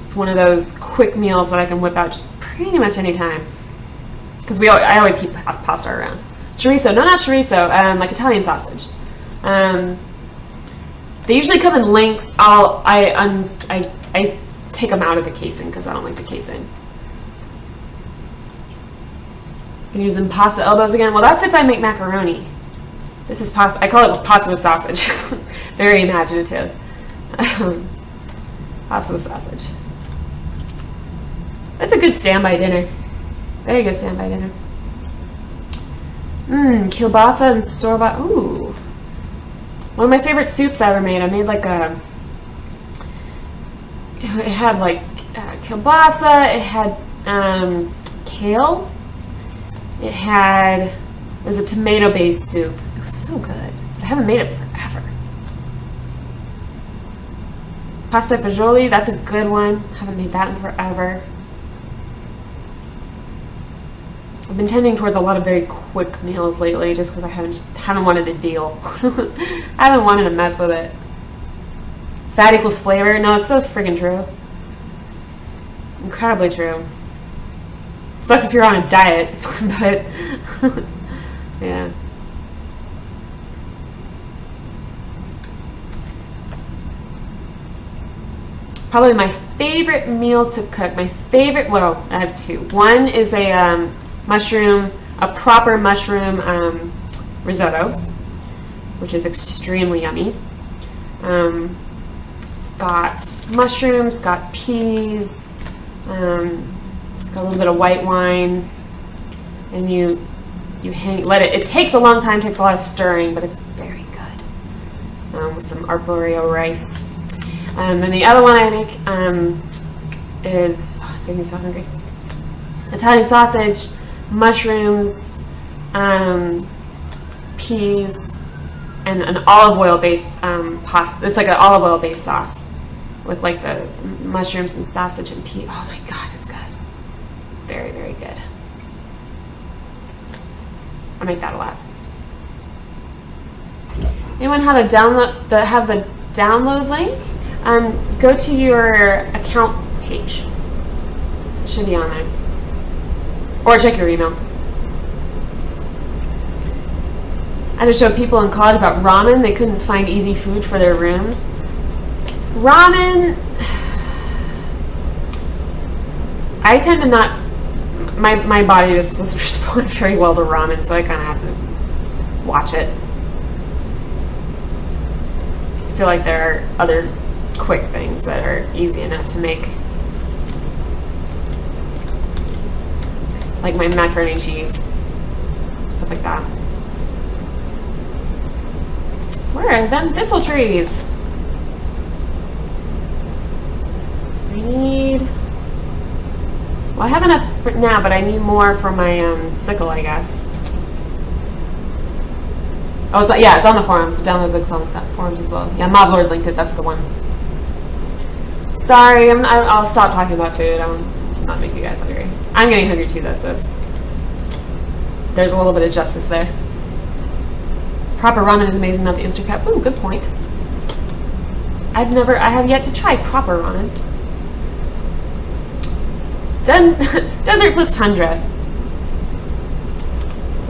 It's one of those quick meals that I can whip out just pretty much any time. Because I always keep pasta around. Chorizo, no, not chorizo, like Italian sausage. They usually come in links. I take them out of the casing because I don't like the casing. I'm using pasta elbows again. Well, that's if I make macaroni. This is pasta. I call it pasta with sausage. Very imaginative. Pasta with sausage. That's a good standby dinner. Very good standby dinner. Kielbasa and store-bought. Ooh. One of my favorite soups I ever made. I made like it had like kielbasa. It had kale. It was a tomato-based soup. It was so good. I haven't made it forever. Pasta fagioli, that's a good one. Haven't made that in forever. I've been tending towards a lot of very quick meals lately just because I haven't wanted to deal. I haven't wanted to mess with it. Fat equals flavor. No, it's so friggin' true. Incredibly true. Sucks if you're on a diet, but yeah. Probably my favorite meal to cook. Well, I have two. One is a proper mushroom risotto, which is extremely yummy. It's got mushrooms, got peas, got a little bit of white wine, and you let it. It takes a long time, takes a lot of stirring, but it's very good. With some arborio rice. And then the other one I make is, it's making me so hungry. Italian sausage, mushrooms, peas, and an olive oil based pasta. It's like an olive oil based sauce with like the mushrooms and sausage and peas. Oh my god, it's good. Very, very good. I make that a lot. Anyone have the download link? Go to your account page. It should be on there. Or check your email. I just showed people in college about ramen. They couldn't find easy food for their rooms. Ramen, I tend to not, my body just doesn't respond very well to ramen, so I kind of have to watch it. I feel like there are other quick things that are easy enough to make. Like my macaroni and cheese. Stuff like that. Where are them thistle trees? Well, I have enough for now, but I need more for my sickle, I guess. Oh, it's on the forums. To download books on that forums as well. Yeah, Moblord linked it. That's the one. Sorry, I'll stop talking about food. I'll not make you guys hungry. I'm getting hungry too, though, so there's a little bit of justice there. Proper ramen is amazing, not the Instacart. Ooh, good point. I have yet to try proper ramen. Done. Desert plus tundra.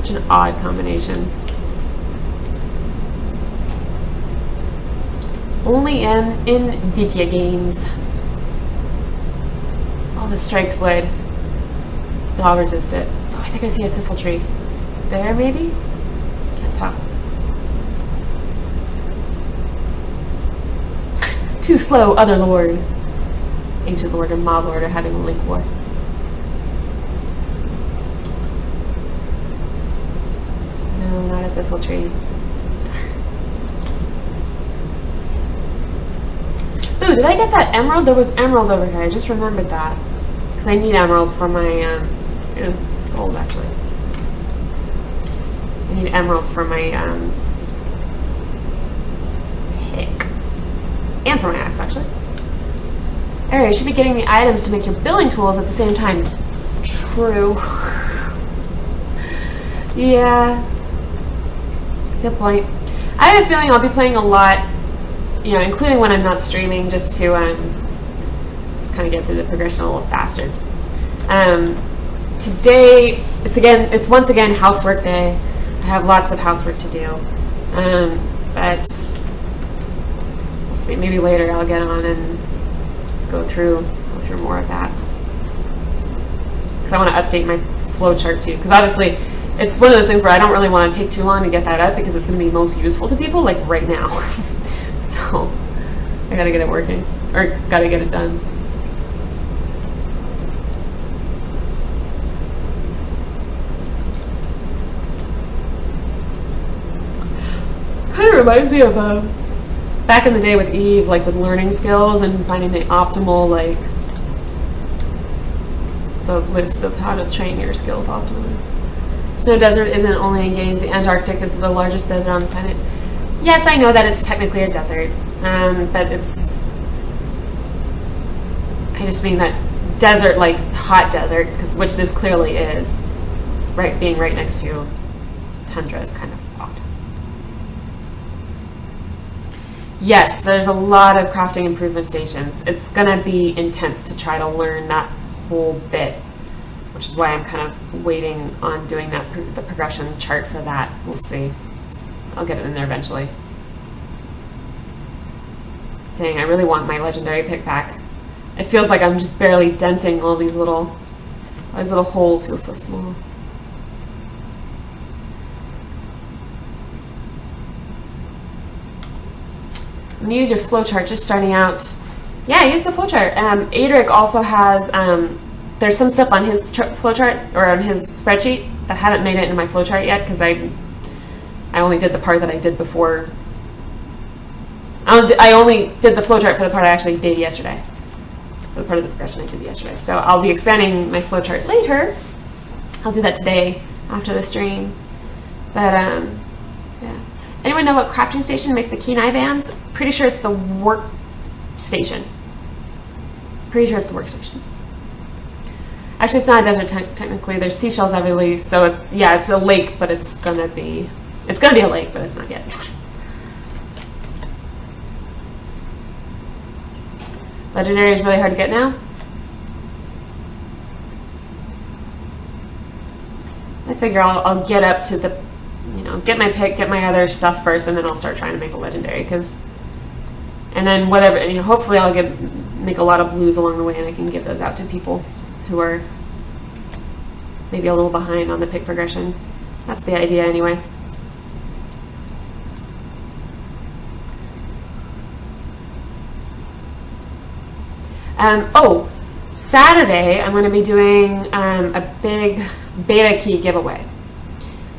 Such an odd combination. Only in video games. All the striped wood. I'll resist it. Oh, I think I see a thistle tree. There, maybe? Can't tell. Too slow, other lord. Ancient lord and mob lord are having a link war. No, not a thistle tree. Ooh, did I get that emerald? There was emerald over here. I just remembered that. Because I need emerald for my, gold actually. I need emerald for my, pick. And for my axe, actually. Alright, you should be getting the items to make your building tools at the same time. True. Yeah. Good point. I have a feeling I'll be playing a lot, you know, including when I'm not streaming, just to just kind of get through the progression a little faster. Today, it's once again housework day. I have lots of housework to do, but we'll see. Maybe later I'll get on and go through more of that, because I want to update my flowchart too. Because obviously, it's one of those things where I don't really want to take too long to get that up, because it's going to be most useful to people like right now. So I gotta get it working, or gotta get it done. Kind of reminds me of back in the day with Eve, like with learning skills and finding the optimal, like the list of how to train your skills optimally. Snow Desert isn't only in games. The Antarctic is the largest desert on the planet. Yes, I know that it's technically a desert, but it's... I just mean that desert, like hot desert, which this clearly is, right? Being right next to tundra is kind of odd. Yes, there's a lot of crafting improvement stations. It's gonna be intense to try to learn that whole bit, which is why I'm kind of waiting on doing that the progression chart for that. We'll see. I'll get it in there eventually. Dang, I really want my legendary pick pack. It feels like I'm just barely denting all these little holes. Feel so small. I'm gonna use your flowchart just starting out. Yeah, use the flowchart. Adric also has, there's some stuff on his flowchart, or on his spreadsheet, that haven't made it into my flowchart yet, because I only did the part that I did before. I only did the flowchart for the part I actually did yesterday. For the part of the progression I did yesterday. So I'll be expanding my flowchart later. I'll do that today after the stream. But, yeah. Anyone know what crafting station makes the Kenai bands? Pretty sure it's the workstation. Pretty sure it's the workstation. Actually, it's not a desert technically. There's seashells everywhere, so it's a lake, but it's gonna be a lake, but it's not yet. Legendary is really hard to get now. I figure I'll get up to the, get my pick, get my other stuff first, and then I'll start trying to make a legendary, and then whatever, hopefully I'll make a lot of blues along the way, and I can give those out to people who are maybe a little behind on the pick progression. That's the idea anyway. Saturday I'm going to be doing a big beta key giveaway.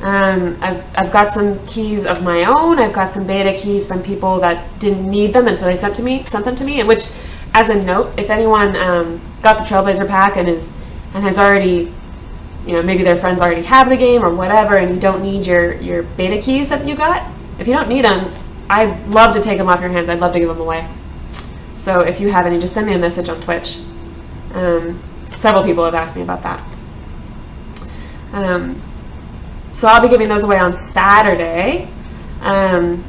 I've got some keys of my own. I've got some beta keys from people that didn't need them, and so they sent them to me. And which, as a note, if anyone got the Trailblazer pack and has already, maybe their friends already have the game or whatever, and you don't need your beta keys that you got, if you don't need them, I'd love to take them off your hands. I'd love to give them away. So if you have any, just send me a message on Twitch. Several people have asked me about that. So I'll be giving those away on Saturday. And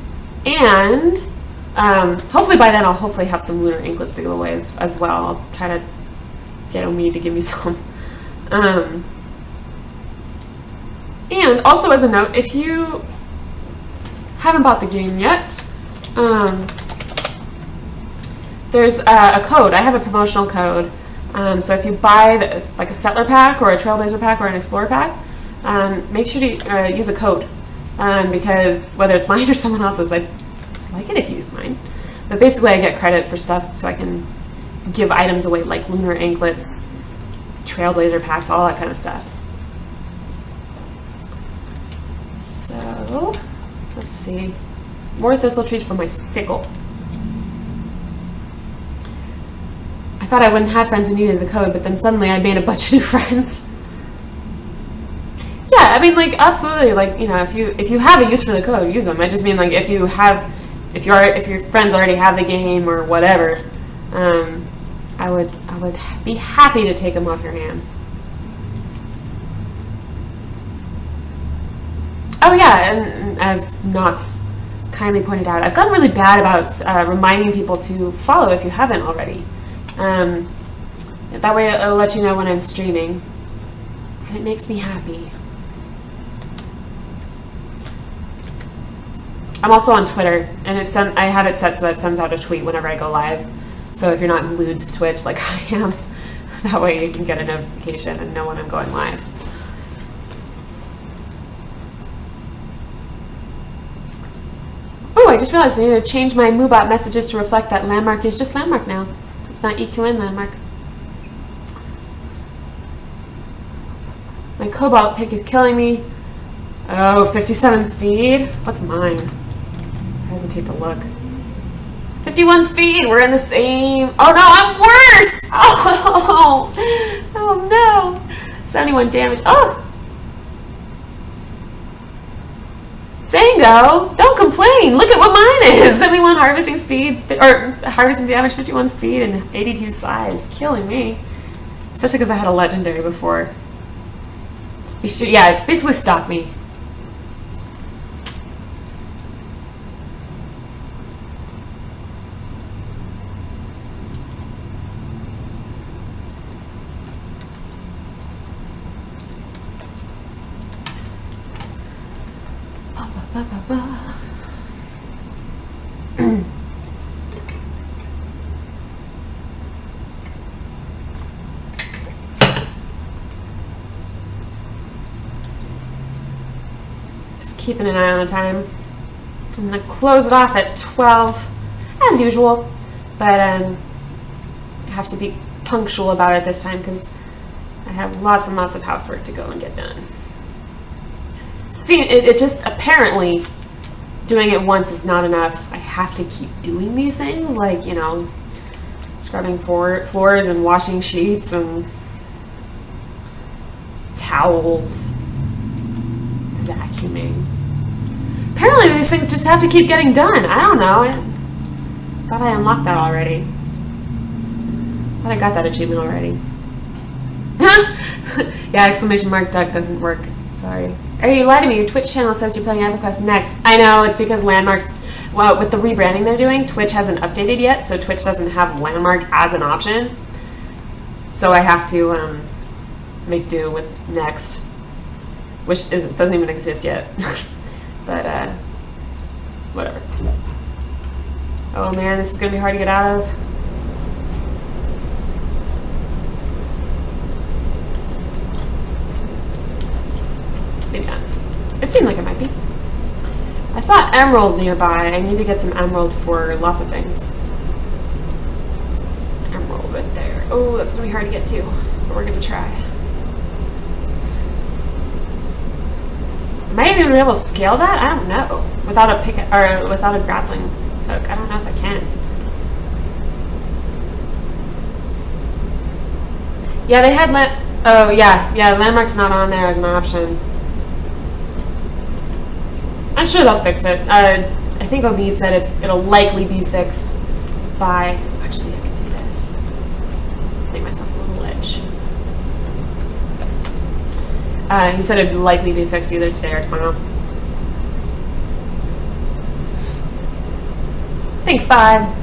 hopefully by then I'll hopefully have some lunar inklets to give away as well. I'll try to get Omid to give me some. And also as a note, if you haven't bought the game yet, there's a code. I have a promotional code. So if you buy like a Settler pack or a Trailblazer pack or an Explorer pack, make sure to use a code. Because whether it's mine or someone else's, I'd like it if you use mine. But basically I get credit for stuff so I can give items away like lunar anklets, Trailblazer packs, all that kind of stuff. So, let's see. More thistle trees for my sickle. I thought I wouldn't have friends who needed the code, but then suddenly I made a bunch of new friends. Yeah, I mean, like, absolutely, like, you know, if you have a use for the code, use them. I just mean, like, if your friends already have the game or whatever, I would be happy to take them off your hands. Oh yeah, and as Knox kindly pointed out, I've gotten really bad about reminding people to follow if you haven't already. That way it'll let you know when I'm streaming, and it makes me happy. I'm also on Twitter, and I have it set so that it sends out a tweet whenever I go live. So if you're not glued to Twitch like I am, that way you can get a notification and know when I'm going live. Oh, I just realized I need to change my MooBot messages to reflect that Landmark is just Landmark now. It's not EQN Landmark. My Cobalt pick is killing me. Oh, 57 speed? What's mine? I hesitate to look. 51 speed! We're in the same... Oh no, I'm worse! Oh no! 71 damage. Oh! Sango, don't complain. Look at what mine is. 71 harvesting speeds, or harvesting damage, 51 speed, and 82 size. Killing me. Especially because I had a legendary before. You should, yeah, basically stop me. Just keeping an eye on the time. I'm gonna close it off at 12, as usual, but I have to be punctual about it this time because I have lots and lots of housework to go and get done. See, it just apparently doing it once is not enough. I have to keep doing these things, like, you know, scrubbing floors and washing sheets and towels, vacuuming. Apparently these things just have to keep getting done. I don't know. I thought I unlocked that already. I thought I got that achievement already. Yeah, exclamation mark duck doesn't work. Sorry. Oh, you lied to me. Your Twitch channel says you're playing EverQuest next. I know, it's because Landmark's... Well, with the rebranding they're doing, Twitch hasn't updated yet, so Twitch doesn't have Landmark as an option. So I have to make do with next, which doesn't even exist yet. But, whatever. Oh man, this is going to be hard to get out of. Maybe not. It seemed like it might be. I saw emerald nearby. I need to get some emerald for lots of things. Emerald right there. Oh, that's going to be hard to get to, but we're going to try. Am I even going to be able to scale that? I don't know. Without a pick or without a grappling hook. I don't know if I can. Yeah, they had oh yeah, Landmark's not on there as an option. I'm sure they'll fix it. I think Omid said it'll likely be fixed by... Actually, I could do this. Make myself a little ledge. He said it'd likely be fixed either today or tomorrow. Thanks, Bob.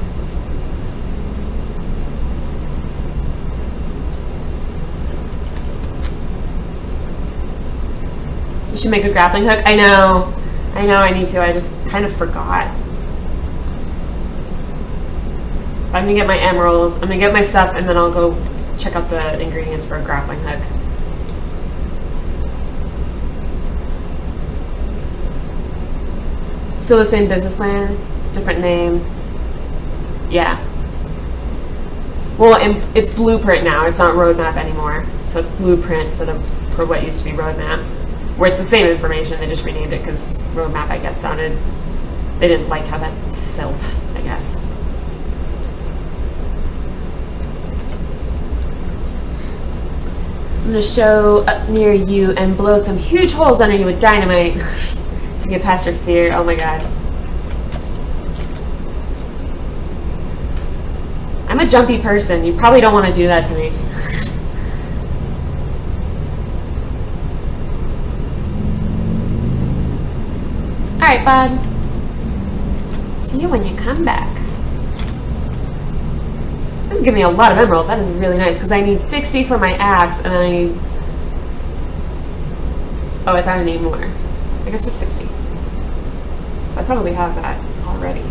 should make a grappling hook. I know I need to. I just kind of forgot. I'm gonna get my emeralds, I'm gonna get my stuff, and then I'll go check out the ingredients for a grappling hook. Still the same business plan, different name. Yeah. Well, it's Blueprint now. It's not Roadmap anymore. So it's Blueprint for what used to be Roadmap. Where it's the same information, they just renamed it because Roadmap, I guess, they didn't like how that felt, I guess. I'm gonna show up near you and blow some huge holes under you with dynamite to get past your fear. Oh my god. I'm a jumpy person. You probably don't want to do that to me. Alright, bud. See you when you come back. This is giving me a lot of emerald. That is really nice because I need 60 for my axe and oh, I thought I need more. I guess just 60. So I probably have that already.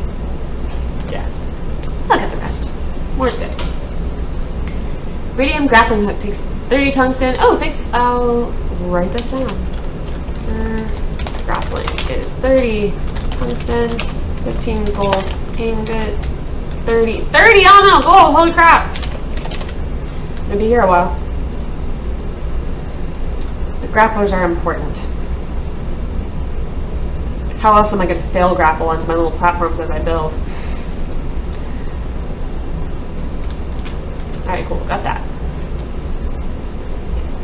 Yeah. I'll get the rest. More's good. Radium grappling hook takes 30 tungsten. Oh, thanks. I'll write this down. Grappling is 30 tungsten, 15 gold ingot, 30 on gold. Holy crap! I'm gonna be here a while. The grapplers are important. How else am I gonna fail grapple onto my little platforms as I build? Alright, cool. Got that.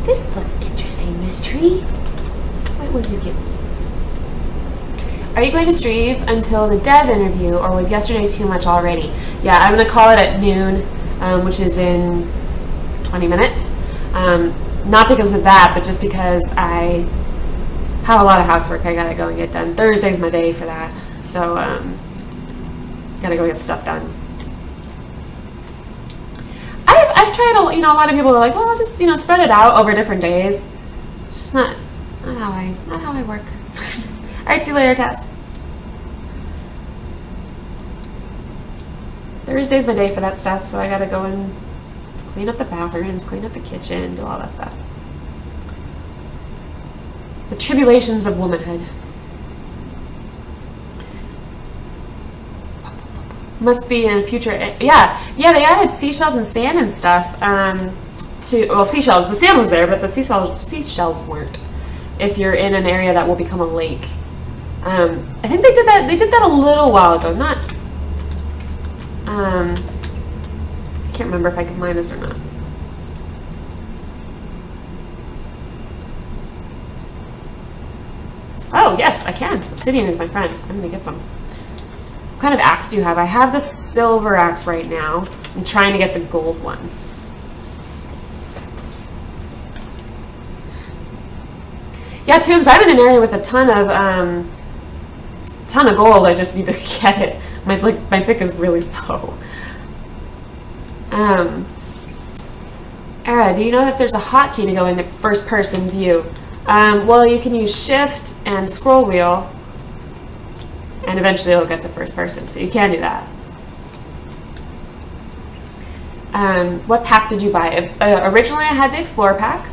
This looks interesting, Miss Tree. What will you give me? Are you going to stream until the dev interview, or was yesterday too much already? Yeah, I'm going to call it at noon, which is in 20 minutes. Not because of that, but just because I have a lot of housework I got to go and get done. Thursday's my day for that, so got to go get stuff done. I've tried, a lot of people are like, well, I'll just, spread it out over different days. It's just not how I work. All right, see you later, Tess. Thursday's my day for that stuff, so I gotta go and clean up the bathrooms, clean up the kitchen, do all that stuff. The tribulations of womanhood. Must be in a future. Yeah, they added seashells and sand and stuff. Seashells. The sand was there, but the seashells weren't. If you're in an area that will become a lake. I think they did that. They did that a little while ago. Not. I can't remember if I can mine this or not. Oh yes, I can. Obsidian is my friend. I'm gonna get some. What kind of axe do you have? I have the silver axe right now. I'm trying to get the gold one. Yeah, Toombs, I'm in an area with a ton of gold. I just need to get it. My pick is really slow. Era, do you know if there's a hotkey to go into first person view? Well, you can use shift and scroll wheel, and eventually it'll get to first person, so you can do that. What pack did you buy? Originally I had the Explorer pack.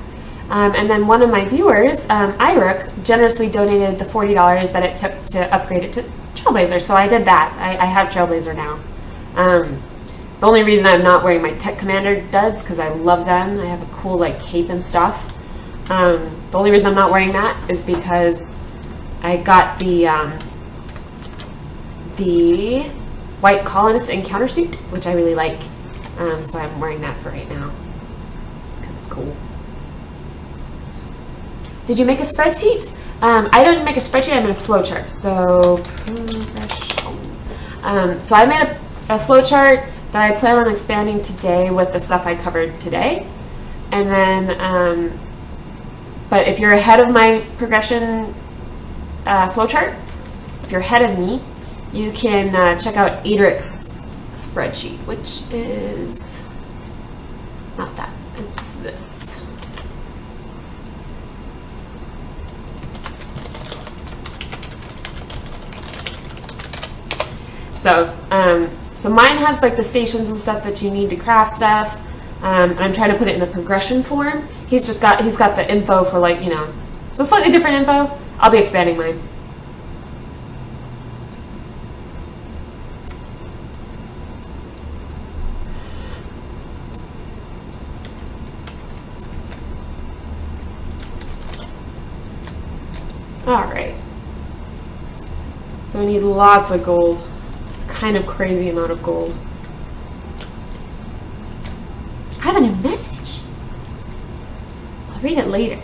And then one of my viewers, Iruk, generously donated the $40 that it took to upgrade it to Trailblazer. So I did that. I have Trailblazer now. The only reason I'm not wearing my Tech Commander duds, because I love them. I have a cool cape and stuff. The only reason I'm not wearing that is because I got the White Colonist Encounter suit, which I really like. So I'm wearing that for right now. Just because it's cool. Did you make a spreadsheet? I didn't make a spreadsheet, I made a flowchart. So I made a flowchart that I plan on expanding today with the stuff I covered today. And then, but if you're ahead of my progression flowchart, if you're ahead of me, you can check out Adric's spreadsheet, which is not that, it's this. So mine has like the stations and stuff that you need to craft stuff, and I'm trying to put it in a progression form. He's got the info for like, so slightly different info. I'll be expanding mine. All right. So we need lots of gold. Kind of crazy amount of gold. I have a new message. I'll read it later.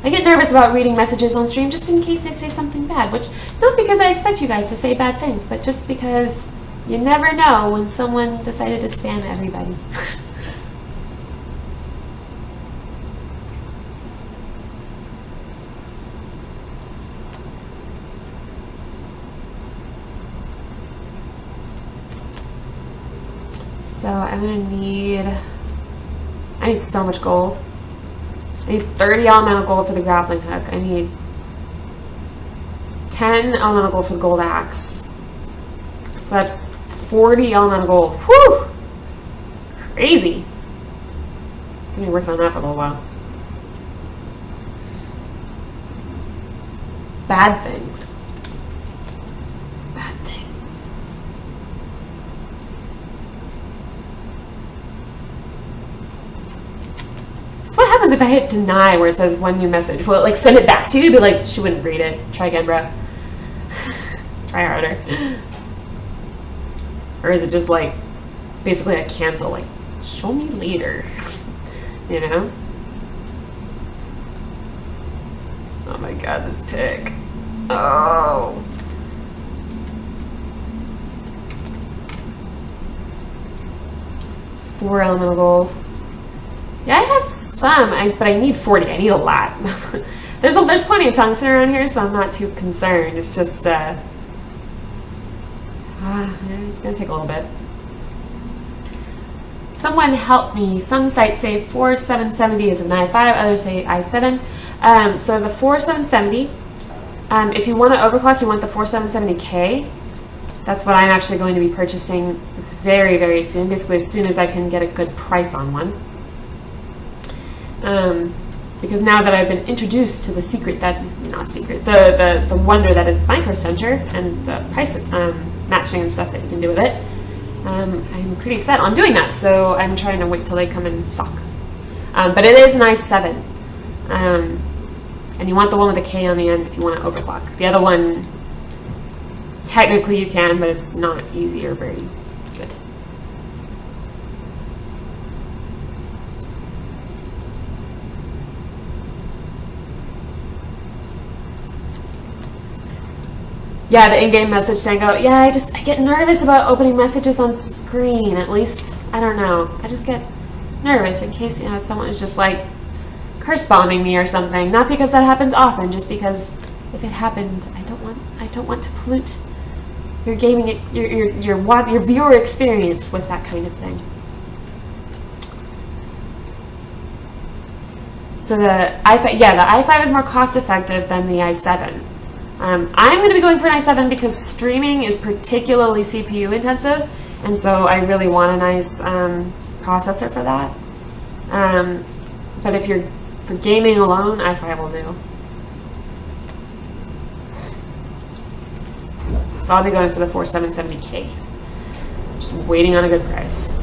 I get nervous about reading messages on stream just in case they say something bad, which, not because I expect you guys to say bad things, but just because you never know when someone decided to spam everybody. So I'm gonna I need so much gold. I need 30 elemental gold for the grappling hook. I need 10 elemental gold for the gold axe. So that's 40 elemental gold. Whew! Crazy. I'm gonna be working on that for a little while. Bad things. Bad things. So what happens if I hit deny where it says one new message? Will it like send it back to you? Be like, she wouldn't read it. Try again, bro. Try harder. Or is it just like basically a cancel, like show me later? You know? Oh my god, this pick. Oh. Four elemental gold. Yeah, I have some, but I need 40. I need a lot. There's plenty of tungsten around here, so I'm not too concerned. It's just, it's gonna take a little bit. Someone help me. Some sites say 4770 is an i5, others say i7. So the 4770, if you want to overclock, you want the 4770K. That's what I'm actually going to be purchasing very, very soon. Basically, as soon as I can get a good price on one. Because now that I've been introduced to the secret that, not secret, the wonder that is Micro Center and the price matching and stuff that you can do with it, I'm pretty set on doing that, so I'm trying to wait till they come in stock. But it is an i7, and you want the one with a K on the end if you want to overclock. The other one, technically you can, but it's not easy or very good. Yeah, the in-game message saying, "Oh, yeah, I get nervous about opening messages on screen. At least, I don't know. I just get nervous in case, someone is just like curse bombing me or something. Not because that happens often, just because if it happened, I don't want to pollute your gaming, your viewer experience with that kind of thing." So the i5 is more cost effective than the i7. I'm going to be going for an i7 because streaming is particularly CPU intensive, and so I really want a nice processor for that. But if you're for gaming alone, i5 will do. So I'll be going for the 4770K. Just waiting on a good price.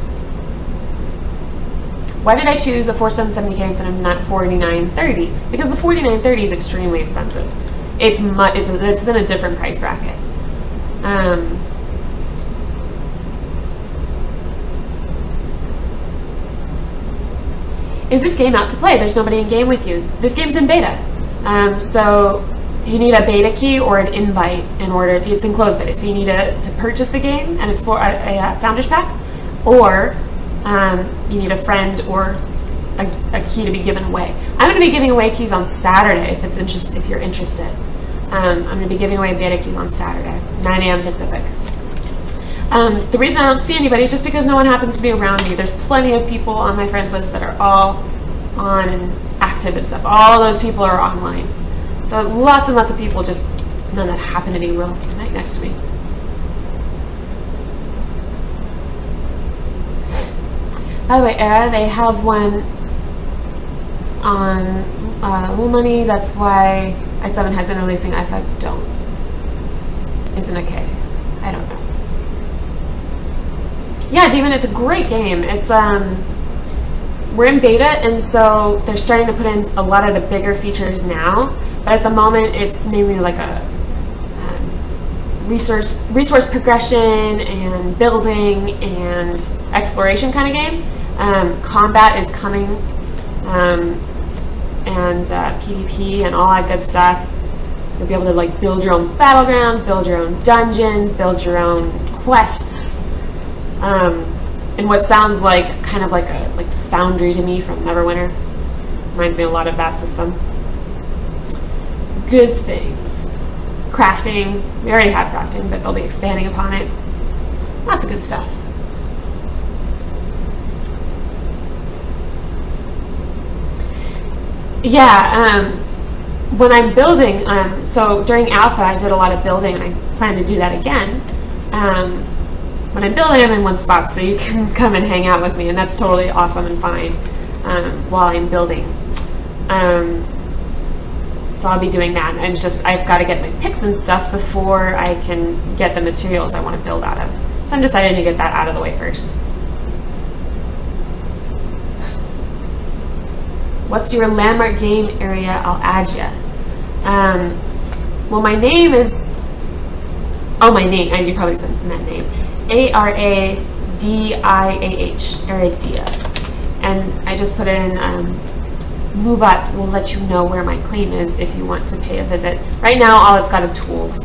Why did I choose a 4770K instead of not 4930? Because the 4930 is extremely expensive. It's in a different price bracket. Is this game out to play? There's nobody in game with you. This game's in beta. So you need a beta key or an invite in order. It's in closed beta, so you need to purchase the game and explore a Founders Pack, or you need a friend or a key to be given away. I'm going to be giving away keys on Saturday if you're interested. I'm going to be giving away beta keys on Saturday, 9 a.m. Pacific. The reason I don't see anybody is just because no one happens to be around me. There's plenty of people on my friends list that are all on and active and stuff. All those people are online. So lots and lots of people, just none that happen to be real. right next to me. By the way, Era, they have one on Little Money. That's why i7 has interlacing, i5 don't. Isn't okay. I don't know. Yeah, Demon, it's a great game. It's we're in beta, and so they're starting to put in a lot of the bigger features now. But at the moment, it's mainly like a resource progression and building and exploration kind of game. Combat is coming, and PvP and all that good stuff. You'll be able to like build your own battlegrounds, build your own dungeons, build your own quests. And what sounds like kind of like a Foundry to me from Neverwinter. Reminds me a lot of that system. Good things. Crafting. We already have crafting, but they'll be expanding upon it. Lots of good stuff. Yeah, when I'm building, so during alpha I did a lot of building, and I plan to do that again. When I'm building, I'm in one spot, so you can come and hang out with me, and that's totally awesome and fine while I'm building. So I'll be doing that. I've got to get my picks and stuff before I can get the materials I want to build out of. So I'm deciding to get that out of the way first. What's your landmark game area? I'll add you. Well, my name is... Oh, my name. You probably said that name. Aradiah. Aradiah. And I just put in... Moobot will let you know where my claim is if you want to pay a visit. Right now, all it's got is tools.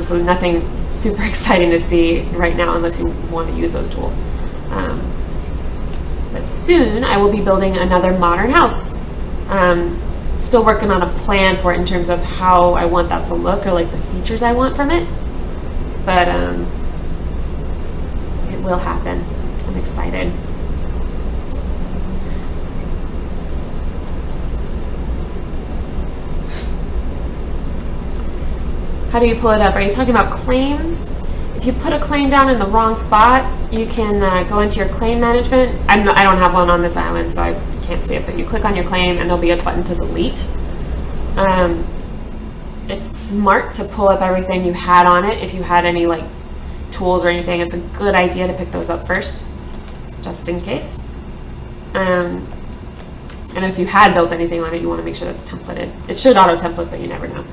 So nothing super exciting to see right now unless you want to use those tools. But soon, I will be building another modern house. Still working on a plan for it in terms of how I want that to look or like the features I want from it. But it will happen. I'm excited. How do you pull it up? Are you talking about claims? If you put a claim down in the wrong spot, you can go into your claim management. I don't have one on this island, so I can't see it, but you click on your claim and there'll be a button to delete. It's smart to pull up everything you had on it. If you had any like tools or anything, it's a good idea to pick those up first, just in case. And if you had built anything on it, you want to make sure that's templated. It should auto-template, but you never know.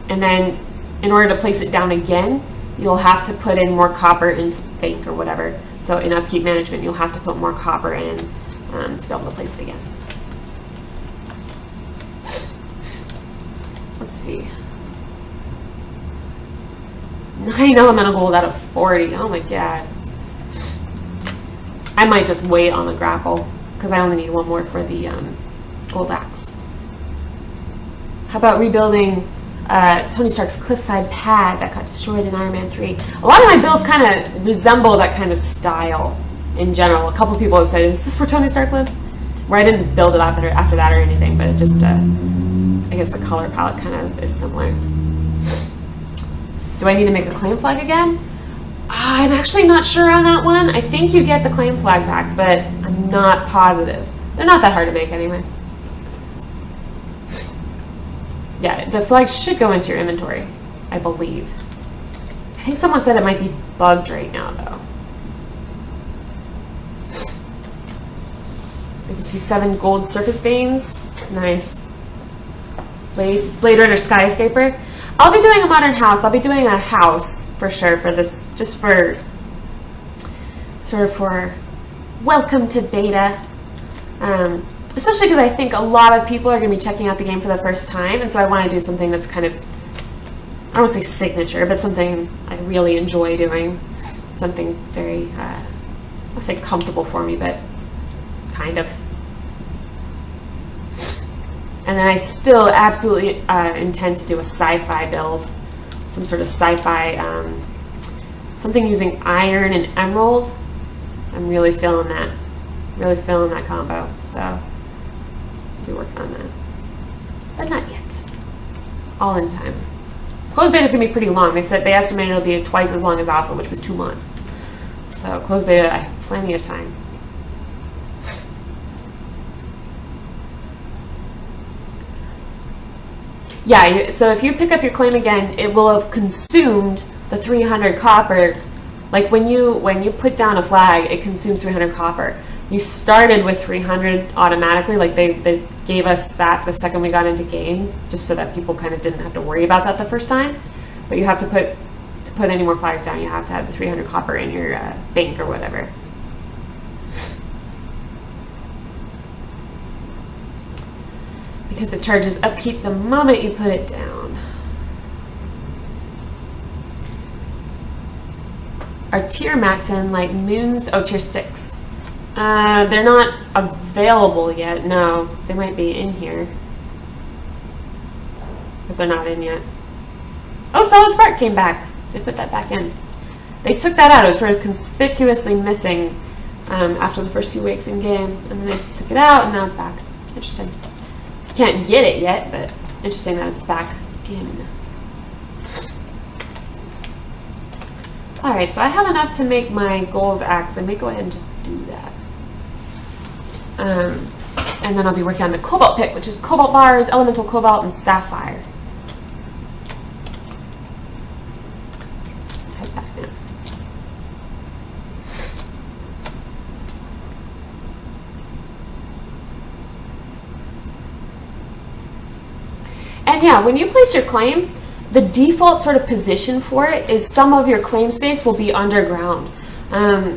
And then in order to place it down again, you'll have to put in more copper into the bank or whatever. So in upkeep management, you'll have to put more copper in to be able to place it again. Let's see. 9 elemental gold out of 40. Oh my god. I might just wait on the grapple because I only need one more for the gold axe. How about rebuilding Tony Stark's cliffside pad that got destroyed in Iron Man 3? A lot of my builds kind of resemble that kind of style in general. A couple people have said, is this where Tony Stark lives? Where I didn't build it after that or anything, but it just, I guess the color palette kind of is similar. Do I need to make a claim flag again? I'm actually not sure on that one. I think you get the claim flag back, but I'm not positive. They're not that hard to make anyway. Yeah, the flags should go into your inventory, I believe. I think someone said it might be bugged right now, though. I can see 7 gold surface veins. Nice. Blade Runner Skyscraper. I'll be doing a modern house. I'll be doing a house for sure for this, just for sort of for welcome to beta. Especially because I think a lot of people are going to be checking out the game for the first time, and so I want to do something that's kind of, I don't want to say signature, but something I really enjoy doing. Something very, I won't say comfortable for me, but kind of. And then I still absolutely intend to do a sci-fi build, some sort of sci-fi, something using iron and emerald. I'm really feeling that combo, so I'll be working on that, but not yet. all in time. Closed beta is going to be pretty long. They estimated it'll be twice as long as alpha, which was 2 months. So closed beta, I have plenty of time. Yeah, so if you pick up your claim again, it will have consumed the 300 copper. Like when you put down a flag, it consumes 300 copper. You started with 300 automatically, like they gave us that the second we got into game, just so that people kind of didn't have to worry about that the first time. But you have to put any more flags down, you have to have the 300 copper in your bank or whatever. Because it charges upkeep the moment you put it down. Are tier mats in like moons? Oh, tier 6. They're not available yet. No, they might be in here, but they're not in yet. Oh, Solid Spark came back. They put that back in. They took that out. It was sort of conspicuously missing after the first few weeks in game, and then they took it out, and now it's back. Interesting. Can't get it yet, but interesting that it's back in. Alright, so I have enough to make my gold axe. I may go ahead and just do that. And then I'll be working on the cobalt pick, which is cobalt bars, elemental cobalt, and sapphire. Head back now. And yeah, when you place your claim, the default sort of position for it is some of your claim space will be underground,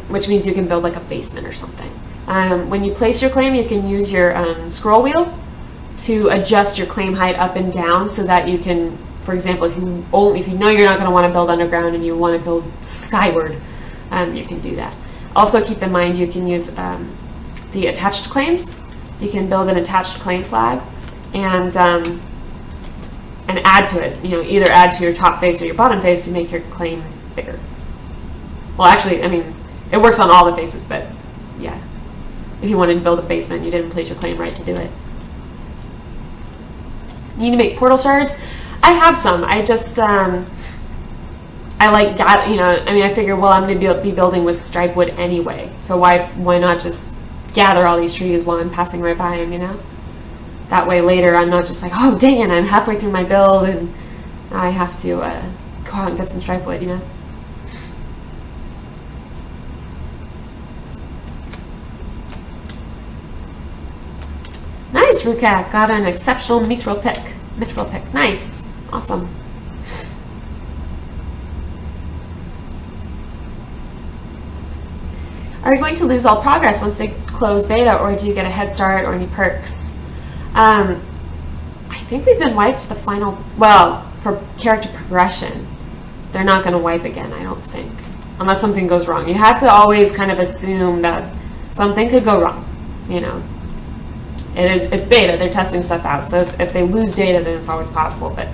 which means you can build like a basement or something. When you place your claim, you can use your scroll wheel to adjust your claim height up and down so that you can, for example, if you know you're not going to want to build underground and you want to build skyward, you can do that. Also keep in mind you can use the attached claims. You can build an attached claim flag and add to it. You know, either add to your top face or your bottom face to make your claim bigger. Well, actually, I mean, it works on all the faces, but yeah. If you wanted to build a basement, you didn't place your claim right to do it. You need to make portal shards. I have some. I just, I like got, you know, I mean, I figure, well, I'm going to be building with stripe wood anyway, so why not just gather all these trees while I'm passing right by them, you know? That way later I'm not just like, oh, dang it, I'm halfway through my build and I have to go out and get some stripe wood, you know? Nice, Rukak. Got an exceptional mithril pick. Mithril pick. Nice. Awesome. Are you going to lose all progress once they close beta, or do you get a head start or any perks? I think we've been wiped the final... Well, for character progression, they're not going to wipe again, I don't think. Unless something goes wrong. You have to always kind of assume that something could go wrong, you know. It's beta, they're testing stuff out, so if they lose data, then it's always possible, but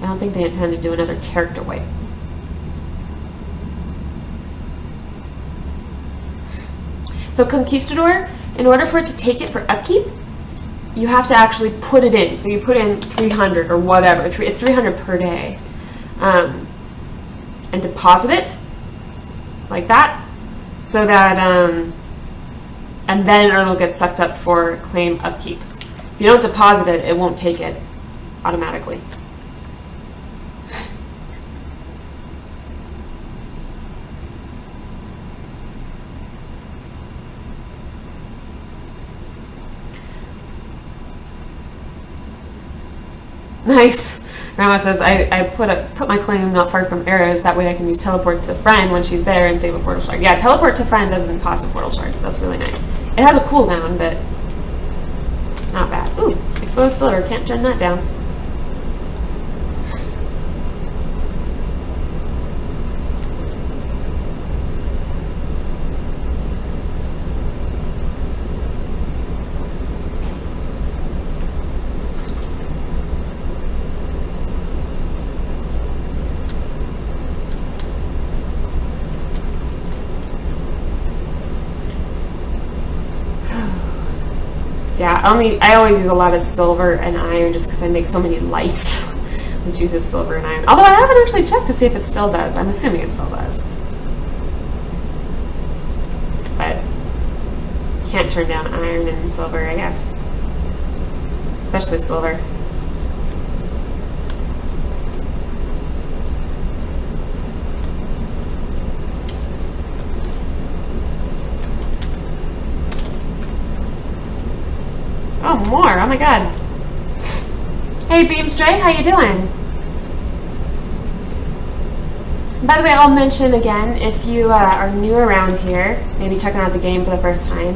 I don't think they intend to do another character wipe. So Conquistador, in order for it to take it for upkeep, you have to actually put it in. So you put in 300 or whatever, it's 300 per day, and deposit it like that, so that and then it'll get sucked up for claim upkeep. If you don't deposit it, it won't take it automatically. Nice. Grandma says, I put my claim not far from arrows, that way I can use teleport to friend when she's there and save a portal shard. Yeah, teleport to friend doesn't cost a portal shard, so that's really nice. It has a cooldown, but not bad. Ooh, exposed silver, can't turn that down. Yeah, I always use a lot of silver and iron just because I make so many lights. which uses silver and iron. Although I haven't actually checked to see if it still does. I'm assuming it still does. But can't turn down iron and silver, I guess. Especially silver. Oh, more. Oh my god. Hey, Beamstray, how you doing? By the way, I'll mention again, if you are new around here, maybe checking out the game for the first time,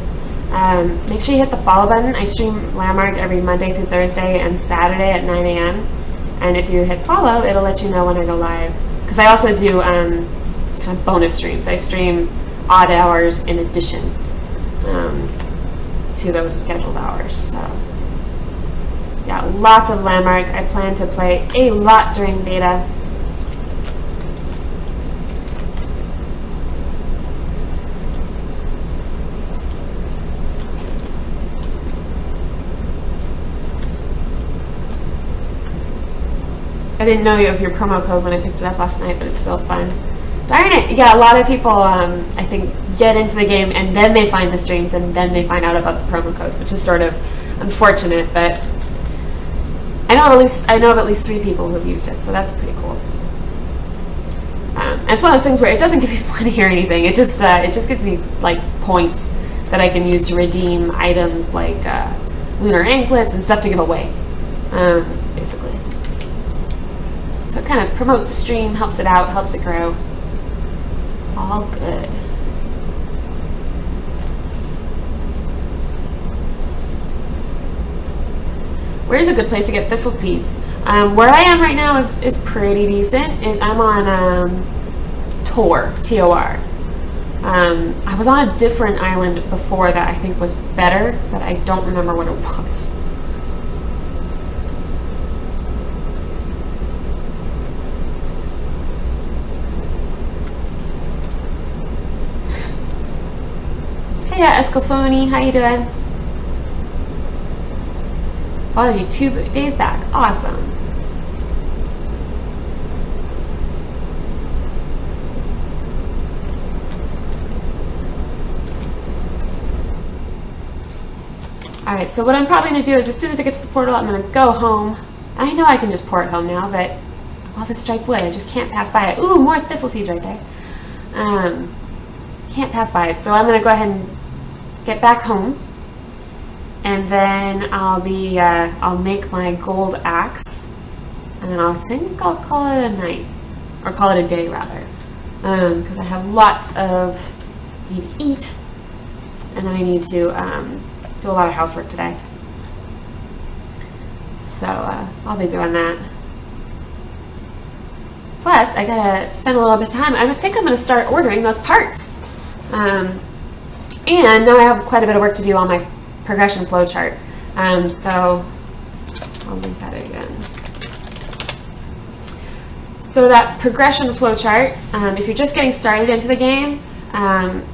make sure you hit the follow button. I stream Landmark every Monday through Thursday and Saturday at 9 a.m. And if you hit follow, it'll let you know when I go live. Because I also do kind of bonus streams. I stream odd hours in addition to those scheduled hours. So yeah, lots of Landmark. I plan to play a lot during beta. I didn't know of your promo code when I picked it up last night, but it's still fun. Darn it! Yeah, a lot of people, I think, get into the game and then they find the streams and then they find out about the promo codes, which is sort of unfortunate. But I know of at least 3 people who've used it, so that's pretty cool. And it's one of those things where it doesn't give me money or anything. It just gives me like points that I can use to redeem items like lunar anklets and stuff to give away, basically. So it kind of promotes the stream, helps it out, helps it grow. All good. Where's a good place to get thistle seeds? Where I am right now is pretty decent. I'm on Tor, T-O-R. I was on a different island before that I think was better, but I don't remember what it was. Yeah, Escalfoni, how you doing? Followed you 2 days back. Awesome. Alright, so what I'm probably going to do is as soon as I get to the portal, I'm going to go home. I know I can just port home now, but all this striped wood, I just can't pass by it. Ooh, more thistle seeds right there. Can't pass by it, so I'm going to go ahead and get back home, and then I'll make my gold axe, and then I think I'll call it a night, or call it a day rather, because I have lots of, I need to eat, and then I need to do a lot of housework today, so I'll be doing that. Plus, I gotta spend a little bit of time. I think I'm gonna start ordering those parts. And now I have quite a bit of work to do on my progression flowchart. So I'll link that again. So that progression flowchart, if you're just getting started into the game,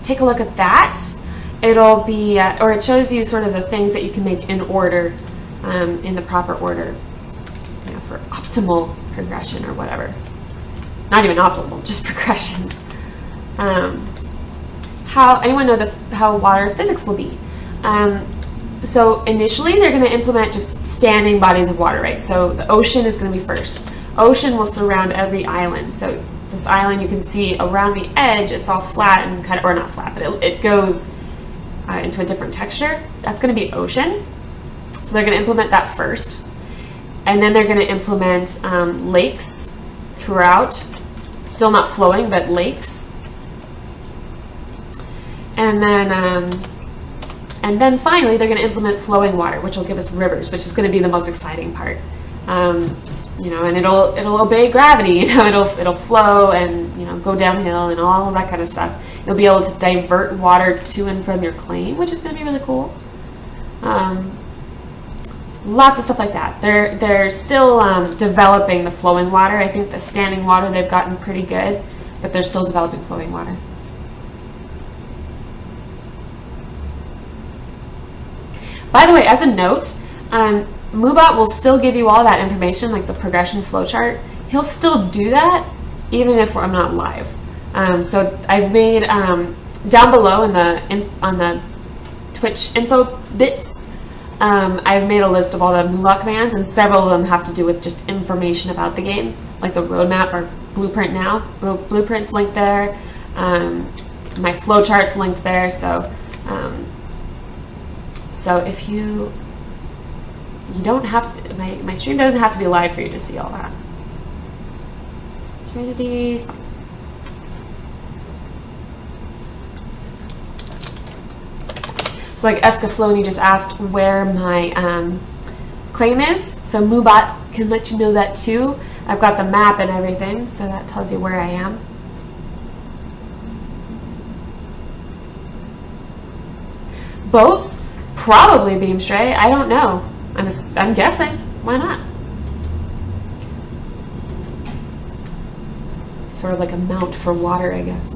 take a look at that. It'll be, or it shows you sort of the things that you can make in order, in the proper order, you know, for optimal progression or whatever. Not even optimal, just progression. How anyone know how water physics will be? So initially they're going to implement just standing bodies of water, right? So the ocean is going to be first. Ocean will surround every island. So this island you can see around the edge, it's all flat and kind of, or not flat, but it goes into a different texture. That's going to be ocean. So they're going to implement that first. And then they're going to implement lakes throughout. Still not flowing, but lakes. And then finally, they're going to implement flowing water, which will give us rivers, which is going to be the most exciting part. You know, and it'll obey gravity. You know, it'll flow and, you know, go downhill and all of that kind of stuff. You'll be able to divert water to and from your claim, which is going to be really cool. Lots of stuff like that. They're still developing the flowing water. I think the standing water they've gotten pretty good, but they're still developing flowing water. By the way, as a note, MooBot will still give you all that information, like the progression flowchart. He'll still do that even if I'm not live. So I've made down below on the Twitch info bits, I've made a list of all the MooBot commands, and several of them have to do with just information about the game, like the roadmap or blueprint now. Blueprint's linked there. My flowchart's linked there. So if you don't have my stream doesn't have to be live for you to see all that. Serenity. So like Escaflowny just asked where my claim is. So MooBot can let you know that too. I've got the map and everything, so that tells you where I am. Boats? Probably Beam Stray. I don't know. I'm guessing. Why not? Sort of like a mount for water, I guess.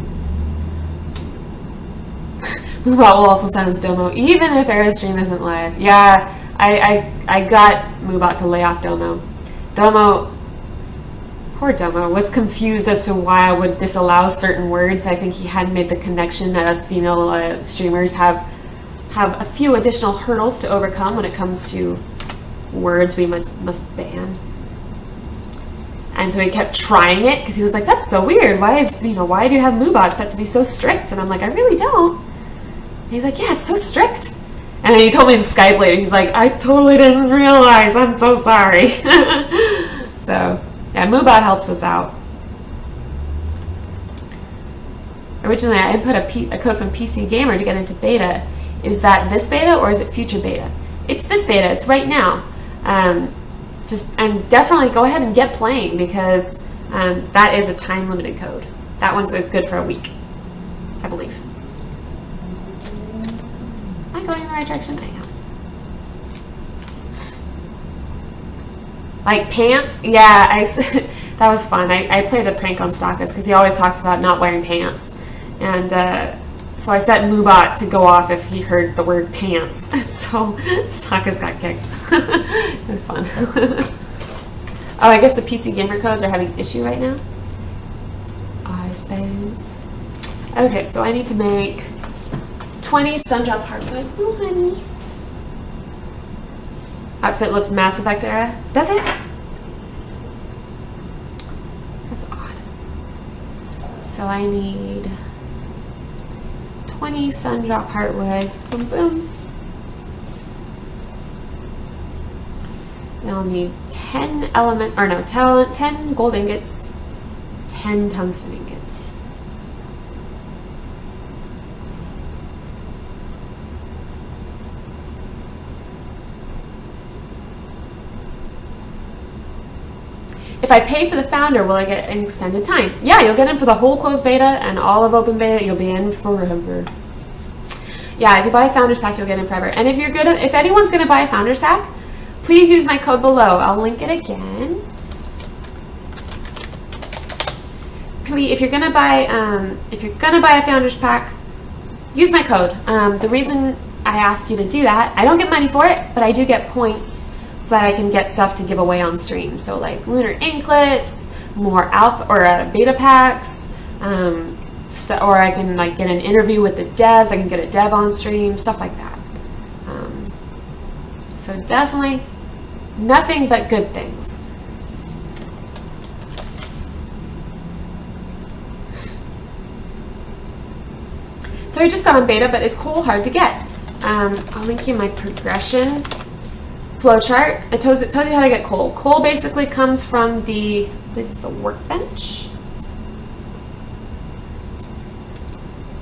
MooBot will also silence Domo, even if Airstream isn't live. Yeah, I got MooBot to lay off Domo. Poor Domo, was confused as to why I would disallow certain words. I think he hadn't made the connection that us female streamers have a few additional hurdles to overcome when it comes to words we must ban. And so he kept trying it because he was like, "That's so weird. Why do you have MooBot set to be so strict?" And I'm like, "I really don't." And he's like, "Yeah, it's so strict." And then he told me in Skype later, he's like, "I totally didn't realize. I'm so sorry." So yeah, MooBot helps us out. Originally, I input a code from PC Gamer to get into beta. Is that this beta or is it future beta? It's this beta. It's right now. And definitely go ahead and get playing because that is a time-limited code. That one's good for a week, I believe. Am I going in the right direction? I am. Like pants? Yeah, that was fun. I played a prank on Stockus because he always talks about not wearing pants. And so I set MooBot to go off if he heard the word pants. And so Stockus got kicked. It was fun. Oh, I guess the PC Gamer codes are having issue right now? I suppose. Okay, so I need to make 20 Sundrop Hardwood. Oh, honey. Outfit looks Mass Effect era. Does it? That's odd. So I need 20 Sundrop Heartwood. Boom, boom. Then I'll need 10 gold ingots, 10 tungsten ingots. If I pay for the founder, will I get an extended time? Yeah, you'll get in for the whole closed beta and all of open beta. You'll be in forever. Yeah, if you buy a founders pack, you'll get in forever. And if anyone's gonna buy a founders pack, please use my code below. I'll link it again. Please, if you're gonna buy a founders pack, use my code. The reason I ask you to do that, I don't get money for it, but I do get points so that I can get stuff to give away on stream. So like lunar anklets, more alpha or beta packs, or I can like get an interview with the devs. I can get a dev on stream, stuff like that. So definitely nothing but good things. So I just got on beta, but is coal hard to get? I'll link you my progression flowchart. It tells you how to get coal. Coal basically comes from I believe it's the workbench.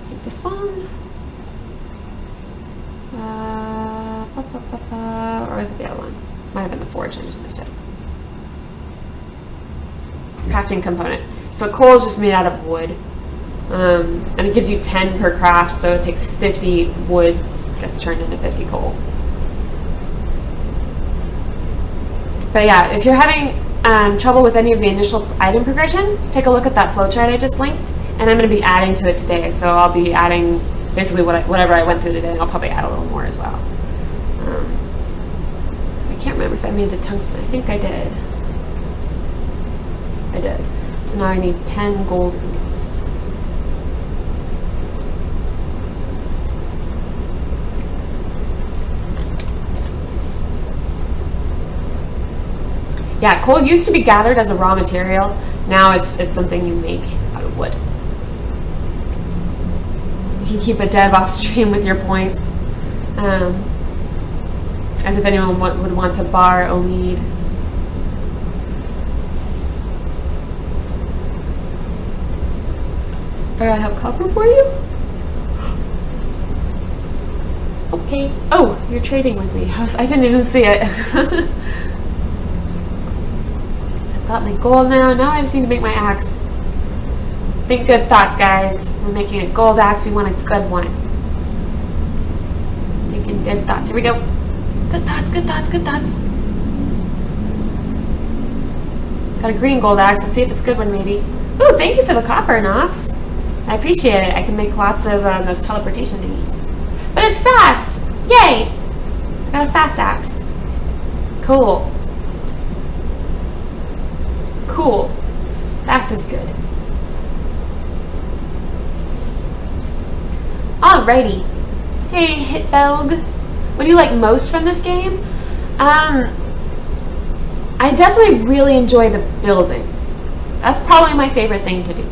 Is it this one? Or is it the other one? Might have been the forge, I just missed it. Crafting component. So coal is just made out of wood. And it gives you 10 per craft, so it takes 50 wood, gets turned into 50 coal. But yeah, if you're having trouble with any of the initial item progression, take a look at that flowchart I just linked, and I'm going to be adding to it today. So I'll be adding basically whatever I went through today, and I'll probably add a little more as well. So I can't remember if I made the tungsten. I think I did. I did. So now I need 10 gold ingots. Yeah, coal used to be gathered as a raw material. Now it's something you make out of wood. You can keep a dev off stream with your points. As if anyone would want to bar Omid. Or I have copper for you? Okay. Oh, you're trading with me. I didn't even see it. So I've got my gold now. Now I just need to make my axe. Think good thoughts, guys. We're making a gold axe. We want a good one. Thinking good thoughts. Here we go. Good thoughts, good thoughts, good thoughts. Got a green gold axe. Let's see if it's a good one, maybe. Ooh, thank you for the copper, Nox. I appreciate it. I can make lots of those teleportation thingies. But it's fast! Yay! I got a fast axe. Cool. Cool. Fast is good. Alrighty. Hey, Hitbelg. What do you like most from this game? I definitely really enjoy the building. That's probably my favorite thing to do.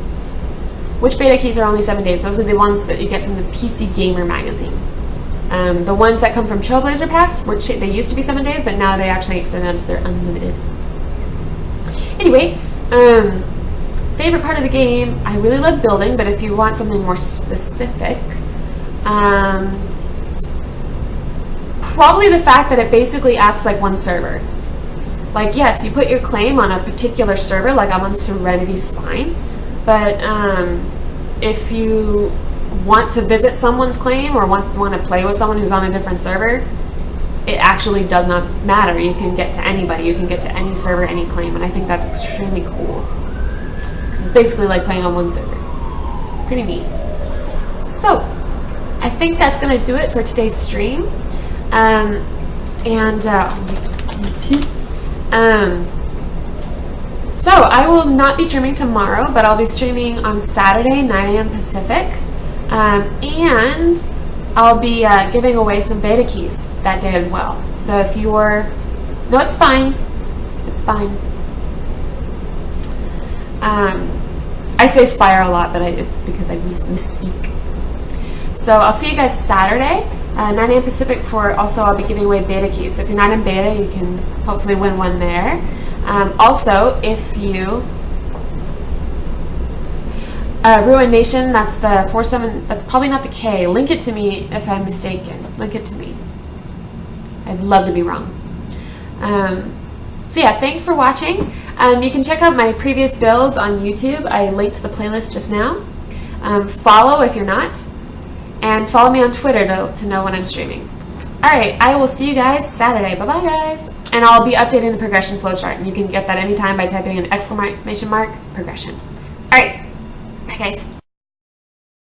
Which beta keys are only 7 days? Those are the ones that you get from the PC Gamer magazine. The ones that come from Trailblazer packs, they used to be 7 days, but now they actually extend them so they're unlimited. Anyway, favorite part of the game, I really love building, but if you want something more specific, probably the fact that it basically acts like one server. Like, yes, you put your claim on a particular server, like I'm on Serenity Spine, but if you want to visit someone's claim or want to play with someone who's on a different server, it actually does not matter. You can get to anybody. You can get to any server, any claim, and I think that's extremely cool. 'Cause it's basically like playing on one server. Pretty neat. So, I think that's going to do it for today's stream. So I will not be streaming tomorrow, but I'll be streaming on Saturday, 9 a.m. Pacific, and I'll be giving away some beta keys that day as well. So if you're, no, it's fine. It's fine. I say Spire a lot, but it's because I misspeak. So I'll see you guys Saturday, 9 a.m. Pacific. Also, I'll be giving away beta keys. So if you're not in beta, you can hopefully win one there. Also, if you Ruin Nation, that's the 47. That's probably not the K. Link it to me if I'm mistaken. Link it to me. I'd love to be wrong. So yeah, thanks for watching. You can check out my previous builds on YouTube. I linked the playlist just now. Follow if you're not. And follow me on Twitter to know when I'm streaming. Alright, I will see you guys Saturday. Bye-bye, guys. And I'll be updating the progression flowchart. And you can get that anytime by typing an exclamation mark progression. Alright, bye, guys.